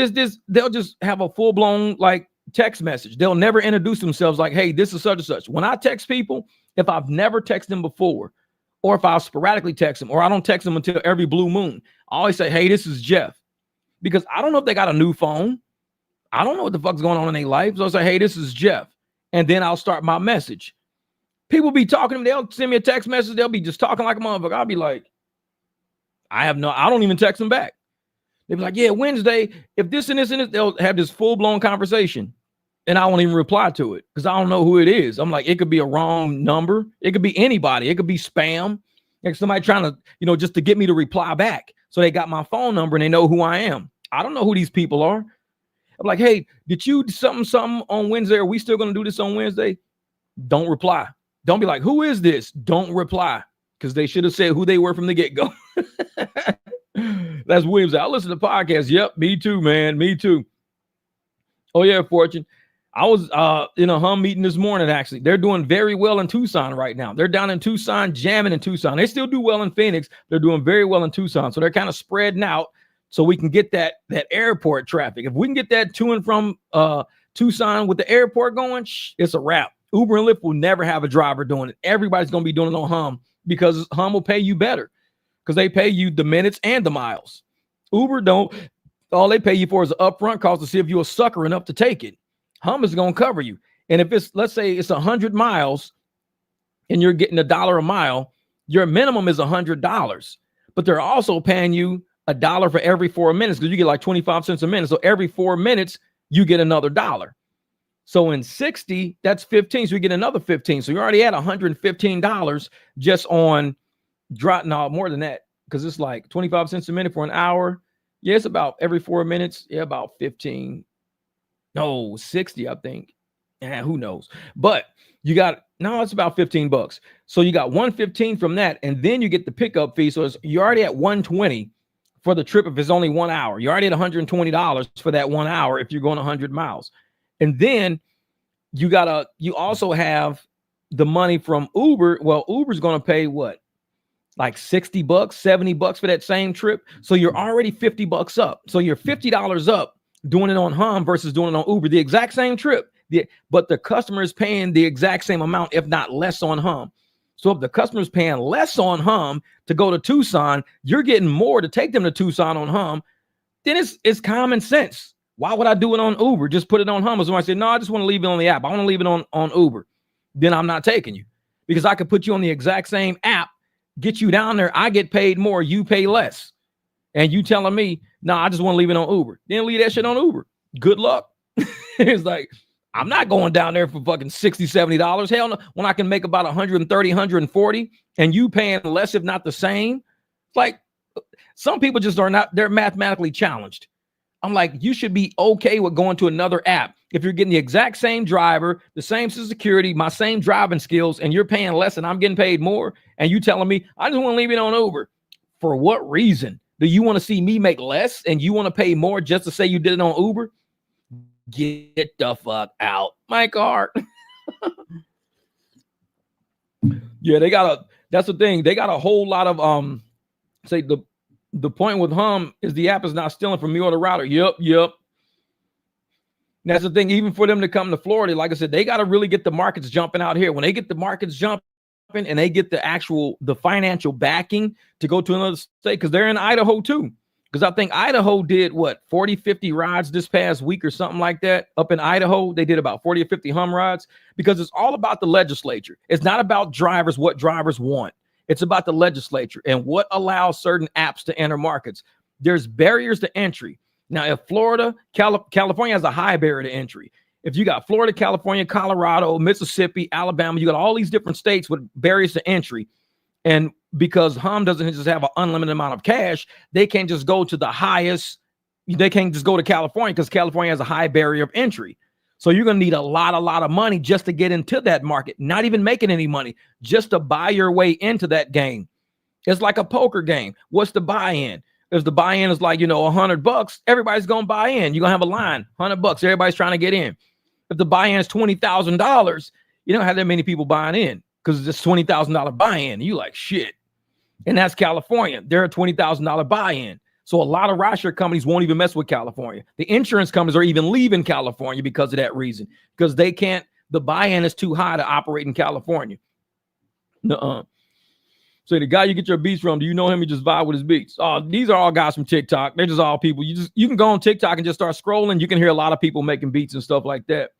They'll just have a full-blown like text message. They'll never introduce themselves like, hey, this is such and such. When I text people, if I've never texted them before, or if I'll sporadically text them, or I don't text them until every blue moon, I always say, hey, this is Jeff. Because I don't know if they got a new phone. I don't know what the fuck's going on in their life. So I'll say, hey, this is Jeff. And then I'll start my message. People be talking to me. They'll send me a text message. They'll be just talking like a motherfucker. I'll be like, I don't even text them back. They'll be like, yeah, Wednesday, if this and this and this, they'll have this full-blown conversation. And I won't even reply to it because I don't know who it is. I'm like, it could be a wrong number. It could be anybody. It could be spam. Like somebody trying to, just to get me to reply back. So they got my phone number and they know who I am. I don't know who these people are. I'm like, hey, did you do something on Wednesday? Are we still going to do this on Wednesday? Don't reply. Don't be like, who is this? Don't reply because they should have said who they were from the get-go. That's Williams. I listen to podcasts. Yep, me too, man. Me too. Oh, yeah, Fortune. I was in a Hum meeting this morning, actually. They're doing very well in Tucson right now. They're down in Tucson, jamming in Tucson. They still do well in Phoenix. They're doing very well in Tucson. So they're kind of spreading out so we can get that airport traffic. If we can get that to and from Tucson with the airport going, it's a wrap. Uber and Lyft will never have a driver doing it. Everybody's going to be doing it on Hum because Hum will pay you better because they pay you the minutes and the miles. Uber don't. All they pay you for is an upfront cost to see if you're a sucker enough to take it. Hum is going to cover you. And if it's, let's say it's 100 miles and you're getting $1 a mile, your minimum is $100. But they're also paying you $1 for every 4 minutes because you get like 25 cents a minute. So every 4 minutes, you get another $1. So in 60, that's 15. So you get another 15. So you're already at $115 just on drop. No, more than that because it's like 25 cents a minute for an hour. Yeah, it's about every 4 minutes. Yeah, about 15. No, 60, I think. Who knows? But you got, it's about $15. So you got $115 from that. And then you get the pickup fee. So you're already at $120 for the trip if it's only 1 hour. You're already at $120 for that 1 hour if you're going 100 miles. And then you also have the money from Uber. Well, Uber's going to pay what? Like $60, $70 for that same trip. So you're already $50 up. So you're $50 up doing it on Hum versus doing it on Uber. The exact same trip, but the customer is paying the exact same amount, if not less on Hum. So if the customer is paying less on Hum to go to Tucson, you're getting more to take them to Tucson on Hum. Then it's common sense. Why would I do it on Uber? Just put it on Hummus. When I say, no, I just want to leave it on the app. I want to leave it on Uber. Then I'm not taking you, because I could put you on the exact same app, get you down there. I get paid more. You pay less. And you telling me, no, I just want to leave it on Uber. Then leave that shit on Uber. Good luck. It's like, I'm not going down there for fucking $60, $70. Hell no. When I can make about 130, 140 and you paying less, if not the same. Like, some people just are not, they're mathematically challenged. I'm like, you should be okay with going to another app. If you're getting the exact same driver, the same Social Security, my same driving skills, and you're paying less and I'm getting paid more, and you telling me, I just want to leave it on Uber. For what reason? Do you want to see me make less and you want to pay more just to say you did it on Uber? Get the fuck out my car. Yeah, that's the thing. They got a whole lot of, say the point with Hum is the app is not stealing from you or the router. Yep. That's the thing. Even for them to come to Florida, like I said, they got to really get the markets jumping out here. When they get the markets jumping and they get the financial backing to go to another state, because they're in Idaho too. Because I think Idaho did 40, 50 rides this past week or something like that. Up in Idaho, they did about 40 or 50 Hum rides, because it's all about the legislature. It's not about drivers, what drivers want. It's about the legislature and what allows certain apps to enter markets. There's barriers to entry. Now, if Florida, California has a high barrier to entry. If you got Florida, California, Colorado, Mississippi, Alabama, you got all these different states with barriers to entry. And because Hum doesn't just have an unlimited amount of cash, they can't just go to the highest. They can't just go to California because California has a high barrier of entry. So you're going to need a lot of money just to get into that market, not even making any money, just to buy your way into that game. It's like a poker game. What's the buy-in? If the buy-in is like, $100, everybody's going to buy in. You're going to have a line, $100. Everybody's trying to get in. If the buy-in is $20,000, you don't have that many people buying in because it's $20,000 buy-in. You like, shit. And that's California. They're a $20,000 buy-in. So a lot of rideshare companies won't even mess with California. The insurance companies are even leaving California because of that reason, because they can't, the buy-in is too high to operate in California. Nuh-uh. So the guy you get your beats from, do you know him? You just vibe with his beats. Oh, these are all guys from TikTok. They're just all people. You can go on TikTok and just start scrolling. You can hear a lot of people making beats and stuff like that.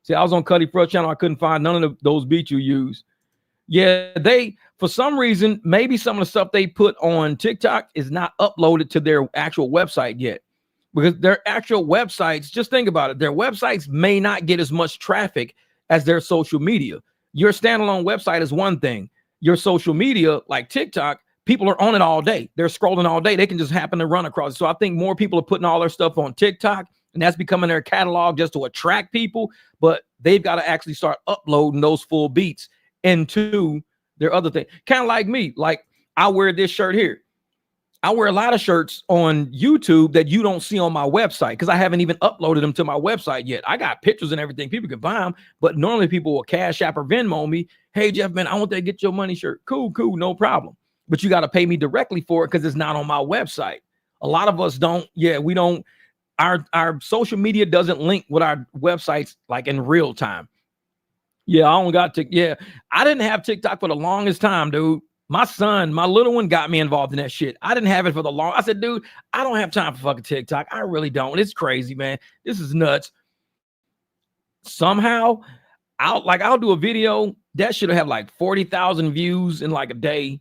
See, I was on Cuddy Fresh channel. I couldn't find none of those beats you use. Yeah, for some reason, maybe some of the stuff they put on TikTok is not uploaded to their actual website yet, because their actual websites, just think about it, their websites may not get as much traffic as their social media. Your standalone website is one thing. Your social media, like TikTok, people are on it all day. They're scrolling all day. They can just happen to run across it. So I think more people are putting all their stuff on TikTok, and that's becoming their catalog just to attract people. But they've got to actually start uploading those full beats into their other thing. Kind of like me. Like, I wear this shirt here. I wear a lot of shirts on YouTube that you don't see on my website because I haven't even uploaded them to my website yet. I got pictures and everything. People can buy them, but normally people will Cash App or Venmo me. Hey, Jeff, man, I want that Get Your Money shirt. Cool, no problem. But you got to pay me directly for it because it's not on my website. A lot of us don't. Yeah, we don't. Our social media doesn't link with our websites like in real time. Yeah, I only got TikTok. Yeah, I didn't have TikTok for the longest time, dude. My son, my little one, got me involved in that shit. I didn't have it for the long. I said, dude, I don't have time for fucking TikTok. I really don't. It's crazy, man. This is nuts. Somehow, I'll do a video that should have like 40,000 views in like a day.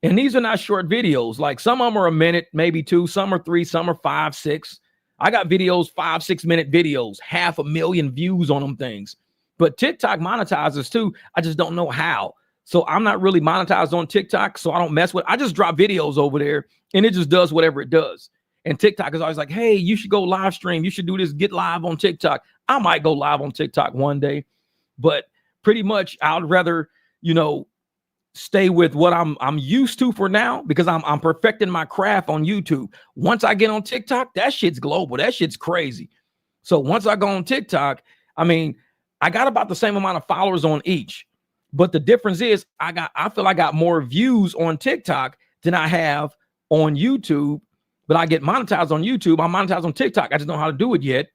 And these are not short videos. Like, some of them are a minute, maybe two. Some are 3, some are 5, 6. I got videos, 5-6 minute videos, 500,000 views on them things. But TikTok monetizes too. I just don't know how. So I'm not really monetized on TikTok, so I don't mess with it. I just drop videos over there and it just does whatever it does. And TikTok is always like, hey, you should go live stream. You should do this, get live on TikTok. I might go live on TikTok one day, but pretty much I'd rather, stay with what I'm used to for now, because I'm perfecting my craft on YouTube. Once I get on TikTok, that shit's global. That shit's crazy. So once I go on TikTok, I got about the same amount of followers on each. But the difference is I feel I got more views on TikTok than I have on YouTube, but I get monetized on YouTube. I'm monetized on TikTok. I just don't know how to do it yet.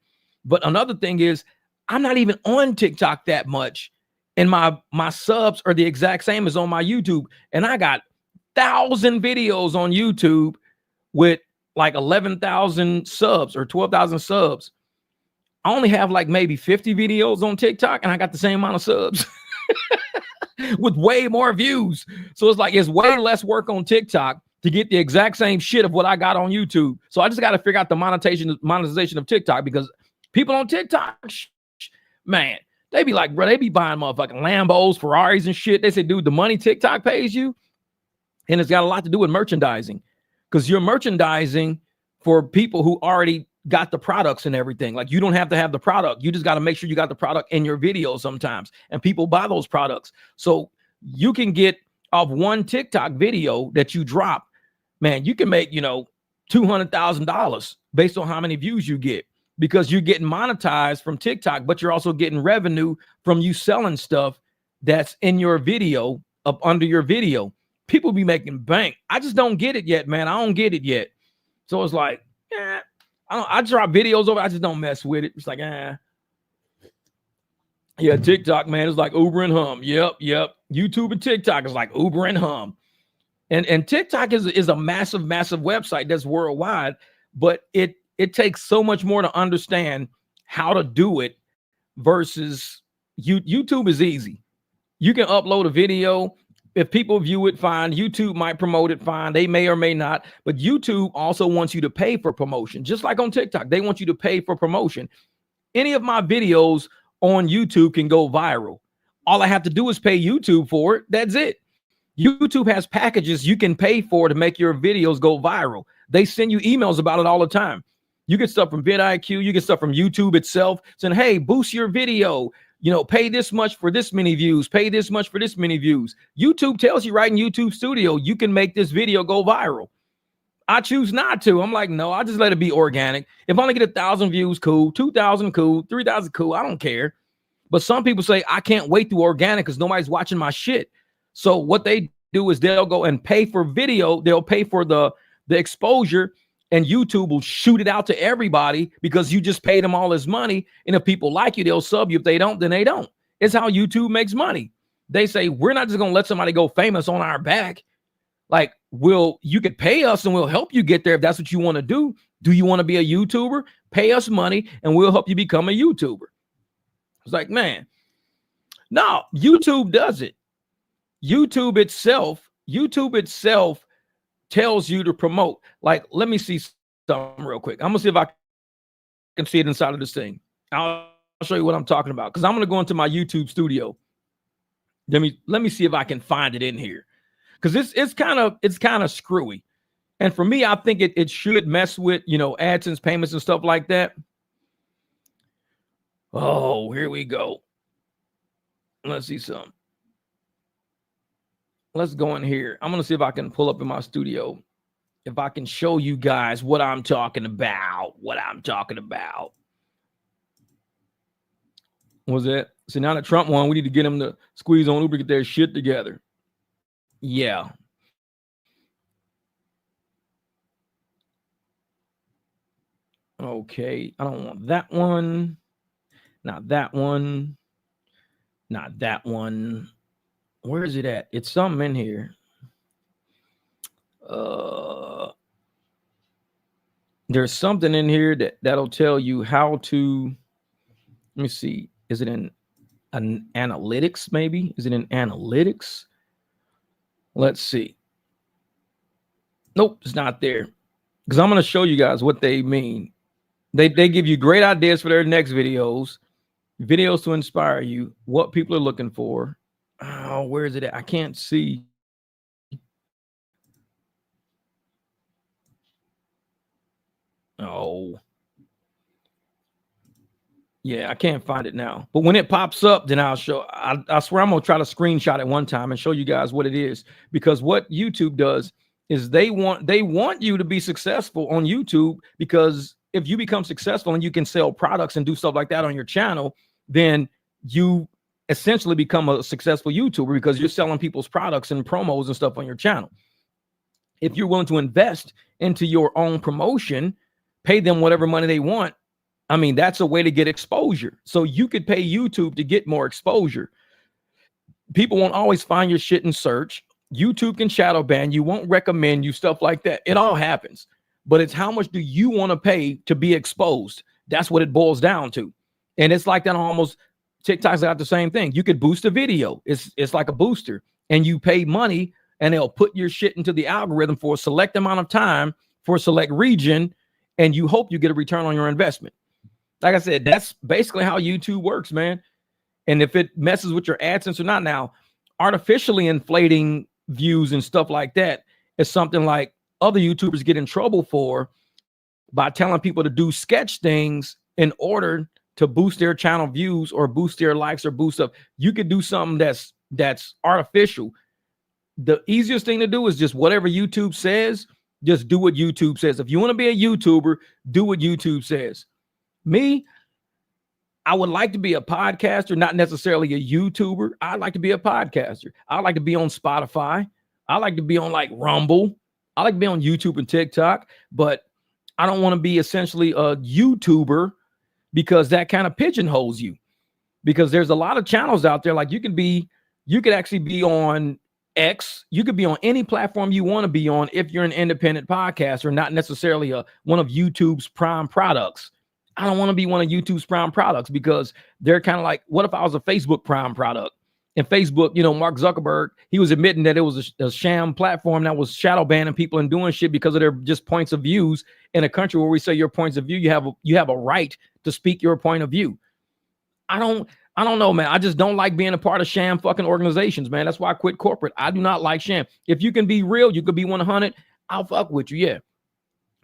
But another thing is I'm not even on TikTok that much. And my subs are the exact same as on my YouTube. And I got 1,000 videos on YouTube with like 11,000 subs or 12,000 subs. I only have like maybe 50 videos on TikTok, and I got the same amount of subs with way more views. So it's like, it's way less work on TikTok to get the exact same shit of what I got on YouTube. So I just got to figure out the monetization of TikTok, because people on TikTok, man, they be like, bro, they be buying motherfucking Lambos, Ferraris and shit. They say, dude, the money TikTok pays you, and it's got a lot to do with merchandising, because you're merchandising for people who already got the products and everything. Like, you don't have to have the product. You just got to make sure you got the product in your video sometimes, and people buy those products. So you can get off one TikTok video that you drop, man, you can make, $200,000 based on how many views you get, because you're getting monetized from TikTok, but you're also getting revenue from you selling stuff that's in your video, up under your video. People be making bank. I just don't get it yet, man. I don't get it yet. So it's like, I drop videos over. I just don't mess with it. It's like, yeah, TikTok, man, it's like Uber and Hum. Yep. YouTube and TikTok is like Uber and Hum. And TikTok is a massive website that's worldwide, but it takes so much more to understand how to do it versus YouTube is easy. You can upload a video. If people view it, fine. YouTube might promote it, fine. They may or may not. But YouTube also wants you to pay for promotion. Just like on TikTok, they want you to pay for promotion. Any of my videos on YouTube can go viral. All I have to do is pay YouTube for it. That's it. YouTube has packages you can pay for to make your videos go viral. They send you emails about it all the time. You get stuff from vidIQ. You get stuff from YouTube itself saying, hey, boost your video. Pay this much for this many views, pay this much for this many views. YouTube tells you right in YouTube Studio, you can make this video go viral. I choose not to. I'm like, no, I just let it be organic. If I only get 1,000 views, cool. 2,000, cool. 3,000, cool. I don't care. But some people say, I can't wait to organic because nobody's watching my shit. So what they do is they'll go and pay for video. They'll pay for the exposure, and YouTube will shoot it out to everybody because you just paid them all this money. And if people like you, they'll sub you. If they don't, then they don't. It's how YouTube makes money. They say, we're not just going to let somebody go famous on our back. Like, you could pay us and we'll help you get there if that's what you want to do. Do you want to be a YouTuber? Pay us money and we'll help you become a YouTuber. It's like, man, no, YouTube does it. YouTube itself tells you to promote. Like, let me see something real quick. I'm gonna see if I can see it inside of this thing. I'll show you what I'm talking about, because I'm gonna go into my YouTube Studio. Let me see if I can find it in here, because it's kind of screwy. And for me, I think it should mess with AdSense payments and stuff like that. Oh, here we go. Let's see something. Let's go in here. I'm going to see if I can pull up in my studio, if I can show you guys what I'm talking about. Was that? So now that Trump won, we need to get him to squeeze on Uber, get their shit together. Yeah. Okay. I don't want that one. Not that one. Not that one. Where is it at? It's something in here. There's something in here that'll tell you how to. Let me see. Is it in an analytics? Maybe is it in analytics? Let's see. Nope, it's not there. Because I'm going to show you guys what they mean. They give you great ideas for their next videos to inspire you, what people are looking for. Oh, where is it at? I can't see. Oh. Yeah, I can't find it now. But when it pops up, then I'll show. I swear I'm going to try to screenshot it one time and show you guys what it is. Because what YouTube does is they want you to be successful on YouTube, because if you become successful and you can sell products and do stuff like that on your channel, then you essentially become a successful YouTuber, because you're selling people's products and promos and stuff on your channel. If you're willing to invest into your own promotion, pay them whatever money they want, I mean, that's a way to get exposure. So you could pay YouTube to get more exposure. People won't always find your shit in search. YouTube can shadow ban you, won't recommend you, stuff like that. It all happens. But it's how much do you want to pay to be exposed? That's what it boils down to. And it's like that almost. TikTok's got the same thing. You could boost a video. It's like a booster, and you pay money, and they'll put your shit into the algorithm for a select amount of time for a select region, and you hope you get a return on your investment. Like I said, that's basically how YouTube works, man. And if it messes with your AdSense or not, now artificially inflating views and stuff like that is something like other YouTubers get in trouble for by telling people to do sketch things in order to boost their channel views or boost their likes or boost up. You could do something that's artificial. The easiest thing to do is just whatever YouTube says, just do what YouTube says. If you want to be a YouTuber, do what YouTube says. Me, I would like to be a podcaster, not necessarily a YouTuber. I'd like to be a podcaster. I like to be on Spotify. I like to be on like Rumble. I like to be on YouTube and TikTok, but I don't want to be essentially a YouTuber because that kind of pigeonholes you. Because there's a lot of channels out there. Like you could actually be on X. You could be on any platform you want to be on if you're an independent podcaster, not necessarily one of YouTube's prime products. I don't want to be one of YouTube's prime products because they're kind of like, what if I was a Facebook prime product? And Facebook, Mark Zuckerberg, he was admitting that it was a sham platform that was shadow banning people and doing shit because of their just points of views. In a country where we say your points of view, you have a right to speak your point of view. I don't know, man. I just don't like being a part of sham fucking organizations, man. That's why I quit corporate. I do not like sham. If you can be real, you could be 100. I'll fuck with you, yeah.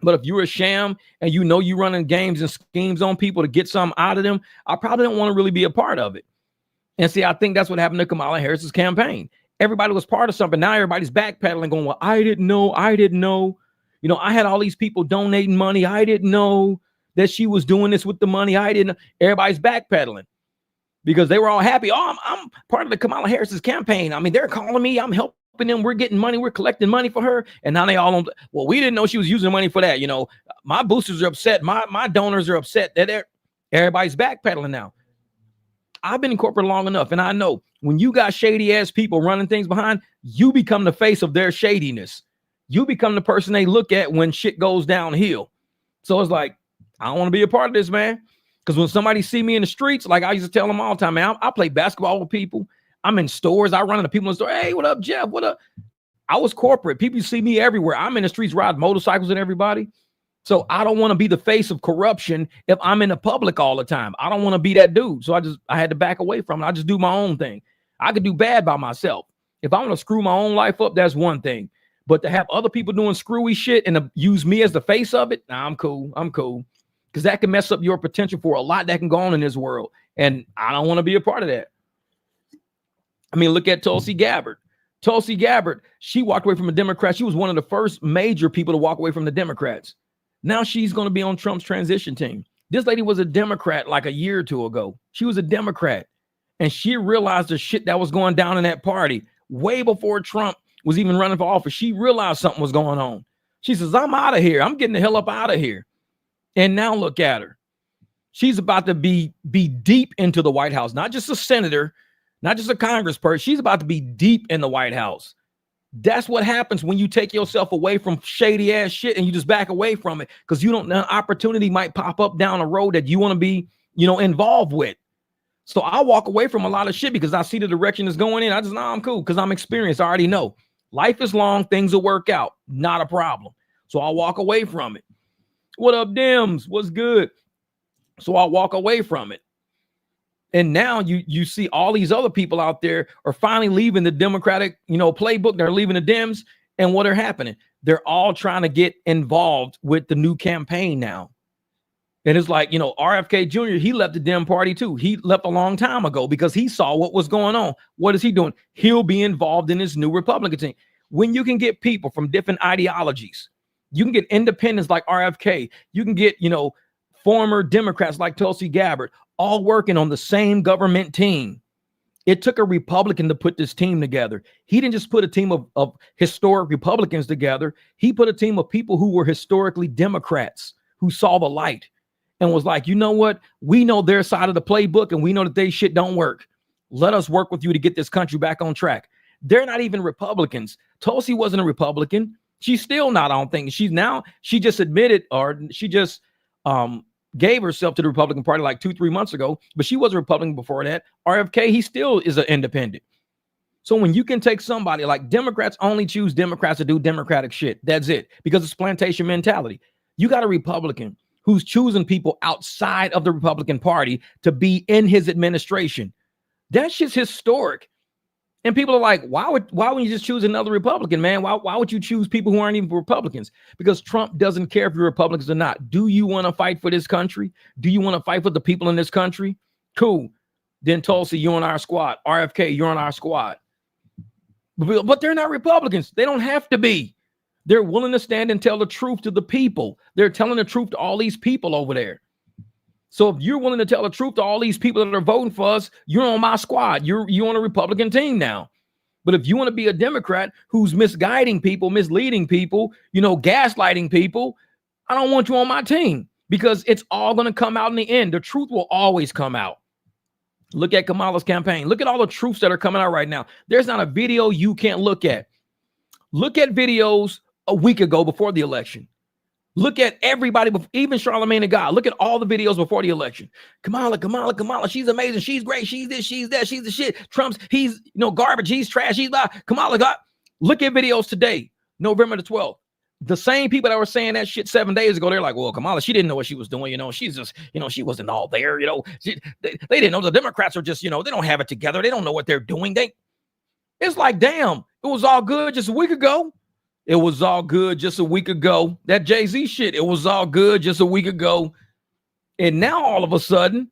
But if you're a sham and you're running games and schemes on people to get something out of them, I probably don't want to really be a part of it. And see, I think that's what happened to Kamala Harris's campaign. Everybody was part of something. Now everybody's backpedaling, going, well, I didn't know. I had all these people donating money. I didn't know that she was doing this with the money. I didn't know. Everybody's backpedaling because they were all happy. Oh, I'm part of the Kamala Harris's campaign. I mean, they're calling me. I'm helping them. We're getting money. We're collecting money for her. And now they all on, well, we didn't know she was using money for that. My boosters are upset. My donors are upset that everybody's backpedaling now. I've been in corporate long enough, and I know when you got shady ass people running things behind, you become the face of their shadiness. You become the person they look at when shit goes downhill. So it's like, I don't want to be a part of this, man. Because when somebody see me in the streets, like I used to tell them all the time, man, I play basketball with people. I'm in stores. I run into people in the store. Hey, what up, Jeff? What up? I was corporate. People see me everywhere. I'm in the streets, ride motorcycles and everybody. So I don't want to be the face of corruption if I'm in the public all the time. I don't want to be that dude. So I had to back away from it. I just do my own thing. I could do bad by myself. If I want to screw my own life up, that's one thing. But to have other people doing screwy shit and to use me as the face of it, nah, I'm cool. Because that can mess up your potential for a lot that can go on in this world. And I don't want to be a part of that. I mean, look at Tulsi Gabbard. Tulsi Gabbard, she walked away from a Democrat. She was one of the first major people to walk away from the Democrats. Now she's going to be on Trump's transition team. This lady was a Democrat like a year or two ago. She was a Democrat. And she realized the shit that was going down in that party way before Trump was even running for office. She realized something was going on. She says, I'm out of here. I'm getting the hell up out of here. And now look at her. She's about to be deep into the White House, not just a senator, not just a congressperson. She's about to be deep in the White House. That's what happens when you take yourself away from shady ass shit and you just back away from it because you don't know an opportunity might pop up down the road that you want to be, involved with. So I walk away from a lot of shit because I see the direction it's going in. I just know I'm cool because I'm experienced. I already know life is long. Things will work out. Not a problem. So I'll walk away from it. What up, Dems? What's good? So I'll walk away from it. And now you see all these other people out there are finally leaving the Democratic, playbook. They're leaving the Dems. And what are happening? They're all trying to get involved with the new campaign now. And it's like, RFK Jr., he left the Dem party too. He left a long time ago because he saw what was going on. What is he doing? He'll be involved in this new Republican team. When you can get people from different ideologies, you can get independents like RFK. You can get, former Democrats like Tulsi Gabbard, all working on the same government team. It took a Republican to put this team together. He didn't just put a team of historic Republicans together. He put a team of people who were historically Democrats who saw the light and was like, you know what? We know their side of the playbook and we know that they shit don't work. Let us work with you to get this country back on track. They're not even Republicans. Tulsi wasn't a Republican. She's still not, I don't think. She just admitted, or she just gave herself to the Republican Party like 2-3 months ago, but she was a Republican before that. RFK, he still is an independent. So when you can take somebody like Democrats only choose Democrats to do Democratic shit. That's it, because it's plantation mentality. You got a Republican who's choosing people outside of the Republican Party to be in his administration. That shit's historic. And people are like, why would you just choose another Republican, man? Why would you choose people who aren't even Republicans? Because Trump doesn't care if you're Republicans or not. Do you want to fight for this country? Do you want to fight for the people in this country? Cool. Then Tulsi, you're on our squad. RFK, you're on our squad. But they're not Republicans. They don't have to be. They're willing to stand and tell the truth to the people. They're telling the truth to all these people over there. So if you're willing to tell the truth to all these people that are voting for us, you're on my squad. You're on a Republican team now. But if you want to be a Democrat who's misguiding people, misleading people, gaslighting people, I don't want you on my team, because it's all going to come out in the end. The truth will always come out. Look at Kamala's campaign. Look at all the truths that are coming out right now. There's not a video you can't look at. Look at videos a week ago before the election. Look at everybody, even Charlamagne the God. Look at all the videos before the election. Kamala. She's amazing. She's great. She's this, she's that. She's the shit. Trump's, he's garbage. He's trash. He's blah. Kamala God. Look at videos today, November the 12th. The same people that were saying that shit 7 days ago, they're like, well, Kamala, she didn't know what she was doing. She's just, she wasn't all there. They didn't know. The Democrats are just, they don't have it together. They don't know what they're doing. It's like, damn, it was all good just a week ago. It was all good just a week ago. That Jay-Z shit, it was all good just a week ago. And now all of a sudden,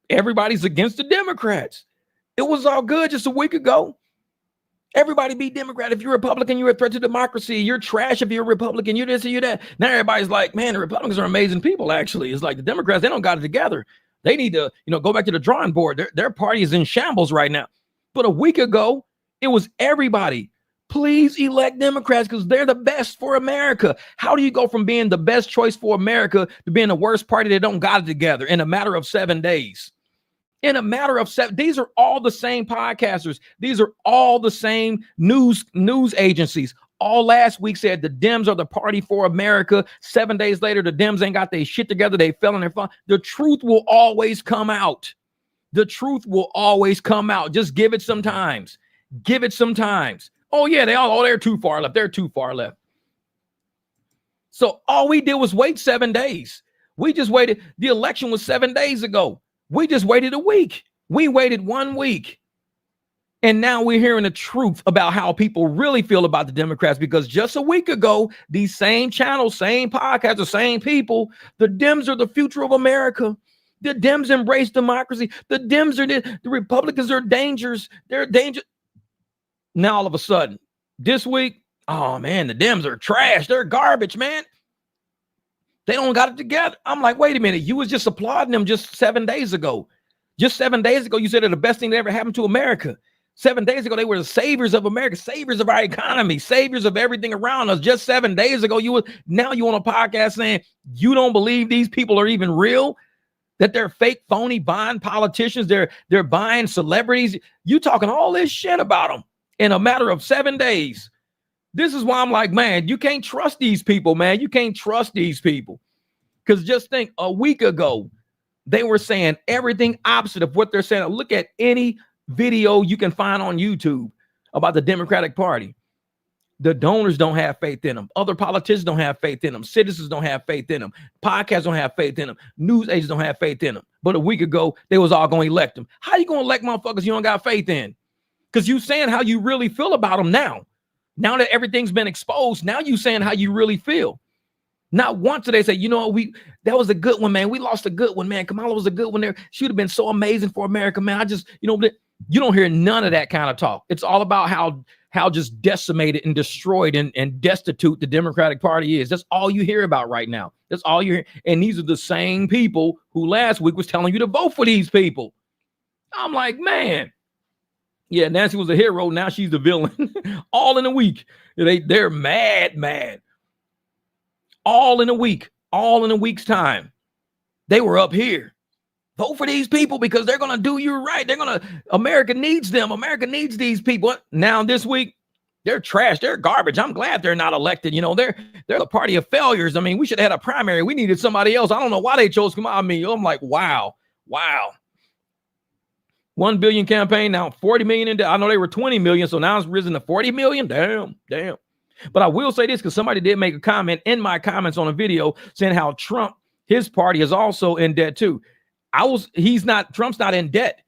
everybody's against the Democrats. It was all good just a week ago. Everybody be Democrat. If you're Republican, you're a threat to democracy. You're trash if you're a Republican. You're this or you're that. Now everybody's like, man, the Republicans are amazing people, actually. It's like the Democrats, they don't got it together. They need to, go back to the drawing board. Their party is in shambles right now. But a week ago, it was everybody. Please elect Democrats because they're the best for America. How do you go from being the best choice for America to being the worst party that don't got it together in a matter of 7 days? In a matter of 7, these are all the same podcasters. These are all the same news agencies. All last week said the Dems are the party for America. 7 days later, the Dems ain't got their shit together. They fell in their fun. The truth will always come out. The truth will always come out. Just give it some times. Give it some times. Oh, yeah, they're too far left. They're too far left. So all we did was wait 7 days. We just waited. The election was 7 days ago. We just waited a week. We waited 1 week. And now we're hearing the truth about how people really feel about the Democrats, because just a week ago, these same channels, same podcasts, the same people, the Dems are the future of America. The Dems embrace democracy. The Dems are the Republicans are dangers. They're dangerous. Now, all of a sudden, this week, oh, man, the Dems are trash. They're garbage, man. They don't got it together. I'm like, wait a minute. You was just applauding them just 7 days ago. Just 7 days ago, you said they're the best thing that ever happened to America. 7 days ago, they were the saviors of America, saviors of our economy, saviors of everything around us. Just 7 days ago, now you on a podcast saying you don't believe these people are even real, that they're fake, phony, buying politicians. They're buying celebrities. You talking all this shit about them in a matter of 7 days. This is why I'm like, man, you can't trust these people, man. You can't trust these people. Because just think, a week ago, they were saying everything opposite of what they're saying. Look at any video you can find on YouTube about the Democratic Party. The donors don't have faith in them. Other politicians don't have faith in them. Citizens don't have faith in them. Podcasts don't have faith in them. News agents don't have faith in them. But a week ago, they was all going to elect them. How you going to elect motherfuckers you don't got faith in? Because you saying how you really feel about them now. Now that everything's been exposed, now you saying how you really feel. Not once did they say, that was a good one, man. We lost a good one, man. Kamala was a good one there. She would have been so amazing for America, man. I just, you don't hear none of that kind of talk. It's all about how just decimated and destroyed and destitute the Democratic Party is. That's all you hear about right now. That's all you hear. And these are the same people who last week was telling you to vote for these people. I'm like, man. Yeah, Nancy was a hero. Now she's the villain. All in a week. They're mad. All in a week. All in a week's time. They were up here. Vote for these people because they're going to do you right. America needs them. America needs these people. Now this week, They're trash. They're garbage. I'm glad they're not elected. You know, they're the party of failures. I mean, we should have had a primary. We needed somebody else. I don't know why they chose to come out. I mean, I'm like, wow. 1 billion campaign, now 40 million in debt. I know they were 20 million, so now it's risen to 40 million. Damn. But I will say this, because somebody did make a comment in my comments on a video saying how Trump, his party, is also in debt too. Trump's not in debt.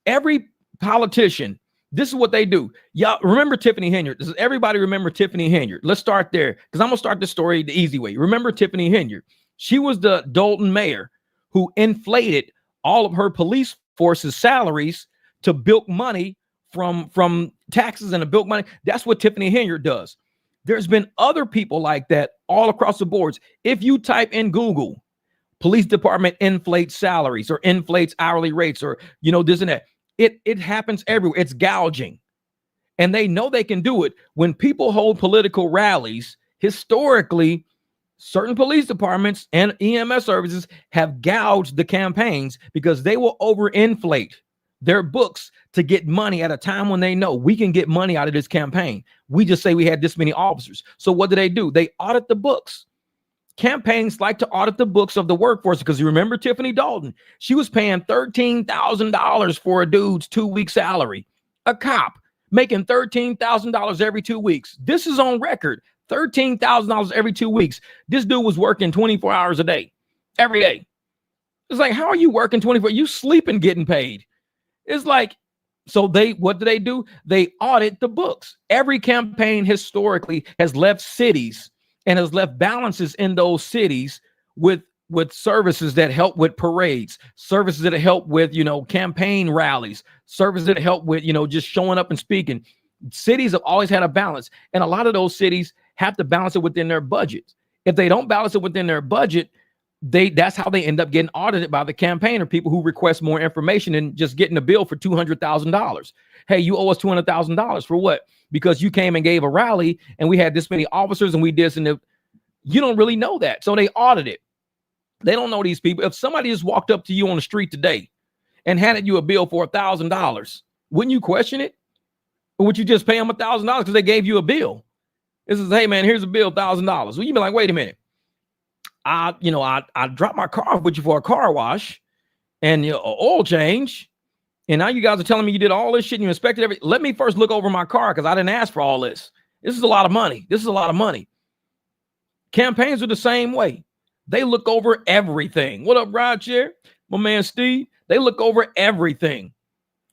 Every politician, this is what they do. Y'all remember Tiffany Henyard? Does everybody remember Tiffany Henyard? Let's start there, because I'm gonna start the story the easy way. Remember Tiffany Henyard? She was the Dalton mayor who inflated all of her police force's salaries to bilk money from taxes and to bilk money. That's what Tiffany Henyard does. There's been other people like that all across the boards. If you type in Google, police department inflates salaries or inflates hourly rates or, you know, this and that, it happens everywhere. It's gouging. And they know they can do it. When people hold political rallies, historically, certain police departments and EMS services have gouged the campaigns because they will overinflate their books to get money at a time when they know we can get money out of this campaign. We just say we had this many officers. So what do? They audit the books. Campaigns like to audit the books of the workforce, because you remember Tiffany Dalton, she was paying $13,000 for a dude's 2-week salary. A cop making $13,000 every 2 weeks. This is on record. $13,000 every 2 weeks. This dude was working 24 hours a day, every day. It's like, how are you working 24? You sleeping, getting paid. It's like, so what do? They audit the books. Every campaign historically has left cities and has left balances in those cities with services that help with parades, services that help with, you know, campaign rallies, services that help with, you know, just showing up and speaking. Cities have always had a balance, and a lot of those cities have to balance it within their budget. If they don't balance it within their budget, that's how they end up getting audited by the campaign, or people who request more information and just getting a bill for $200,000. Hey, you owe us $200,000 for what? Because you came and gave a rally and we had this many officers and we did this, and you don't really know that. So they audit it. They don't know these people. If somebody just walked up to you on the street today and handed you a bill for $1,000, wouldn't you question it? Or would you just pay them $1,000 because they gave you a bill? This is, hey man, here's a bill, $1,000. Well, you'd be like, wait a minute. I dropped my car off with you for a car wash and oil change. And now you guys are telling me you did all this shit and you inspected everything. Let me first look over my car, because I didn't ask for all this. This is a lot of money. Campaigns are the same way. They look over everything. What up, Rod Chair? My man Steve. They look over everything.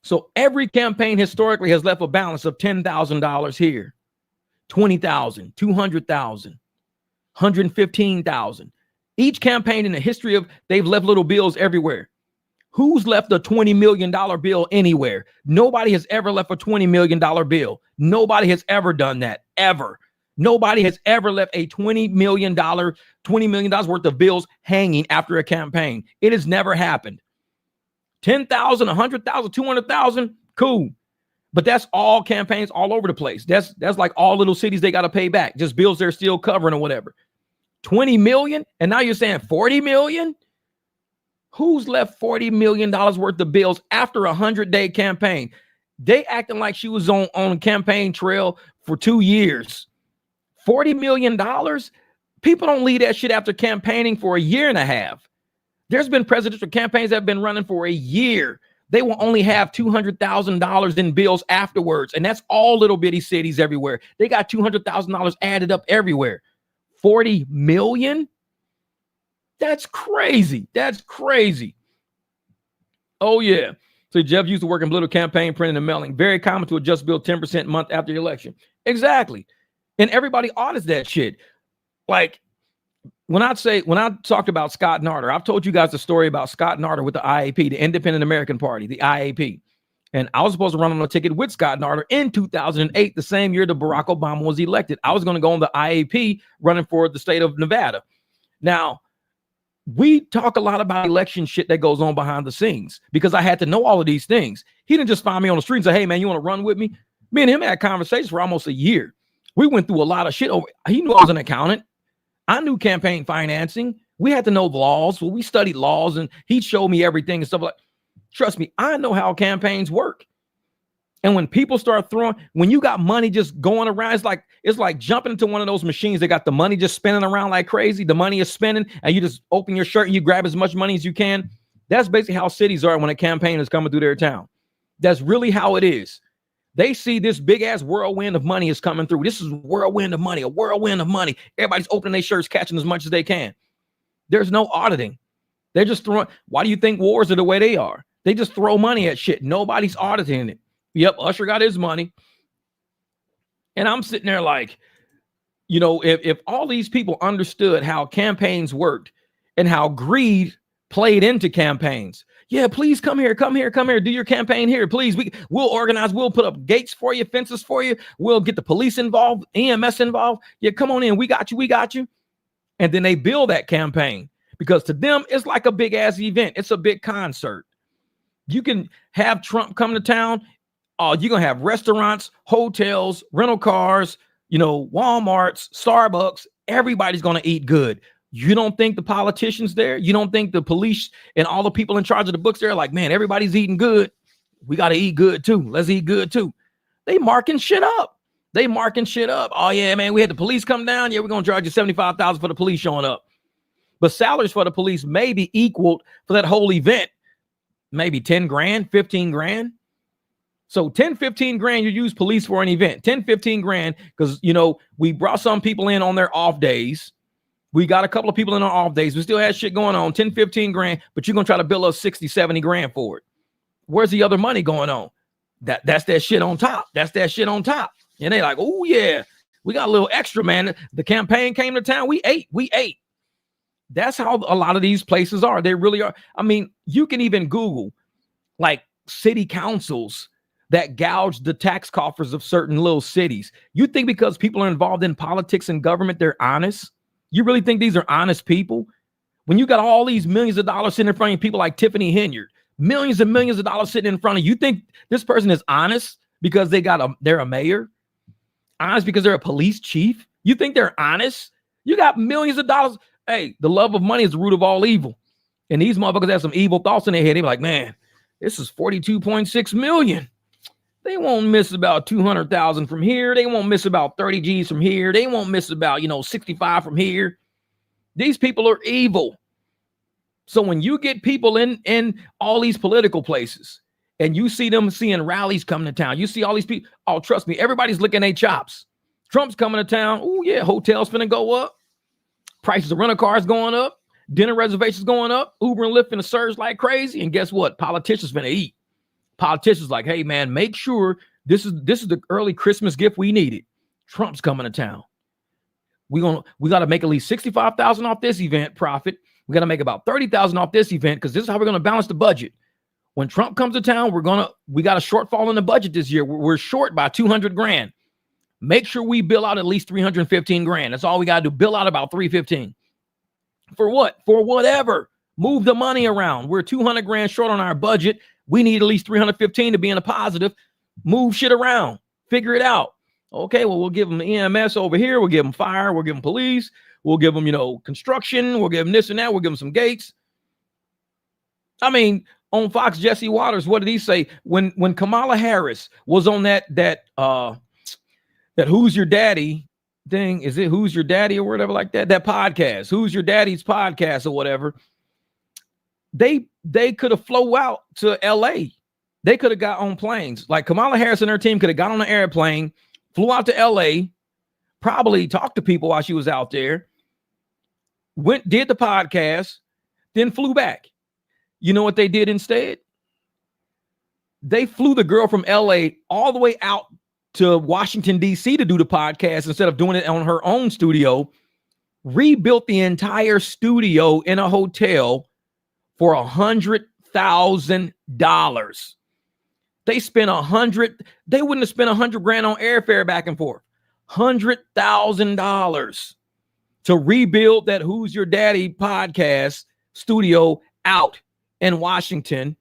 So every campaign historically has left a balance of $10,000 here, $20,000, $200,000, $115,000. Each campaign in the history of, they've left little bills everywhere. Who's left a $20 million bill anywhere? Nobody has ever left a $20 million bill. Nobody has ever done that, ever. Nobody has ever left a $20 million worth of bills hanging after a campaign. It has never happened. 10,000, 100,000, 200,000, cool. But that's all campaigns all over the place. That's like all little cities they got to pay back, just bills they're still covering or whatever. 20 million, and now you're saying 40 million? Who's left $40 million worth of bills after a 100-day campaign? They acting like she was on a campaign trail for 2 years. $40 million? People don't leave that shit after campaigning for a year and a half. There's been presidential campaigns that have been running for a year. They will only have $200,000 in bills afterwards. And that's all little bitty cities everywhere. They got $200,000 added up everywhere. 40 million? That's crazy. Oh, yeah. So Jeff used to work in political campaign, printing and mailing. Very common to adjust bill 10% a month after the election. Exactly. And everybody audits that shit. Like, when I talked about Scott Narter, I've told you guys the story about Scott Narter with the IAP, the Independent American Party, the IAP. And I was supposed to run on a ticket with Scott Narter in 2008, the same year that Barack Obama was elected. I was going to go on the IAP running for the state of Nevada. Now, we talk a lot about election shit that goes on behind the scenes because I had to know all of these things. He didn't just find me on the street and say, hey, man, you want to run with me? Me and him had conversations for almost a year. We went through a lot of shit. He knew I was an accountant. I knew campaign financing. We had to know the laws. Well, we studied laws and he showed me everything and stuff like. Trust me, I know how campaigns work. And when people start when you got money just going around, it's like jumping into one of those machines that got the money just spinning around like crazy. The money is spinning and you just open your shirt and you grab as much money as you can. That's basically how cities are when a campaign is coming through their town. That's really how it is. They see this big ass whirlwind of money is coming through. This is a whirlwind of money. Everybody's opening their shirts, catching as much as they can. There's no auditing. They're just throwing. Why do you think wars are the way they are? They just throw money at shit. Nobody's auditing it. Yep, Usher got his money. And I'm sitting there like, if all these people understood how campaigns worked and how greed played into campaigns. Yeah, please come here, do your campaign here, please. We'll organize, we'll put up gates for you, fences for you. We'll get the police involved, EMS involved. Yeah, come on in, we got you. And then they build that campaign because to them, it's like a big ass event. It's a big concert. You can have Trump come to town. You're going to have restaurants, hotels, rental cars, Walmarts, Starbucks. Everybody's going to eat good. You don't think the politicians there? You don't think the police and all the people in charge of the books there are like, man, everybody's eating good. We got to eat good too. Let's eat good too. They marking shit up. Oh yeah, man, we had the police come down. Yeah, we're going to charge you $75,000 for the police showing up. But salaries for the police may be equaled for that whole event. Maybe 10 grand, 15 grand. So 10, 15 grand you use police for an event. 10, 15 grand because, we brought some people in on their off days. We got a couple of people in our off days. We still had shit going on, 10, 15 grand, but you're going to try to bill us 60, 70 grand for it. Where's the other money going on? That's that shit on top. And they like, oh yeah, we got a little extra, man. The campaign came to town. We ate. That's how a lot of these places are. They really are. I mean, you can even Google like city councils that gouge the tax coffers of certain little cities. You think because people are involved in politics and government, they're honest? You really think these are honest people? When you got all these millions of dollars sitting in front of people like Tiffany Henyard, millions and millions of dollars sitting in front of you, think this person is honest because they're a mayor? Honest because they're a police chief? You think they're honest? You got millions of dollars. Hey, the love of money is the root of all evil. And these motherfuckers have some evil thoughts in their head. They're like, man, this is 42.6 million. They won't miss about 200,000 from here. They won't miss about 30 G's from here. They won't miss about, 65 from here. These people are evil. So when you get people in all these political places and you see them seeing rallies coming to town, you see all these people. Oh, trust me, everybody's licking their chops. Trump's coming to town. Oh, yeah, hotels finna go up. Prices of rental cars going up. Dinner reservations going up. Uber and Lyft finna surge like crazy. And guess what? Politicians finna eat. Politicians like, hey, man, make sure this is the early Christmas gift we needed. Trump's coming to town. We got to make at least 65,000 off this event profit. We got to make about 30,000 off this event because this is how we're going to balance the budget. When Trump comes to town, we got a shortfall in the budget this year. We're short by 200 grand. Make sure we bill out at least 315 grand. That's all we got to do. Bill out about 315. For what? For whatever. Move the money around. We're 200 grand short on our budget. We need at least 315 to be in a positive. Move shit around. Figure it out. Okay, well, we'll give them EMS over here. We'll give them fire. We'll give them police. We'll give them, construction. We'll give them this and that. We'll give them some gates. I mean, on Fox, Jesse Waters, what did he say? When Kamala Harris was on that Who's Your Daddy thing, is it Who's Your Daddy or whatever like that? That podcast, Who's Your Daddy's podcast or whatever. They could have flown out to LA. They could have got on planes. Like Kamala Harris and her team could have got on an airplane, flew out to LA, probably talked to people while she was out there, did the podcast, then flew back. You know what they did instead? They flew the girl from LA all the way out to Washington, D.C. to do the podcast instead of doing it on her own studio, rebuilt the entire studio in a hotel for $100,000. They spent they wouldn't have spent 100 grand on airfare back and forth. $100,000 to rebuild that Who's Your Daddy podcast studio out in Washington.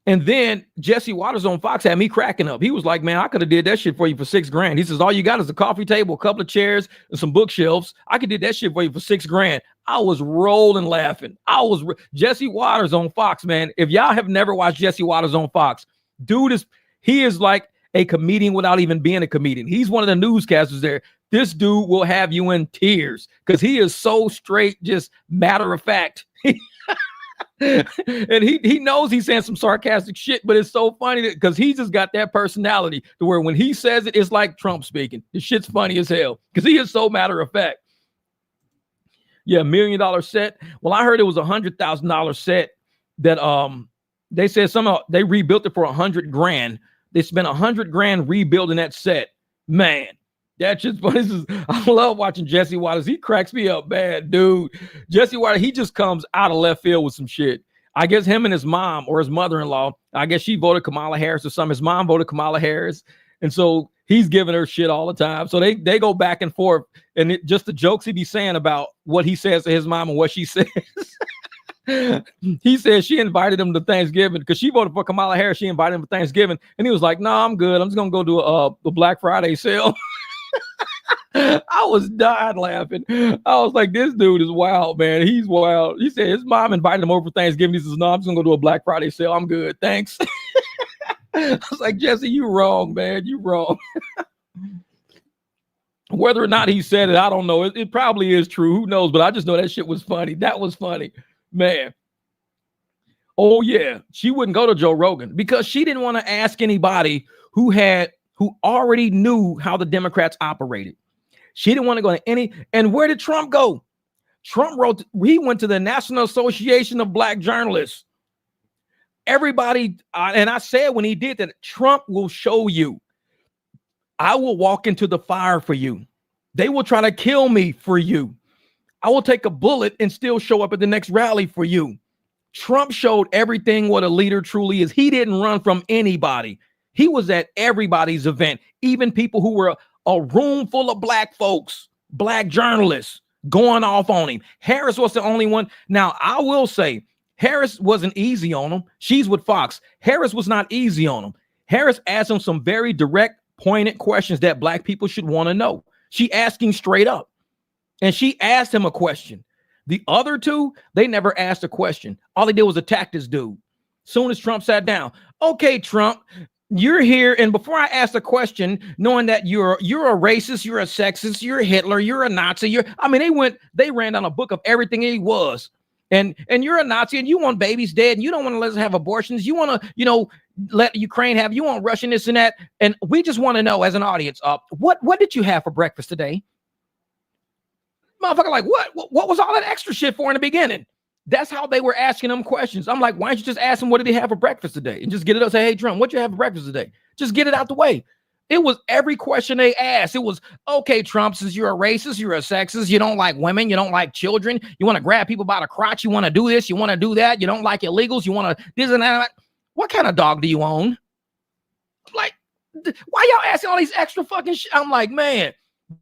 And then Jesse Waters on Fox had me cracking up. He was like, man, I could have did that shit for you for $6 grand. He says, all you got is a coffee table, a couple of chairs, and some bookshelves. I could do that shit for you for $6 grand. I was rolling laughing. Jesse Waters on Fox, man. If y'all have never watched Jesse Waters on Fox, dude He is like a comedian without even being a comedian. He's one of the newscasters there. This dude will have you in tears because he is so straight, just matter of fact. And he knows he's saying some sarcastic shit, but it's so funny because he just got that personality to where when he says it, it's like Trump speaking. The shit's funny as hell because he is so matter of fact. Yeah, $1 million set. Well, I heard it was $100,000 set that they said somehow they rebuilt it for $100,000. They spent $100,000 rebuilding that set. Man, that's just funny. I love watching Jesse Waters. He cracks me up, man, dude. Jesse Waters, he just comes out of left field with some shit. I guess him and his mom or his mother-in-law, I guess she voted Kamala Harris or something. His mom voted Kamala Harris. And so he's giving her shit all the time. So they go back and forth. And just the jokes he be saying about what he says to his mom and what she says. He said she invited him to Thanksgiving because she voted for Kamala Harris. She invited him to Thanksgiving. And he was like, no, I'm good. I'm just going to go do a Black Friday sale. I was dying laughing. I was like, this dude is wild, man. He's wild. He said his mom invited him over for Thanksgiving. He says, no, I'm just going to go do a Black Friday sale. I'm good. Thanks. I was like, Jesse, you wrong, man. You wrong. Whether or not he said it, I don't know. It probably is true. Who knows? But I just know that shit was funny. That was funny, man. Oh, yeah. She wouldn't go to Joe Rogan because she didn't want to ask anybody who already knew how the Democrats operated. She didn't want to go to any. And where did Trump go? Trump he went to the National Association of Black Journalists. Everybody, and I said when he did that, Trump will show you. I will walk into the fire for you. They will try to kill me for you. I will take a bullet and still show up at the next rally for you. Trump showed everything what a leader truly is. He didn't run from anybody. He was at everybody's event, even people who were a room full of black folks, black journalists going off on him. Harris was the only one. Now, I will say, Harris wasn't easy on him. She's with Fox. Harris was not easy on him. Harris asked him some very direct, pointed questions that black people should want to know. She asked him straight up. And she asked him a question. The other two, they never asked a question. All they did was attack this dude. Soon as Trump sat down, okay, Trump, you're here. And before I ask a question, knowing that you're a racist, you're a sexist, you're a Hitler, you're a Nazi. They ran down a book of everything he was. And you're a Nazi and you want babies dead and you don't want to let us have abortions. You want to, let Ukraine have, you want Russian this and that. And we just want to know as an audience, what did you have for breakfast today? Motherfucker, like what was all that extra shit for in the beginning? That's how they were asking them questions. I'm like, why don't you just ask them what did he have for breakfast today? And just get it up. Say, hey, Trump, what you have for breakfast today? Just get it out the way. It was every question they asked. It was, okay, Trump, since you're a racist, you're a sexist, you don't like women, you don't like children, you want to grab people by the crotch, you want to do this, you want to do that, you don't like illegals, you want to this and that. What kind of dog do you own? Like, why y'all asking all these extra fucking shit? I'm like, man,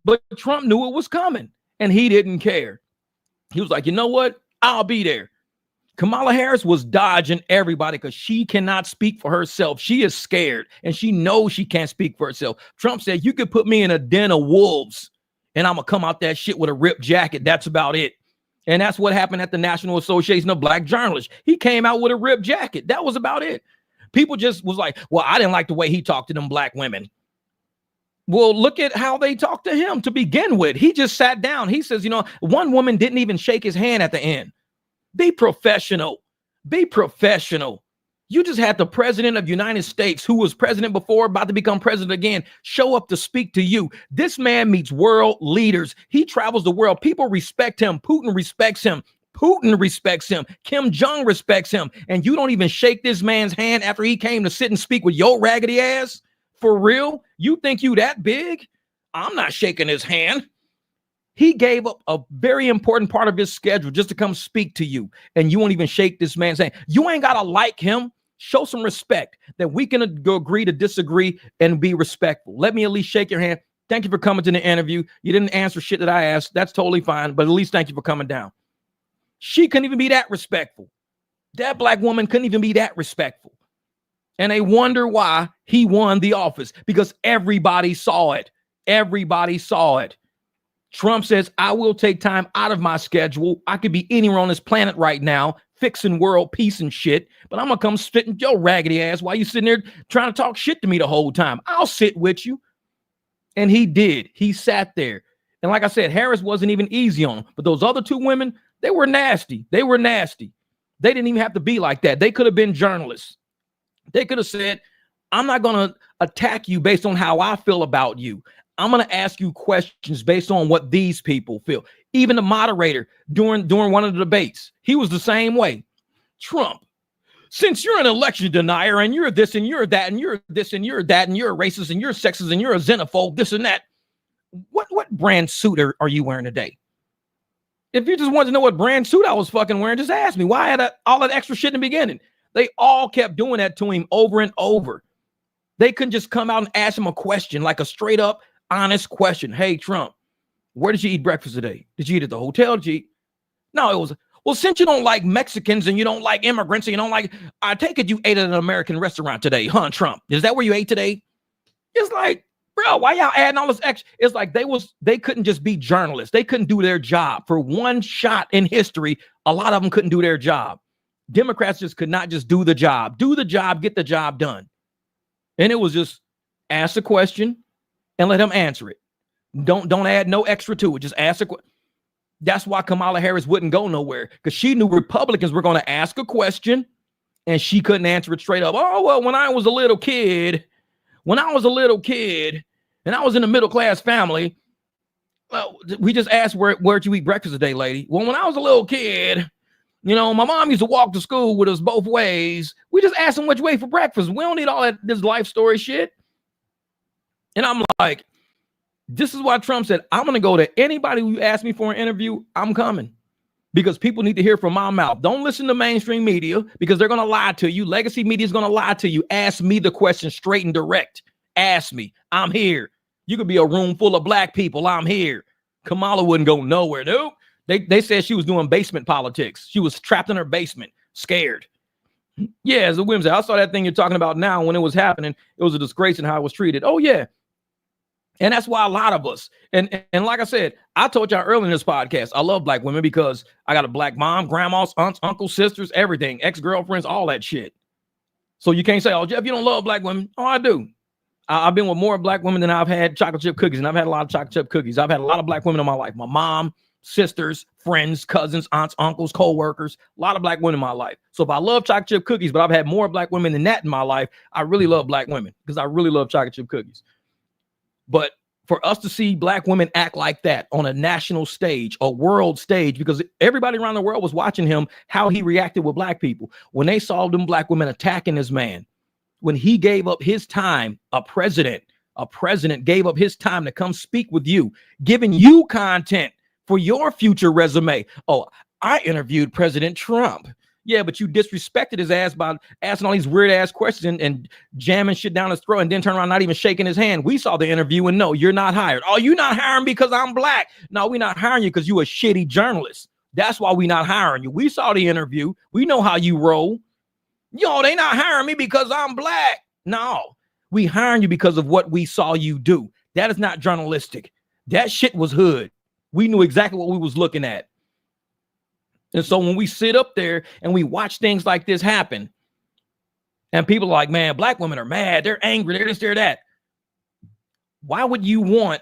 but Trump knew it was coming and he didn't care. He was like, you know what? I'll be there. Kamala Harris was dodging everybody because she cannot speak for herself. She is scared and she knows she can't speak for herself. Trump said, you could put me in a den of wolves and I'm going to come out that shit with a ripped jacket. That's about it. And that's what happened at the National Association of Black Journalists. He came out with a ripped jacket. That was about it. People just was like, well, I didn't like the way he talked to them black women. Well, look at how they talked to him to begin with. He just sat down. He says, one woman didn't even shake his hand at the end. Be professional. Be professional. You just had the president of the United States, who was president before, about to become president again, show up to speak to you. This man meets world leaders. He travels the world. People respect him. Putin respects him. Putin respects him. Kim Jong respects him. And you don't even shake this man's hand after he came to sit and speak with your raggedy ass? For real? You think you that big? I'm not shaking his hand. He gave up a very important part of his schedule just to come speak to you. And you won't even shake this man's hand. You ain't got to like him. Show some respect that we can agree to disagree and be respectful. Let me at least shake your hand. Thank you for coming to the interview. You didn't answer shit that I asked. That's totally fine. But at least thank you for coming down. She couldn't even be that respectful. That black woman couldn't even be that respectful. And they wonder why he won the office, because everybody saw it. Everybody saw it. Trump says, I will take time out of my schedule. I could be anywhere on this planet right now fixing world peace and shit, but I'm gonna come spitting your raggedy ass while you sitting there trying to talk shit to me the whole time. I'll sit with you. And he did. He sat there. And like I said, Harris wasn't even easy on him. But those other two women, they were nasty. They were nasty. They didn't even have to be like that. They could have been journalists. They could have said, I'm not going to attack you based on how I feel about you. I'm going to ask you questions based on what these people feel. Even the moderator during one of the debates, he was the same way. Trump, since you're an election denier and you're this and you're that and you're this and you're that and you're a racist and you're sexist and you're a xenophobe, this and that, what brand suit are you wearing today? If you just wanted to know what brand suit I was fucking wearing, just ask me. Why I had all that extra shit in the beginning? They all kept doing that to him over and over. They couldn't just come out and ask him a question, like a straight up, honest question. Hey, Trump, where did you eat breakfast today? Did you eat at the hotel? Did you eat? No, it was, well, since you don't like Mexicans and you don't like immigrants and you don't like, I take it you ate at an American restaurant today, huh, Trump? Is that where you ate today? It's like, bro, why y'all adding all this extra? It's like they couldn't just be journalists. They couldn't do their job. For one shot in history, a lot of them couldn't do their job. Democrats just could not just do the job. Do the job, get the job done. And it was just ask a question and let him answer it. Don't add no extra to it. Just ask a question. That's why Kamala Harris wouldn't go nowhere, because she knew Republicans were going to ask a question and she couldn't answer it straight up. Oh, well, when I was a little kid and I was in a middle class family, well, we just asked where'd you eat breakfast today, lady? Well, when I was a little kid, you know, my mom used to walk to school with us both ways. We just asked them which way for breakfast. We don't need all that this life story shit. And I'm like, this is why Trump said, I'm going to go to anybody who asked me for an interview. I'm coming, because people need to hear from my mouth. Don't listen to mainstream media, because they're going to lie to you. Legacy media is going to lie to you. Ask me the question straight and direct. Ask me. I'm here. You could be a room full of black people. I'm here. Kamala wouldn't go nowhere. Nope. They said she was doing basement politics. She was trapped in her basement, scared. Yeah, as the women said, I saw that thing you're talking about now. When it was happening, it was a disgrace in how it was treated. Oh, yeah. And that's why a lot of us, and like I said, I told y'all earlier in this podcast, I love black women because I got a black mom, grandmas, aunts, uncles, sisters, everything, ex-girlfriends, all that shit. So you can't say, oh, Jeff, you don't love black women. Oh, I do. I've been with more black women than I've had chocolate chip cookies, and I've had a lot of chocolate chip cookies. I've had a lot of black women in my life. My mom, sisters, friends, cousins, aunts, uncles, co-workers, a lot of black women in my life. So if I love chocolate chip cookies, but I've had more black women than that in my life, I really love black women because I really love chocolate chip cookies. But for us to see black women act like that on a national stage, a world stage, because everybody around the world was watching him, how he reacted with black people. When they saw them black women attacking this man, when he gave up his time, a president gave up his time to come speak with you, giving you content for your future resume. Oh, I interviewed President Trump. Yeah, but you disrespected his ass by asking all these weird ass questions and jamming shit down his throat and then turn around not even shaking his hand. We saw the interview and no, you're not hired. Oh, you're not hiring because I'm black. No, we're not hiring you because you a shitty journalist. That's why we're not hiring you. We saw the interview. We know how you roll. Yo, they not hiring me because I'm black. No, we hiring you because of what we saw you do. That is not journalistic. That shit was hood. We knew exactly what we was looking at. And so when we sit up there and we watch things like this happen, and people are like, man, black women are mad. They're angry. They're this, they're that. Why would you want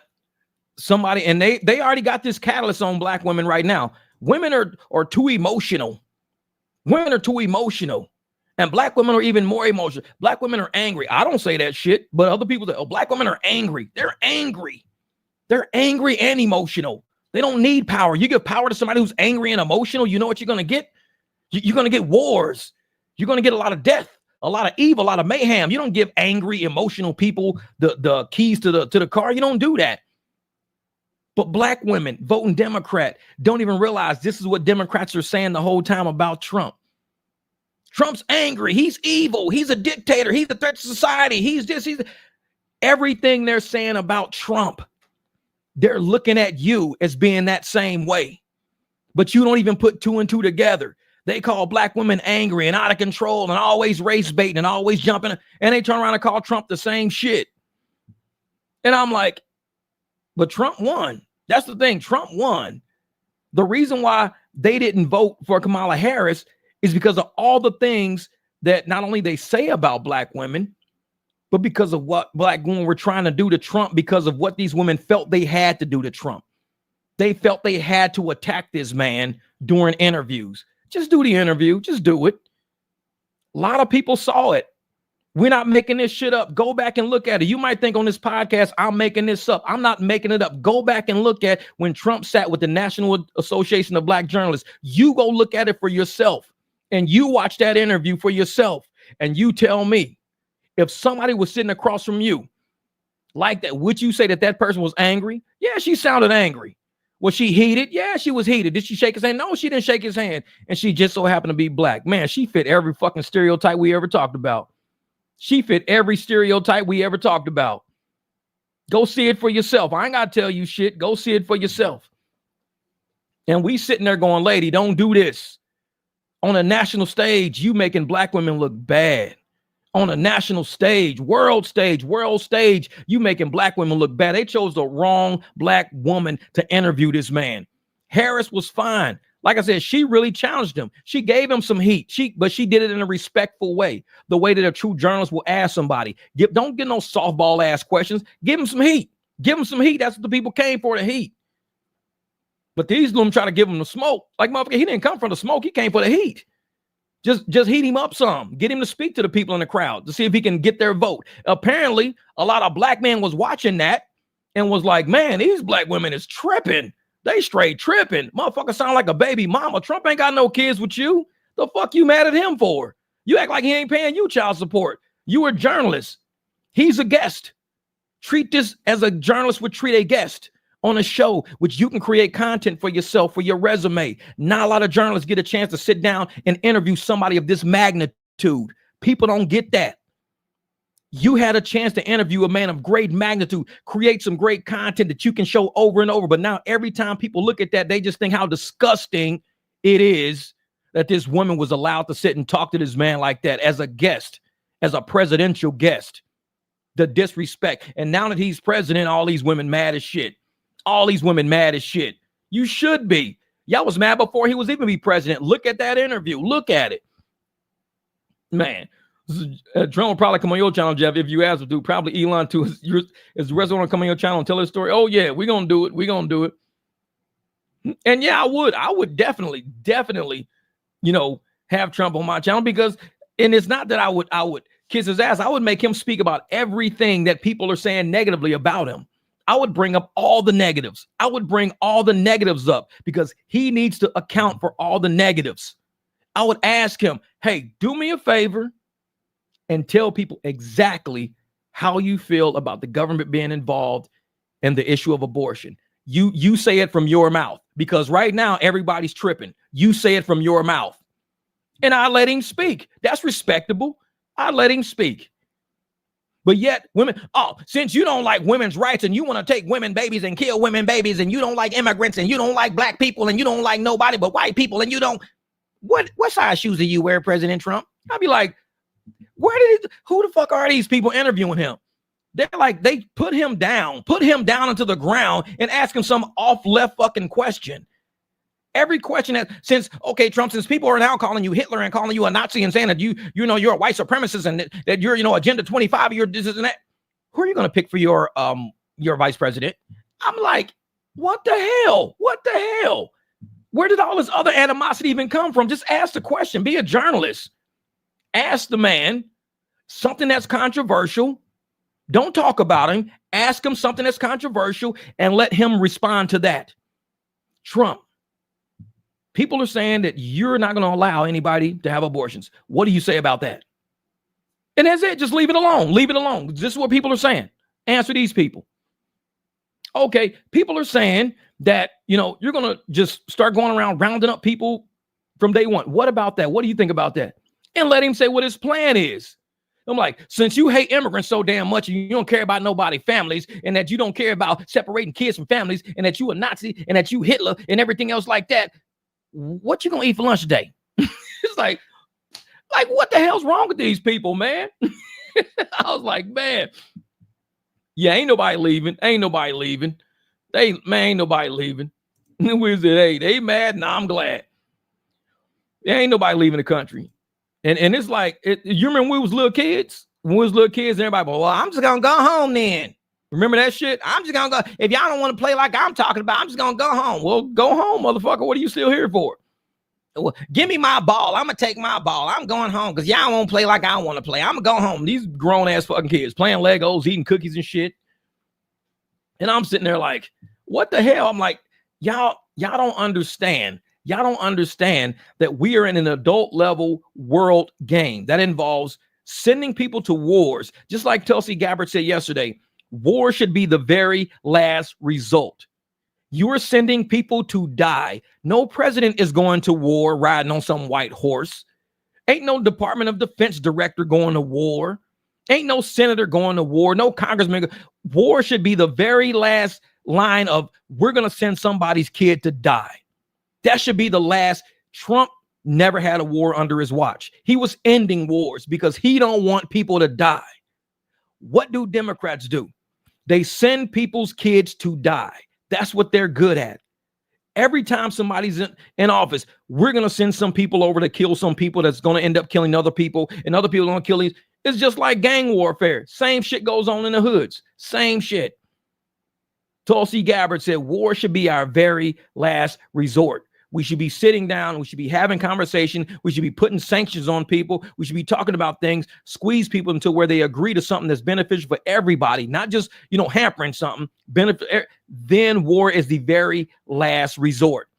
somebody? And they already got this catalyst on black women right now. Women are too emotional. Women are too emotional. And black women are even more emotional. Black women are angry. I don't say that shit, but other people say, oh, black women are angry. They're angry. They're angry and emotional. They don't need power. You give power to somebody who's angry and emotional, you know what you're going to get? You're going to get wars. You're going to get a lot of death, a lot of evil, a lot of mayhem. You don't give angry, emotional people the keys to the car. You don't do that. But black women voting Democrat don't even realize this is what Democrats are saying the whole time about Trump. Trump's angry. He's evil. He's a dictator. He's a threat to society. He's everything they're saying about Trump. They're looking at you as being that same way, but you don't even put two and two together. They call black women angry and out of control and always race baiting and always jumping. And they turn around and call Trump the same shit. And I'm like, but Trump won. That's the thing. Trump won. The reason why they didn't vote for Kamala Harris is because of all the things that not only they say about black women, but because of what black women were trying to do to Trump, because of what these women felt they had to do to Trump. They felt they had to attack this man during interviews. Just do the interview. Just do it. A lot of people saw it. We're not making this shit up. Go back and look at it. You might think on this podcast, I'm making this up. I'm not making it up. Go back and look at when Trump sat with the National Association of Black Journalists. You go look at it for yourself and you watch that interview for yourself and you tell me if somebody was sitting across from you like that, would you say that that person was angry? Yeah, she sounded angry. Was she heated? Yeah, she was heated. Did she shake his hand? No, she didn't shake his hand. And she just so happened to be black. Man, she fit every fucking stereotype we ever talked about. She fit every stereotype we ever talked about. Go see it for yourself. I ain't got to tell you shit. Go see it for yourself. And we sitting there going, lady, don't do this. On a national stage, you making black women look bad. On a national stage, world stage, you making black women look bad. They chose the wrong black woman to interview this man. Harris was fine. Like I said, she really challenged him. She gave him some heat. But she did it in a respectful way. The way that a true journalist will ask somebody. Don't get no softball ass questions. Give him some heat. Give him some heat. That's what the people came for, the heat. But these of them try to give him the smoke. Like, motherfucker, he didn't come for the smoke. He came for the heat. Just heat him up some. Get him to speak to the people in the crowd to see if he can get their vote. Apparently, a lot of black men was watching that and was like, man, these black women is tripping. They straight tripping. Motherfucker sound like a baby mama. Trump ain't got no kids with you. The fuck you mad at him for? You act like he ain't paying you child support. You a journalist. He's a guest. Treat this as a journalist would treat a guest on a show, which you can create content for yourself, for your resume. Not a lot of journalists get a chance to sit down and interview somebody of this magnitude. People don't get that. You had a chance to interview a man of great magnitude, create some great content that you can show over and over. But now every time people look at that, they just think how disgusting it is that this woman was allowed to sit and talk to this man like that as a guest, as a presidential guest. The disrespect. And now that he's president, all these women mad as shit. All these women mad as shit. You should be. Y'all was mad before he was even be president. Look at that interview. Look at it. Man, Trump will probably come on your channel, Jeff, if you ask him to. Probably Elon too. Is the rest of them come on your channel and tell his story? Oh, yeah, we're going to do it. We're going to do it. And yeah, I would definitely, have Trump on my channel because, and it's not that I would kiss his ass. I would make him speak about everything that people are saying negatively about him. I would bring up all the negatives. I would bring all the negatives up because he needs to account for all the negatives. I would ask him, hey, do me a favor and tell people exactly how you feel about the government being involved in the issue of abortion. You say it from your mouth because right now everybody's tripping. You say it from your mouth and I let him speak. That's respectable. I let him speak. But yet women, since you don't like women's rights and you want to take women babies and kill women babies and you don't like immigrants and you don't like black people and you don't like nobody but white people and you don't, what size shoes do you wear, President Trump? I'd be like, who the fuck are these people interviewing him? They're like, they put him down into the ground and ask him some off left fucking question. Every question that since people are now calling you Hitler and calling you a Nazi and saying that you're a white supremacist and that you're, Agenda 25, you're this and that. Who are you going to pick for your vice president? I'm like, what the hell? What the hell? Where did all this other animosity even come from? Just ask the question. Be a journalist. Ask the man something that's controversial. Don't talk about him. Ask him something that's controversial and let him respond to that. Trump. People are saying that you're not going to allow anybody to have abortions. What do you say about that? And that's it. Just leave it alone. Leave it alone. This is what people are saying. Answer these people. Okay, people are saying that, you're going to just start going around rounding up people from day one. What about that? What do you think about that? And let him say what his plan is. I'm like, since you hate immigrants so damn much and you don't care about nobody's families and that you don't care about separating kids from families and that you a Nazi and that you Hitler and everything else like that, what you gonna eat for lunch today? It's like, what the hell's wrong with these people, man? I was like, man, yeah, ain't nobody leaving. Ain't nobody leaving. Ain't nobody leaving. Where's it? Hey, they mad? Nah, I'm glad. There ain't nobody leaving the country. And it's like, you remember when we was little kids? When we was little kids, everybody, well, I'm just going to go home then. Remember that shit? I'm just going to go. If y'all don't want to play like I'm talking about, I'm just going to go home. Well, go home, motherfucker. What are you still here for? Well, give me my ball. I'm going to take my ball. I'm going home because y'all won't play like I want to play. I'm going to go home. These grown-ass fucking kids playing Legos, eating cookies and shit. And I'm sitting there like, what the hell? I'm like, y'all don't understand. Y'all don't understand that we are in an adult level world game that involves sending people to wars. Just like Tulsi Gabbard said yesterday, war should be the very last result. You are sending people to die. No president is going to war riding on some white horse. Ain't no Department of Defense director going to war. Ain't no senator going to war. No congressman. War should be the very last line of we're going to send somebody's kid to die. That should be the last. Trump never had a war under his watch. He was ending wars because he don't want people to die. What do Democrats do? They send people's kids to die. That's what they're good at. Every time somebody's in office, we're going to send some people over to kill some people that's going to end up killing other people, and other people are going to kill these. It's just like gang warfare. Same shit goes on in the hoods. Same shit. Tulsi Gabbard said war should be our very last resort. We should be sitting down. We should be having conversation. We should be putting sanctions on people. We should be talking about things, squeeze people until where they agree to something that's beneficial for everybody, not just, hampering something. Then war is the very last resort.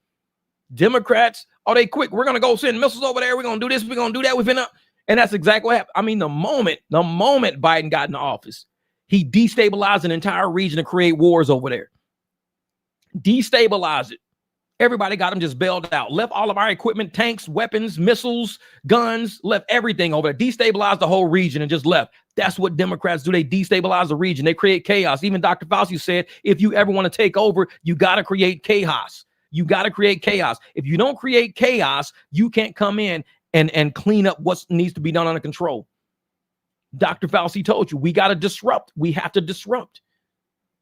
Democrats, they quick. We're going to go send missiles over there. We're going to do this. We're going to do that. And that's exactly what happened. I mean, the moment Biden got into office, he destabilized an entire region to create wars over there. Destabilized it. Everybody got them just bailed out, left all of our equipment, tanks, weapons, missiles, guns, left everything over there, destabilized the whole region and just left. That's what Democrats do. They destabilize the region. They create chaos. Even Dr. Fauci said, if you ever want to take over, you got to create chaos. You got to create chaos. If you don't create chaos, you can't come in and clean up what needs to be done under control. Dr. Fauci told you, we got to disrupt. We have to disrupt.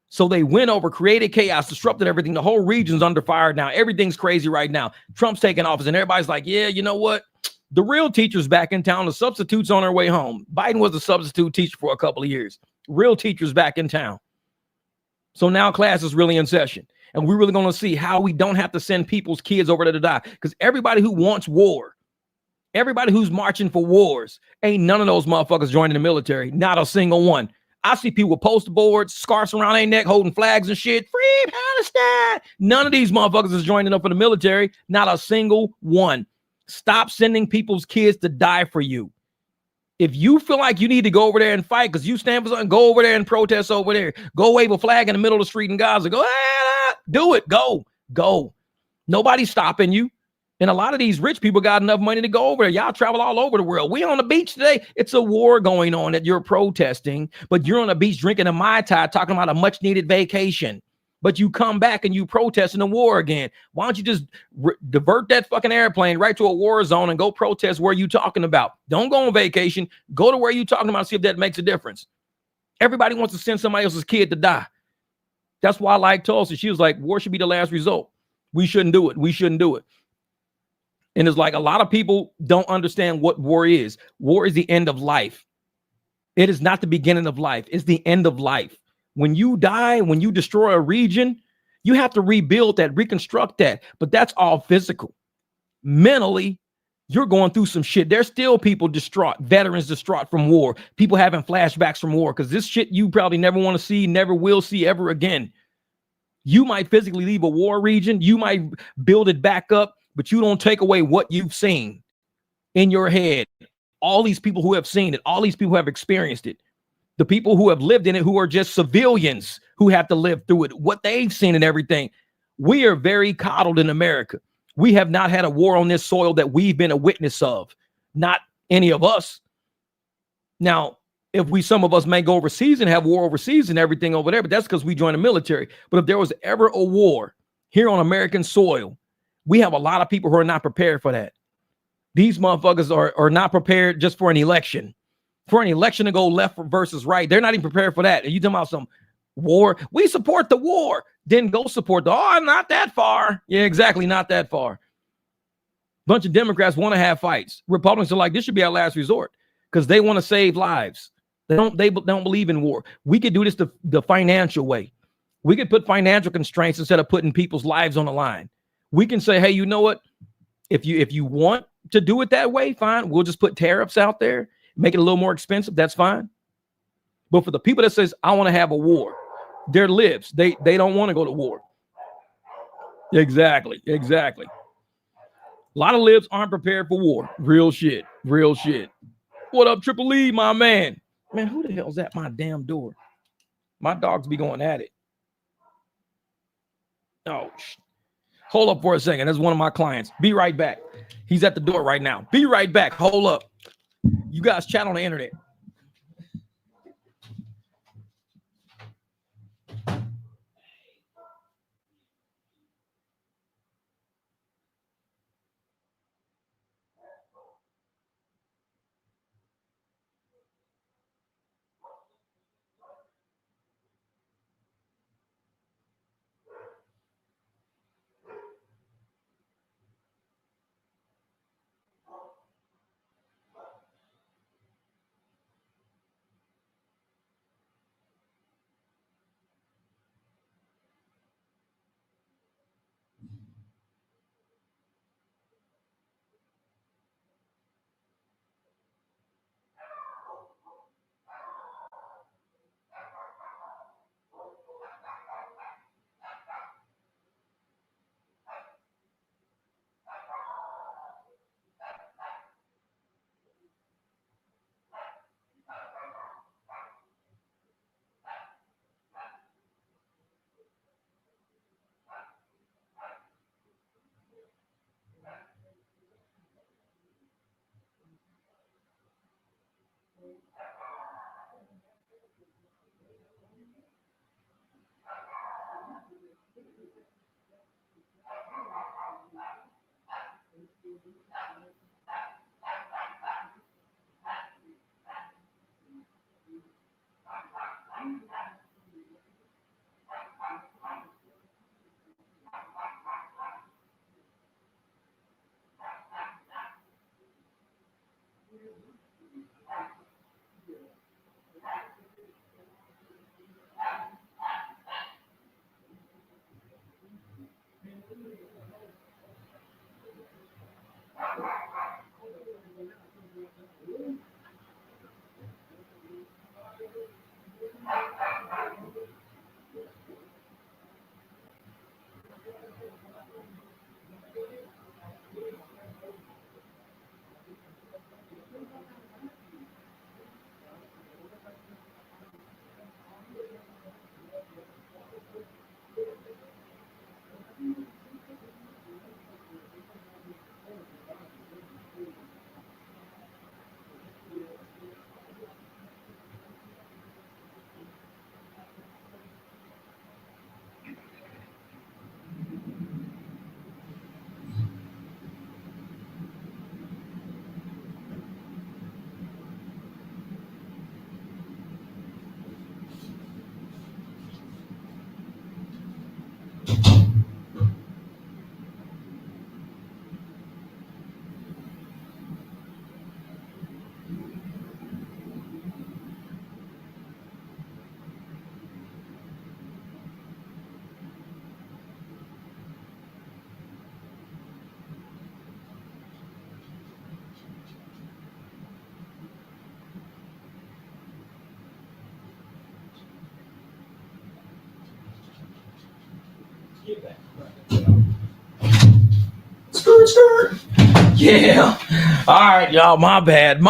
So they went over, created chaos, disrupted everything. The whole region's under fire now. Everything's crazy right now. Trump's taking office and everybody's like, yeah, you know what? The real teacher's back in town. The substitute's on their way home. Biden was a substitute teacher for a couple of years. Real teacher's back in town. So now class is really in session. And we're really going to see how we don't have to send people's kids over there to die. Because everybody who wants war, everybody who's marching for wars, ain't none of those motherfuckers joining the military. Not a single one. I see people with poster boards, scarves around their neck, holding flags and shit. Free Palestine. None of these motherfuckers is joining up for the military. Not a single one. Stop sending people's kids to die for you. If you feel like you need to go over there and fight because you stand for something, go over there and protest over there. Go wave a flag in the middle of the street in Gaza. Go, do it. Go. Nobody's stopping you. And a lot of these rich people got enough money to go over there. Y'all travel all over the world. We on the beach today. It's a war going on that you're protesting, but you're on the beach drinking a Mai Tai talking about a much needed vacation. But you come back and you protest in the war again. Why don't you just divert that fucking airplane right to a war zone and go protest where you talking about? Don't go on vacation. Go to where you talking about, see if that makes a difference. Everybody wants to send somebody else's kid to die. That's why I like Tulsi. She was like, war should be the last result. We shouldn't do it. And it's like a lot of people don't understand what war is. War is the end of life. It is not the beginning of life. It's the end of life. When you die, when you destroy a region, you have to rebuild that, reconstruct that. But that's all physical. Mentally, you're going through some shit. There's still people distraught, veterans distraught from war, people having flashbacks from war, because this shit you probably never want to see, never will see ever again. You might physically leave a war region. You might build it back up, but you don't take away what you've seen in your head. All these people who have seen it, all these people who have experienced it, the people who have lived in it, who are just civilians who have to live through it, what they've seen and everything. We are very coddled in America. We have not had a war on this soil that we've been a witness of. Not any of us. Now, some of us may go overseas and have war overseas and everything over there, but that's because we joined the military. But if there was ever a war here on American soil, we have a lot of people who are not prepared for that. These motherfuckers are not prepared just for an election. For an election to go left versus right, they're not even prepared for that. Are you talking about some war? We support the war. Then go support not that far. Yeah, exactly, not that far. Bunch of Democrats want to have fights. Republicans are like, this should be our last resort because they want to save lives. They don't believe in war. We could do this the financial way. We could put financial constraints instead of putting people's lives on the line. We can say, hey, you know what? If you want to do it that way, fine. We'll just put tariffs out there, make it a little more expensive. That's fine. But for the people that says, I want to have a war, their lives, they don't want to go to war. Exactly. A lot of libs aren't prepared for war. Real shit. What up, Triple E, my man? Man, who the hell's at my damn door? My dogs be going at it. Oh, hold up for a second. That's one of my clients. Be right back. He's at the door right now. Be right back. Hold up. You guys chat on the internet. Yeah. All right, y'all. My bad.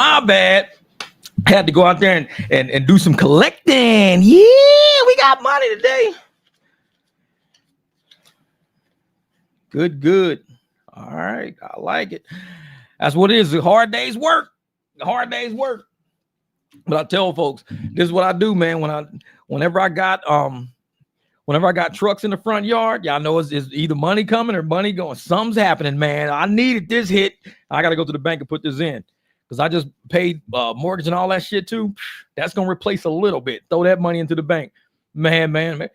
Had to go out there and do some collecting. Yeah, we got money today. Good. All right. I like it. That's what it is. A hard day's work. But I tell folks, this is what I do, man. Whenever I got trucks in the front yard, y'all know it's either money coming or money going. Something's happening, man. I needed this hit. I got to go to the bank and put this in because I just paid mortgage and all that shit too. That's going to replace a little bit. Throw that money into the bank. Man.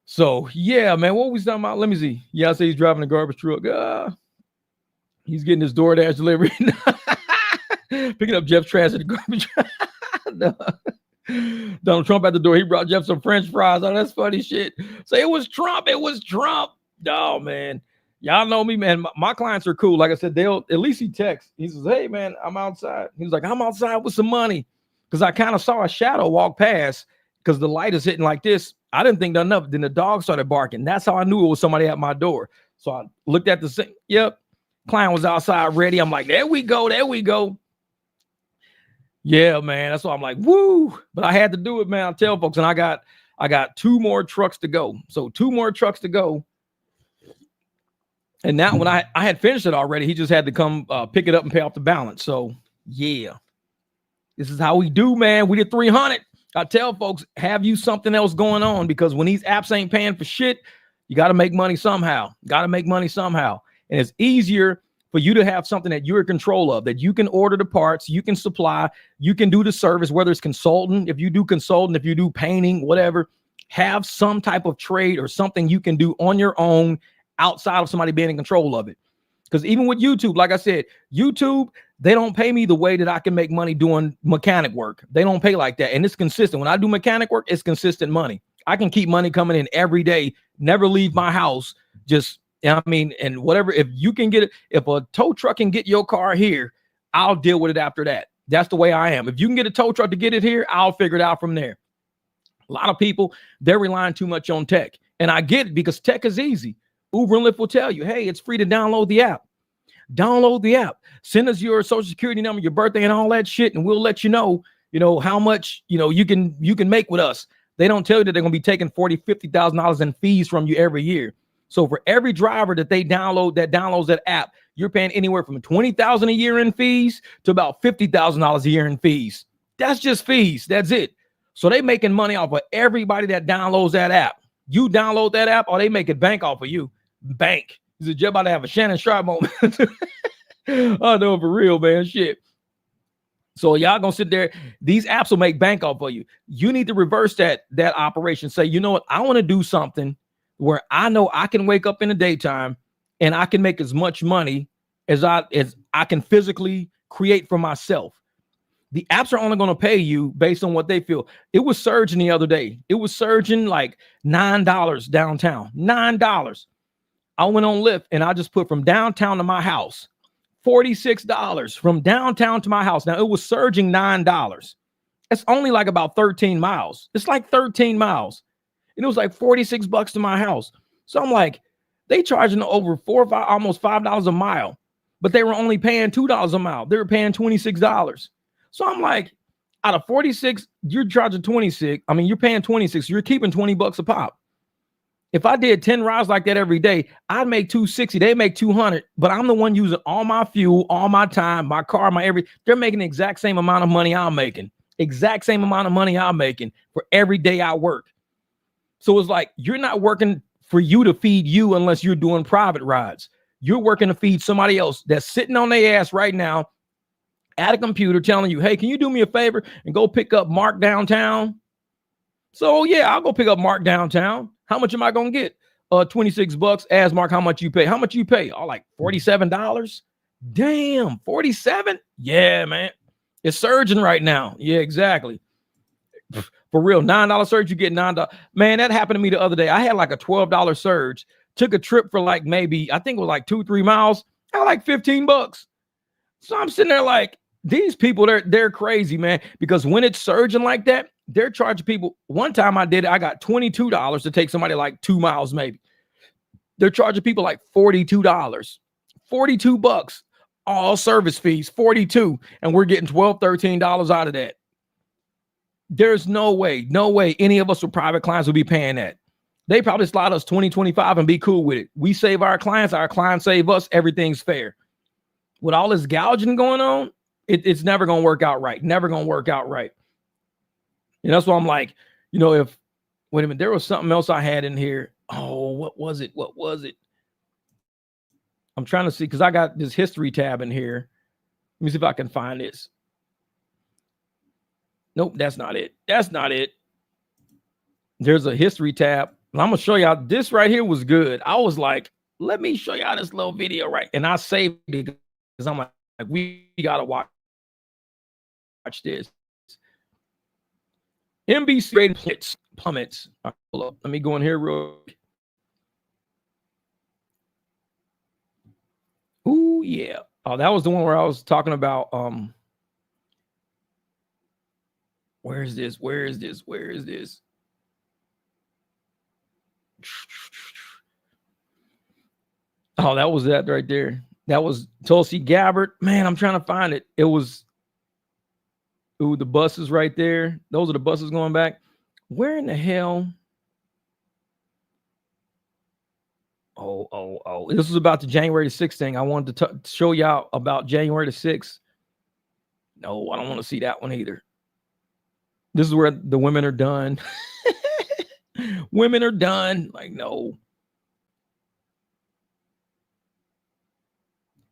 So, yeah, man, what was we talking about? Let me see. Yeah, I say he's driving a garbage truck. He's getting his DoorDash delivery. Picking up Jeff's trash at the garbage. No. Donald Trump at the door. He brought Jeff some French fries. Oh, that's funny shit. So it was Trump. It was Trump. Oh, man. Y'all know me, man. My clients are cool. Like I said, they'll at least he texts. He says, hey, man, I'm outside. He was like, I'm outside with some money. Because I kind of saw a shadow walk past because the light is hitting like this. I didn't think nothing of it. Then the dog started barking. That's how I knew it was somebody at my door. So I looked at the thing. Yep. Client was outside ready. I'm like, there we go. There we go. Yeah, man. That's why I'm like, woo. But I had to do it, man. I tell folks, and I got 2 more trucks to go. So 2 more trucks to go. And now when I had finished it already, he just had to come pick it up and pay off the balance. So yeah, this is how we do, man. We did 300. I tell folks, have you something else going on? Because when these apps ain't paying for shit, you got to make money somehow. Got to make money somehow. And it's easier for you to have something that you're in control of, that you can order the parts, you can supply, you can do the service, whether it's consultant, if you do consultant, if you do painting, whatever, have some type of trade or something you can do on your own outside of somebody being in control of it. Because even with YouTube, like I said, YouTube, they don't pay me the way that I can make money doing mechanic work. They don't pay like that. And it's consistent. When I do mechanic work, it's consistent money. I can keep money coming in every day, never leave my house. Just, I mean, and whatever, if you can get it, if a tow truck can get your car here, I'll deal with it after that. That's the way I am. If you can get a tow truck to get it here, I'll figure it out from there. A lot of people, they're relying too much on tech. And I get it because tech is easy. Uber and Lyft will tell you, hey, it's free to download the app. Download the app. Send us your social security number, your birthday, and all that shit, and we'll let you know how much you can make with us. They don't tell you that they're gonna be taking $40,000, $50,000 in fees from you every year. So for every driver that they downloads that app, you're paying anywhere from $20,000 a year in fees to about $50,000 a year in fees. That's just fees. That's it. So they making money off of everybody that downloads that app. You download that app, or they make it bank off of you. Bank. Is it just about to have a Shannon Sharp moment? Oh no, for real, man. Shit. So y'all gonna sit there. These apps will make bank off of you. You need to reverse that operation. Say, you know what? I want to do something where I know I can wake up in the daytime and I can make as much money as I can physically create for myself. The apps are only going to pay you based on what they feel. It was surging the other day. It was surging like $9 downtown. $9. I went on Lyft and I just put from downtown to my house, $46 from downtown to my house. Now it was surging $9. It's only like about 13 miles. It's like 13 miles. And it was like $46 to my house. So I'm like, they charging over $4 or $5, almost $5 a mile, but they were only paying $2 a mile. They were paying $26. So I'm like, out of 46, you're charging 26. I mean, you're paying 26. You're keeping $20 a pop. If I did 10 rides like that every day, I'd make 260. They make 200, but I'm the one using all my fuel, all my time, my car, my everything. They're making the exact same amount of money I'm making. Exact same amount of money I'm making for every day I work. So it's like, you're not working for you to feed you unless you're doing private rides. You're working to feed somebody else that's sitting on their ass right now at a computer telling you, hey, can you do me a favor and go pick up Mark downtown? So yeah, I'll go pick up Mark downtown. How much am I going to get? $26. Ask Mark how much you pay. How much you pay? Oh, like $47. Damn, 47? Yeah, man. It's surging right now. Yeah, exactly. For real, $9 surge, you get $9. Man, that happened to me the other day. I had like a $12 surge. Took a trip for like maybe, I think it was like 2-3 miles. I had like $15. So I'm sitting there like, these people, they're crazy, man. Because when it's surging like that, they're charging people. One time I did it, I got $22 to take somebody like 2 miles, maybe. They're charging people like $42. $42, all service fees, $42. And we're getting $12, $13 out of that. There's no way any of us with private clients will be paying that. They probably slide us 20, 25 and be cool with it. We save our clients save us. Everything's fair. With all this gouging going on, it's never going to work out right. Never going to work out right. And that's why I'm like, wait a minute, there was something else I had in here. Oh, what was it? I'm trying to see, because I got this history tab in here. Let me see if I can find this. Nope, that's not it. There's a history tab. And I'm going to show y'all this right here was good. I was like, let me show y'all this little video, right? And I saved it because I'm like, we gotta watch this. NBC rating plummets. Right, hold up. Let me go in here real quick. Ooh, yeah. Oh, that was the one where I was talking about where is this? Oh, that was that right there. That was Tulsi Gabbard. Man, I'm trying to find it. It was, ooh, the buses right there. Those are the buses going back. Where in the hell? Oh. This was about the January the 6th thing. I wanted to show y'all about January the 6th. No, I don't want to see that one either. This is where the women are done. Women are done. Like, no.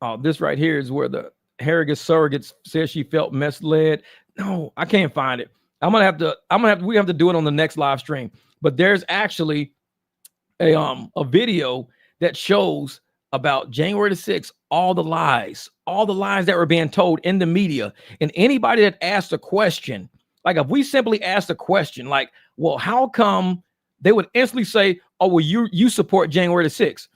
Oh, this right here is where the Harrogate surrogate says she felt misled. No, I can't find it. We have to do it on the next live stream. But there's actually a video that shows about January the 6th, all the lies that were being told in the media. And anybody that asked a question, like if we simply asked a question, like, well, how come, they would instantly say, oh, well, you support January the 6th.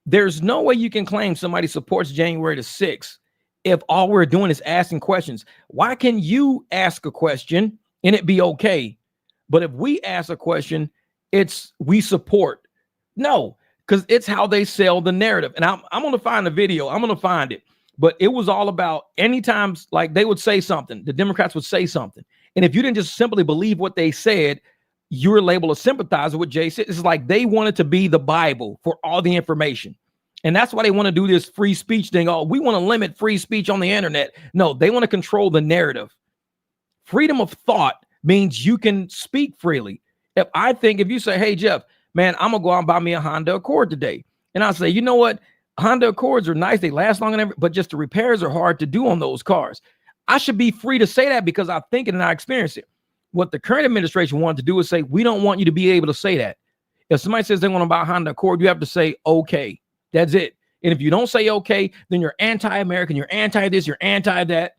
There's no way you can claim somebody supports January the 6th if all we're doing is asking questions. Why can you ask a question and it be okay? But if we ask a question, it's we support. No, because it's how they sell the narrative. And I'm going to find the video. I'm going to find it. But it was all about anytime, like they would say something, the Democrats would say something. And if you didn't just simply believe what they said, you're labeled a sympathizer with Jay said. It's like they wanted to be the Bible for all the information. And that's why they want to do this free speech thing. Oh, we want to limit free speech on the internet. No, they want to control the narrative. Freedom of thought means you can speak freely. If you say, hey, Jeff, man, I'm going to go out and buy me a Honda Accord today. And I say, you know what? Honda Accords are nice. They last long and everything, but just the repairs are hard to do on those cars. I should be free to say that because I think it and I experience it. What the current administration wanted to do is say, we don't want you to be able to say that. If somebody says they want to buy a Honda Accord, you have to say, okay, that's it. And if you don't say okay, then you're anti-American, you're anti this, you're anti that.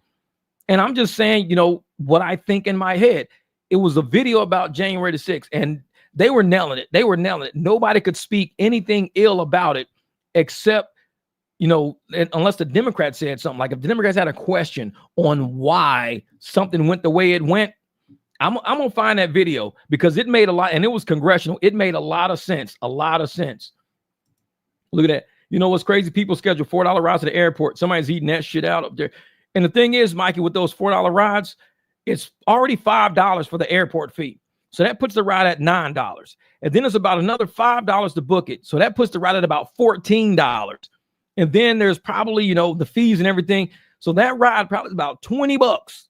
And I'm just saying, what I think in my head. It was a video about January the 6th, and they were nailing it. Nobody could speak anything ill about it except, unless the Democrats said something. Like if the Democrats had a question on why something went the way it went, I'm going to find that video because it made a lot, and it was congressional. It made a lot of sense. Look at that. You know what's crazy? People schedule $4 rides to the airport. Somebody's eating that shit out up there. And the thing is, Mikey, with those $4 rides, it's already $5 for the airport fee. So that puts the ride at $9. And then it's about another $5 to book it. So that puts the ride at about $14. And then there's probably, the fees and everything. So that ride probably is about $20.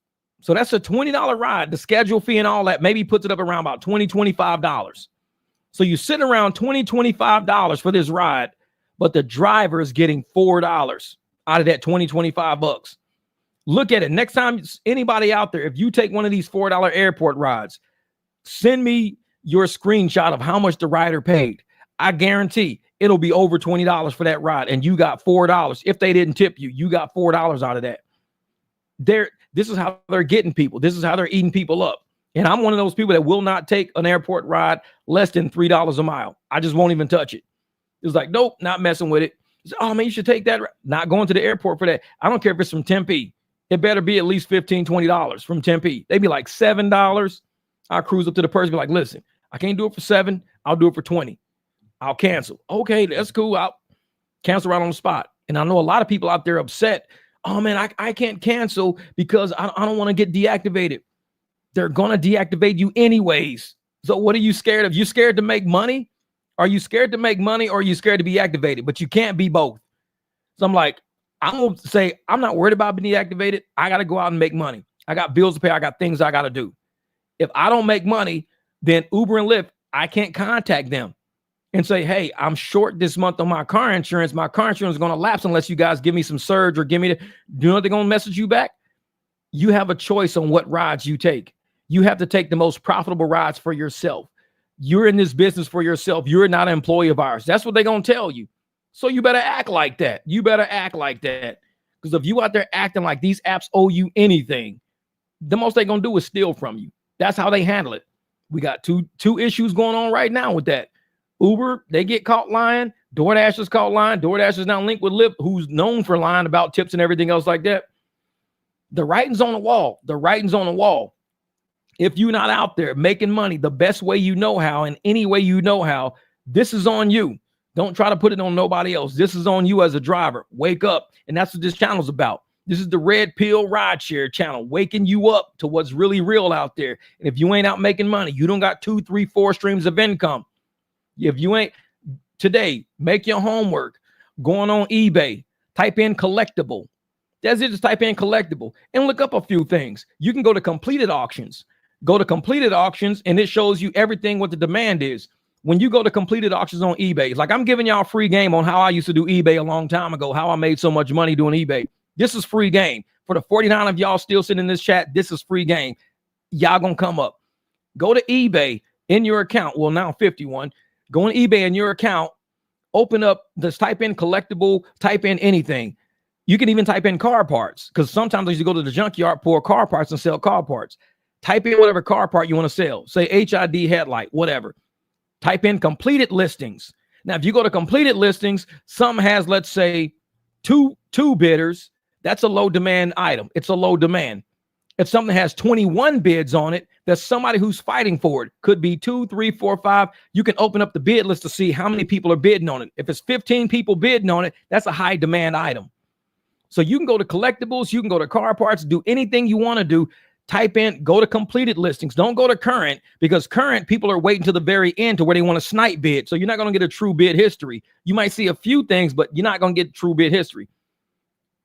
So that's a $20 ride. The schedule fee and all that maybe puts it up around about $20, $25. So you're sitting around $20, $25 for this ride, but the driver is getting $4 out of that $20, $25. Look at it. Next time anybody out there, if you take one of these $4 airport rides, send me your screenshot of how much the rider paid. I guarantee it'll be over $20 for that ride. And you got $4. If they didn't tip you, you got $4 out of that. This is how they're getting people. This is how they're eating people up. And I'm one of those people that will not take an airport ride less than $3 a mile. I just won't even touch it. It's like, nope, not messing with it. Oh man, you should take that. Not going to the airport for that. I don't care if it's from Tempe. It better be at least $15, $20 from Tempe. They'd be like $7. I'll cruise up to the person, be like, listen, I can't do it for $7. I'll do it for $20. I'll cancel. Okay, that's cool. I'll cancel right on the spot. And I know a lot of people out there upset. Oh man, I can't cancel because I don't want to get deactivated. They're going to deactivate you anyways. So what are you scared of? You scared to make money? Are you scared to make money or are you scared to be activated? But you can't be both. So I'm like, I'm going to say, I'm not worried about being deactivated. I got to go out and make money. I got bills to pay. I got things I got to do. If I don't make money, then Uber and Lyft, I can't contact them and say, hey, I'm short this month on my car insurance. My car insurance is going to lapse unless you guys give me some surge or give me you know they're going to message you back? You have a choice on what rides you take. You have to take the most profitable rides for yourself. You're in this business for yourself. You're not an employee of ours. That's what they're going to tell you. So you better act like that. You better act like that. Because if you out there acting like these apps owe you anything, the most they're going to do is steal from you. That's how they handle it. We got two issues going on right now with that. Uber, they get caught lying. DoorDash is caught lying. DoorDash is now linked with Lyft, who's known for lying about tips and everything else like that. The writing's on the wall. The writing's on the wall. If you're not out there making money the best way you know how, and any way you know how, this is on you. Don't try to put it on nobody else. This is on you as a driver. Wake up. And that's what this channel's about. This is the Red Pill Rideshare channel, waking you up to what's really real out there. And if you ain't out making money, you don't got 2, 3, 4 streams of income. If you ain't today, make your homework. Going on eBay, type in collectible. That's it. Just type in collectible and look up a few things. You can go to completed auctions. Go to completed auctions and it shows you everything what the demand is. When you go to completed auctions on eBay, it's like I'm giving y'all a free game on how I used to do eBay a long time ago, how I made so much money doing eBay. This is free game. For the 49 of y'all still sitting in this chat, this is free game. Y'all gonna come up. Go to eBay in your account. Well, now 51. Go on eBay in your account. Open up, just type in collectible, type in anything. You can even type in car parts because sometimes you go to the junkyard, pour car parts and sell car parts. Type in whatever car part you want to sell. Say HID headlight, whatever. Type in completed listings. Now, if you go to completed listings, some has, let's say, two bidders. That's a low demand item. It's a low demand. If something has 21 bids on it, there's somebody who's fighting for it. Could be 2, 3, 4, 5. You can open up the bid list to see how many people are bidding on it. If it's 15 people bidding on it, that's a high demand item. So you can go to collectibles, you can go to car parts, do anything you want to do. Type in, go to completed listings. Don't go to current because current people are waiting to the very end to where they want to snipe bid. So you're not going to get a true bid history. You might see a few things, but you're not going to get true bid history.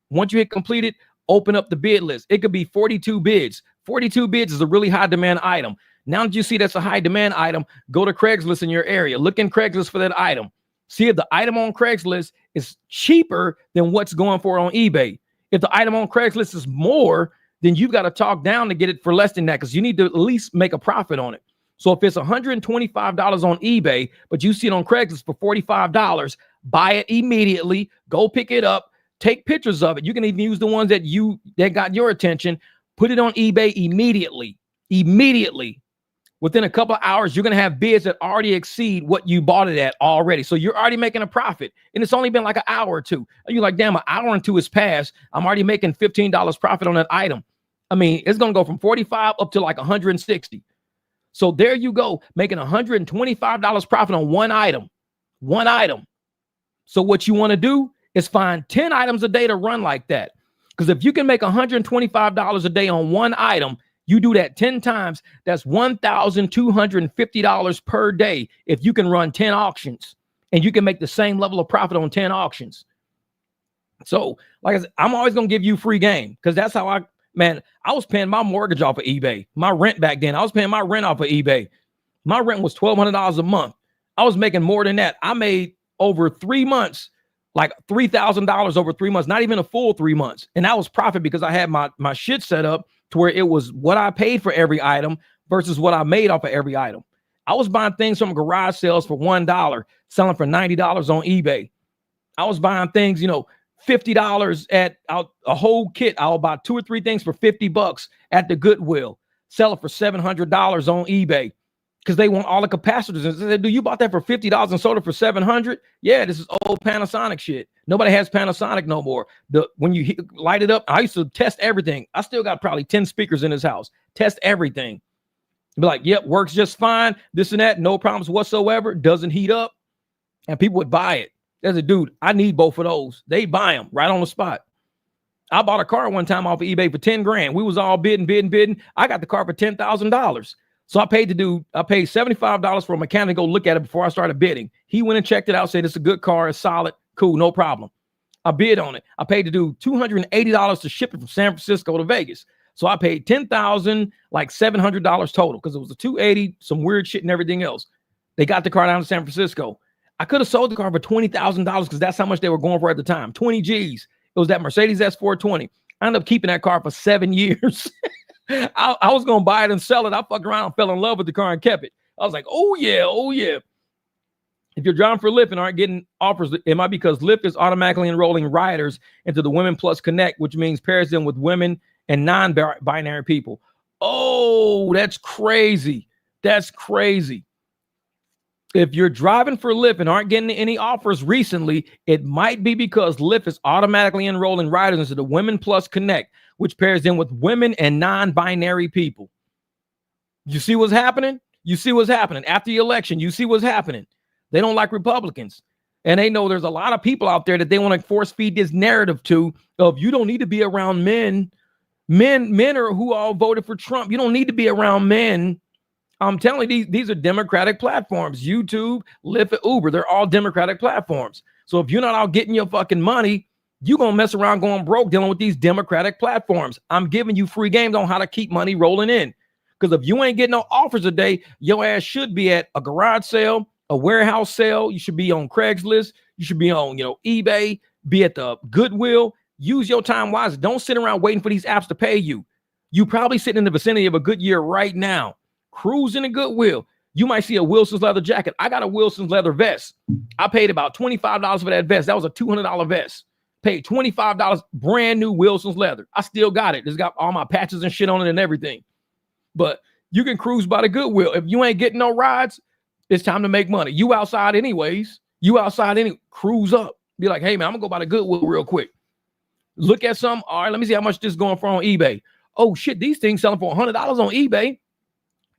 Once you hit completed, open up the bid list. It could be 42 bids. 42 bids is a really high demand item. Now that you see that's a high demand item, go to Craigslist in your area. Look in Craigslist for that item. See if the item on Craigslist is cheaper than what's going for on eBay. If the item on Craigslist is more, then you've got to talk down to get it for less than that because you need to at least make a profit on it. So if it's $125 on eBay, but you see it on Craigslist for $45, buy it immediately, go pick it up, take pictures of it. You can even use the ones that got your attention, put it on eBay immediately. Within a couple of hours, you're going to have bids that already exceed what you bought it at already. So you're already making a profit. And it's only been like an hour or two. And you're like, damn, an hour and two has passed. I'm already making $15 profit on that item. I mean, it's going to go from 45 up to like 160. So there you go, making $125 profit on one item. So what you want to do is find 10 items a day to run like that. Because if you can make $125 a day on one item, you do that 10 times, that's $1,250 per day if you can run 10 auctions and you can make the same level of profit on 10 auctions. So like I said, I'm always going to give you free game because that's how I was paying my mortgage off of eBay. My rent back then, I was paying my rent off of eBay. My rent was $1,200 a month. I was making more than that. I made over 3 months, like $3,000 over 3 months, not even a full 3 months. And that was profit because I had my shit set up to where it was what I paid for every item versus what I made off of every item. I was buying things from garage sales for $1, selling for $90 on eBay. I was buying things, $50 at a whole kit. I'll buy 2 or 3 things for $50 at the Goodwill, sell it for $700 on eBay because they want all the capacitors. And they said, dude, you bought that for $50 and sold it for $700? Yeah, this is old Panasonic shit. Nobody has Panasonic no more. When you light it up, I used to test everything. I still got probably 10 speakers in this house. Test everything. Be like, yep, works just fine. This and that, no problems whatsoever. Doesn't heat up. And people would buy it. There's a dude, I need both of those. They buy them right on the spot. I bought a car one time off of eBay for 10 grand. We was all bidding. I got the car for $10,000. So I paid $75 for a mechanic to go look at it before I started bidding. He went and checked it out, said it's a good car, it's solid, cool, no problem. I bid on it. I paid the dude $280 to ship it from San Francisco to Vegas. So I paid $10,000, like $700 total because it was a $280, some weird shit and everything else. They got the car down to San Francisco. I could have sold the car for $20,000 because that's how much they were going for at the time. 20 G's. It was that Mercedes S420. I ended up keeping that car for 7 years. I was going to buy it and sell it. I fucked around and fell in love with the car and kept it. I was like, oh yeah. If you're driving for Lyft and aren't getting offers, it might be because Lyft is automatically enrolling riders into the Women Plus Connect, which means pairs them with women and non-binary people. Oh, that's crazy. That's crazy. If you're driving for Lyft and aren't getting any offers recently, it might be because Lyft is automatically enrolling riders into the Women Plus Connect, which pairs them with women and non-binary people. You see what's happening? You see what's happening after the election. You see what's happening. They don't like Republicans. And they know there's a lot of people out there that they want to force feed this narrative to of you don't need to be around men. Men are who all voted for Trump. You don't need to be around men. I'm telling you, these are Democratic platforms. YouTube, Lyft, Uber, they're all Democratic platforms. So if you're not out getting your fucking money, you're going to mess around going broke dealing with these Democratic platforms. I'm giving you free games on how to keep money rolling in. Because if you ain't getting no offers a day, your ass should be at a garage sale, a warehouse sale. You should be on Craigslist. You should be on, eBay, be at the Goodwill. Use your time wisely. Don't sit around waiting for these apps to pay you. You probably sitting in the vicinity of a Goodyear right now, cruising a Goodwill. You might see a Wilson's leather jacket. I got a Wilson's leather vest. I paid about $25 for that vest. That was a $200 vest. Paid $25, brand new Wilson's leather. I still got it. It's got all my patches and shit on it and everything. But you can cruise by the Goodwill. If you ain't getting no rides, it's time to make money. You outside anyways. Cruise up. Be like, hey, man, I'm going to go by the Goodwill real quick. Look at some. All right, let me see how much this is going for on eBay. Oh, shit, these things selling for $100 on eBay.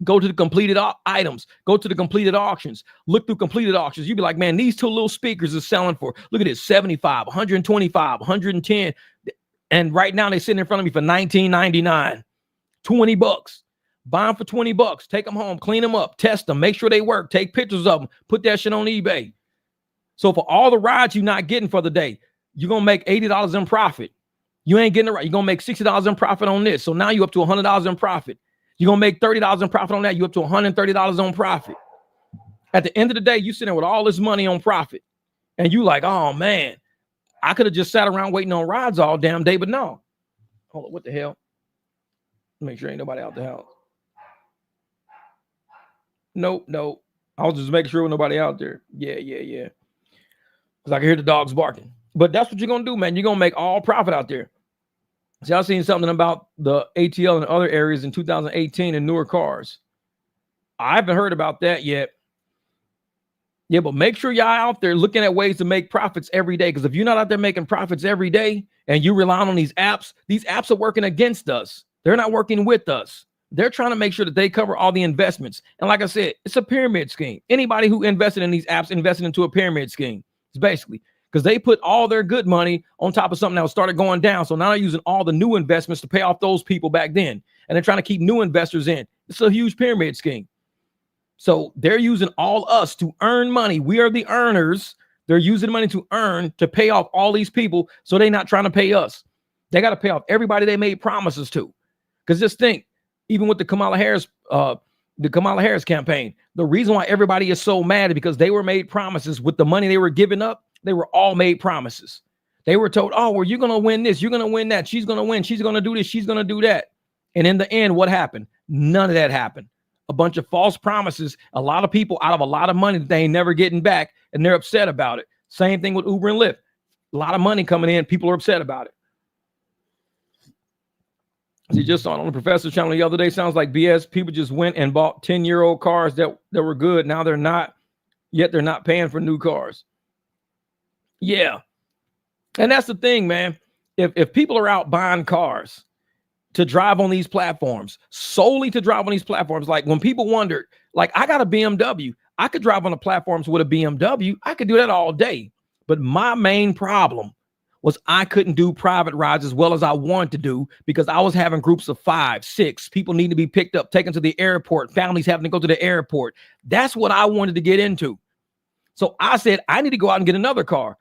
Go to the completed items. Go to the completed auctions. Look through completed auctions. You'd be like, man, these two little speakers are selling for, look at this, 75, 125, 110. And right now they're sitting in front of me for $19.99, $20. Buy them for $20. Take them home, clean them up, test them, make sure they work, take pictures of them, put that shit on eBay. So for all the rides you're not getting for the day, you're going to make $80 in profit. You ain't getting it right. You're going to make $60 in profit on this. So now you're up to $100 in profit. You're going to make $30 in profit on that. You're up to $130 on profit. At the end of the day, you sitting there with all this money on profit. And you like, oh, man, I could have just sat around waiting on rides all damn day. But no. Hold on, what the hell? Make sure ain't nobody out the house. Nope. I was just making sure nobody out there. Yeah. Because I can hear the dogs barking. But that's what you're going to do, man. You're going to make all profit out there. See, I've seen something about the ATL and other areas in 2018 and newer cars. I haven't heard about that yet. Yeah, but make sure y'all out there looking at ways to make profits every day. Because if you're not out there making profits every day and you rely on these apps are working against us. They're not working with us. They're trying to make sure that they cover all the investments. And like I said, it's a pyramid scheme. Anybody who invested in these apps invested into a pyramid scheme. It's basically because they put all their good money on top of something that started going down. So now they're using all the new investments to pay off those people back then. And they're trying to keep new investors in. It's a huge pyramid scheme. So they're using all us to earn money. We are the earners. They're using money to earn to pay off all these people. So they're not trying to pay us. They got to pay off everybody they made promises to. Because just think, even with the Kamala Harris campaign, the reason why everybody is so mad is because they were made promises with the money they were giving up. They were all made promises. They were told, oh, well, you're going to win this. You're going to win that. She's going to win. She's going to do this. She's going to do that. And in the end, what happened? None of that happened. A bunch of false promises. A lot of people out of a lot of money that they ain't never getting back. And they're upset about it. Same thing with Uber and Lyft. A lot of money coming in. People are upset about it. You just saw it on the Professor's channel the other day. Sounds like BS. People just went and bought 10-year-old cars that were good. Now they're not. Yet they're not paying for new cars. Yeah. And that's the thing, man. If people are out buying cars to drive on these platforms, solely to drive on these platforms, like when people wondered, like I got a BMW, I could drive on the platforms with a BMW. I could do that all day. But my main problem was I couldn't do private rides as well as I wanted to do because I was having groups of 5, 6 people needing to be picked up, taken to the airport, families having to go to the airport. That's what I wanted to get into. So I said, I need to go out and get another car.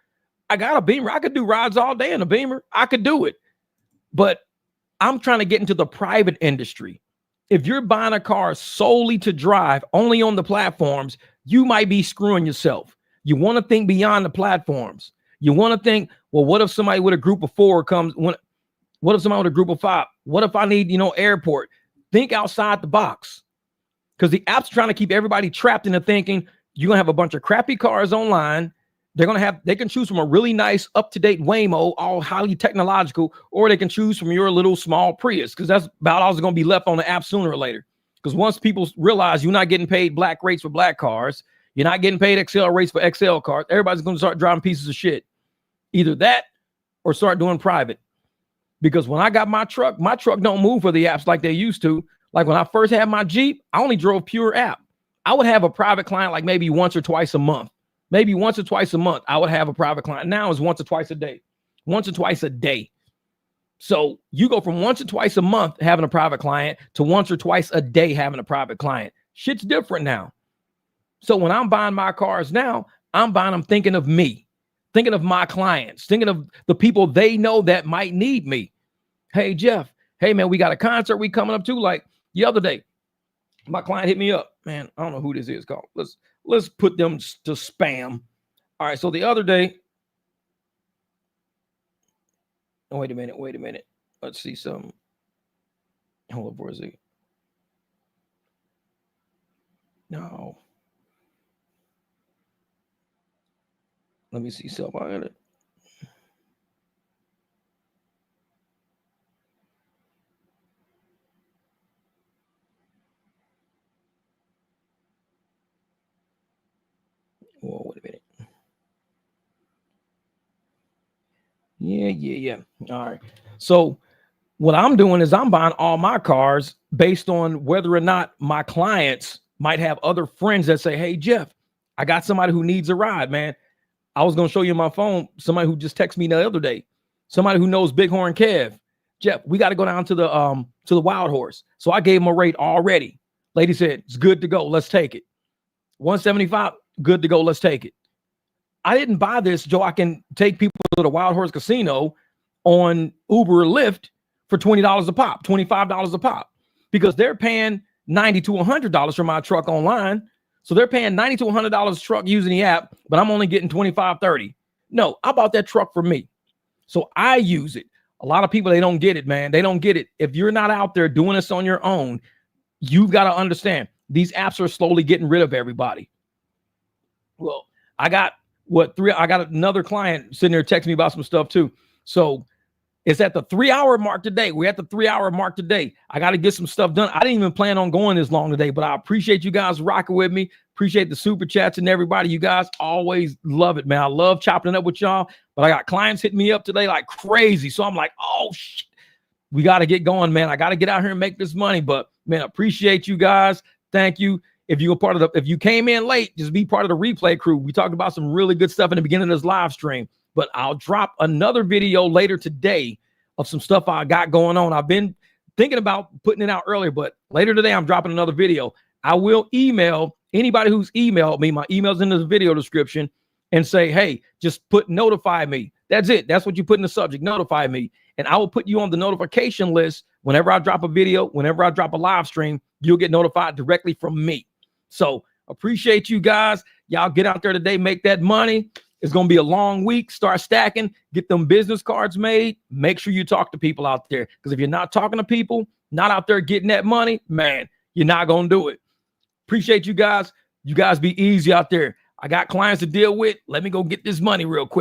I got a Beamer. I could do rides all day in a Beamer. I could do it. But I'm trying to get into the private industry. If you're buying a car solely to drive only on the platforms, you might be screwing yourself. You want to think beyond the platforms. You want to think, well, what if somebody with a group of 4 comes? What if somebody with a group of 5? What if I need, airport? Think outside the box. Because the app's trying to keep everybody trapped into thinking You're going to have a bunch of crappy cars online. They can choose from a really nice up-to-date Waymo, all highly technological, or they can choose from your little small Prius, because that's about all that's going to be left on the app sooner or later. Because once people realize you're not getting paid black rates for black cars, you're not getting paid XL rates for XL cars, everybody's going to start driving pieces of shit. Either that or start doing private. Because when I got my truck don't move for the apps like they used to. Like when I first had my Jeep, I only drove pure app. I would have a private client like maybe once or twice a month. Maybe once or twice a month, I would have a private client. Now it's once or twice a day. Once or twice a day. So you go from once or twice a month having a private client to once or twice a day having a private client. Shit's different now. So when I'm buying my cars now, I'm buying them thinking of me, thinking of my clients, thinking of the people they know that might need me. Hey, Jeff. Hey, man, we got a concert we coming up to. Like the other day, my client hit me up. Man, I don't know who this is called. Let's put them to spam. All right. So the other day. Oh, wait a minute. Let's see something. Hold up, where is he? No. Let me see something. I got it. Oh, wait a minute. Yeah. All right. So what I'm doing is I'm buying all my cars based on whether or not my clients might have other friends that say, hey, Jeff, I got somebody who needs a ride, man. I was going to show you my phone. Somebody who just texted me the other day, somebody who knows Bighorn Kev. Jeff, we got to go down to the Wild Horse. So I gave him a rate already. Lady said, it's good to go. Let's take it. 175, good to go. Let's take it. I didn't buy this so I can take people to the Wild Horse Casino on Uber or Lyft for $20 a pop, $25 a pop, because they're paying $90 to $100 for my truck online. So they're paying $90 to $100 truck using the app, but I'm only getting $25, $30. No, I bought that truck for me. So I use it. A lot of people, they don't get it, man. They don't get it. If you're not out there doing this on your own, you've got to understand these apps are slowly getting rid of everybody. Well, I got another client sitting there texting me about some stuff too. So it's at the 3-hour mark today. We're at the 3-hour mark today. I got to get some stuff done. I didn't even plan on going this long today, but I appreciate you guys rocking with me. Appreciate the super chats and everybody. You guys always love it, man. I love chopping it up with y'all, but I got clients hitting me up today like crazy. So I'm like, oh shit, we got to get going, man. I got to get out here and make this money, but man, appreciate you guys. Thank you. If you came in late, just be part of the replay crew. We talked about some really good stuff in the beginning of this live stream, but I'll drop another video later today of some stuff I got going on. I've been thinking about putting it out earlier, but later today, I'm dropping another video. I will email anybody who's emailed me. My email's in the video description, and say, hey, just put notify me. That's it. That's what you put in the subject, notify me. And I will put you on the notification list. Whenever I drop a video, whenever I drop a live stream, you'll get notified directly from me. So appreciate you guys. Y'all get out there today, make that money. It's going to be a long week. Start stacking, get them business cards made. Make sure you talk to people out there, because if you're not talking to people, not out there getting that money, man, you're not going to do it. Appreciate you guys. You guys be easy out there. I got clients to deal with. Let me go get this money real quick.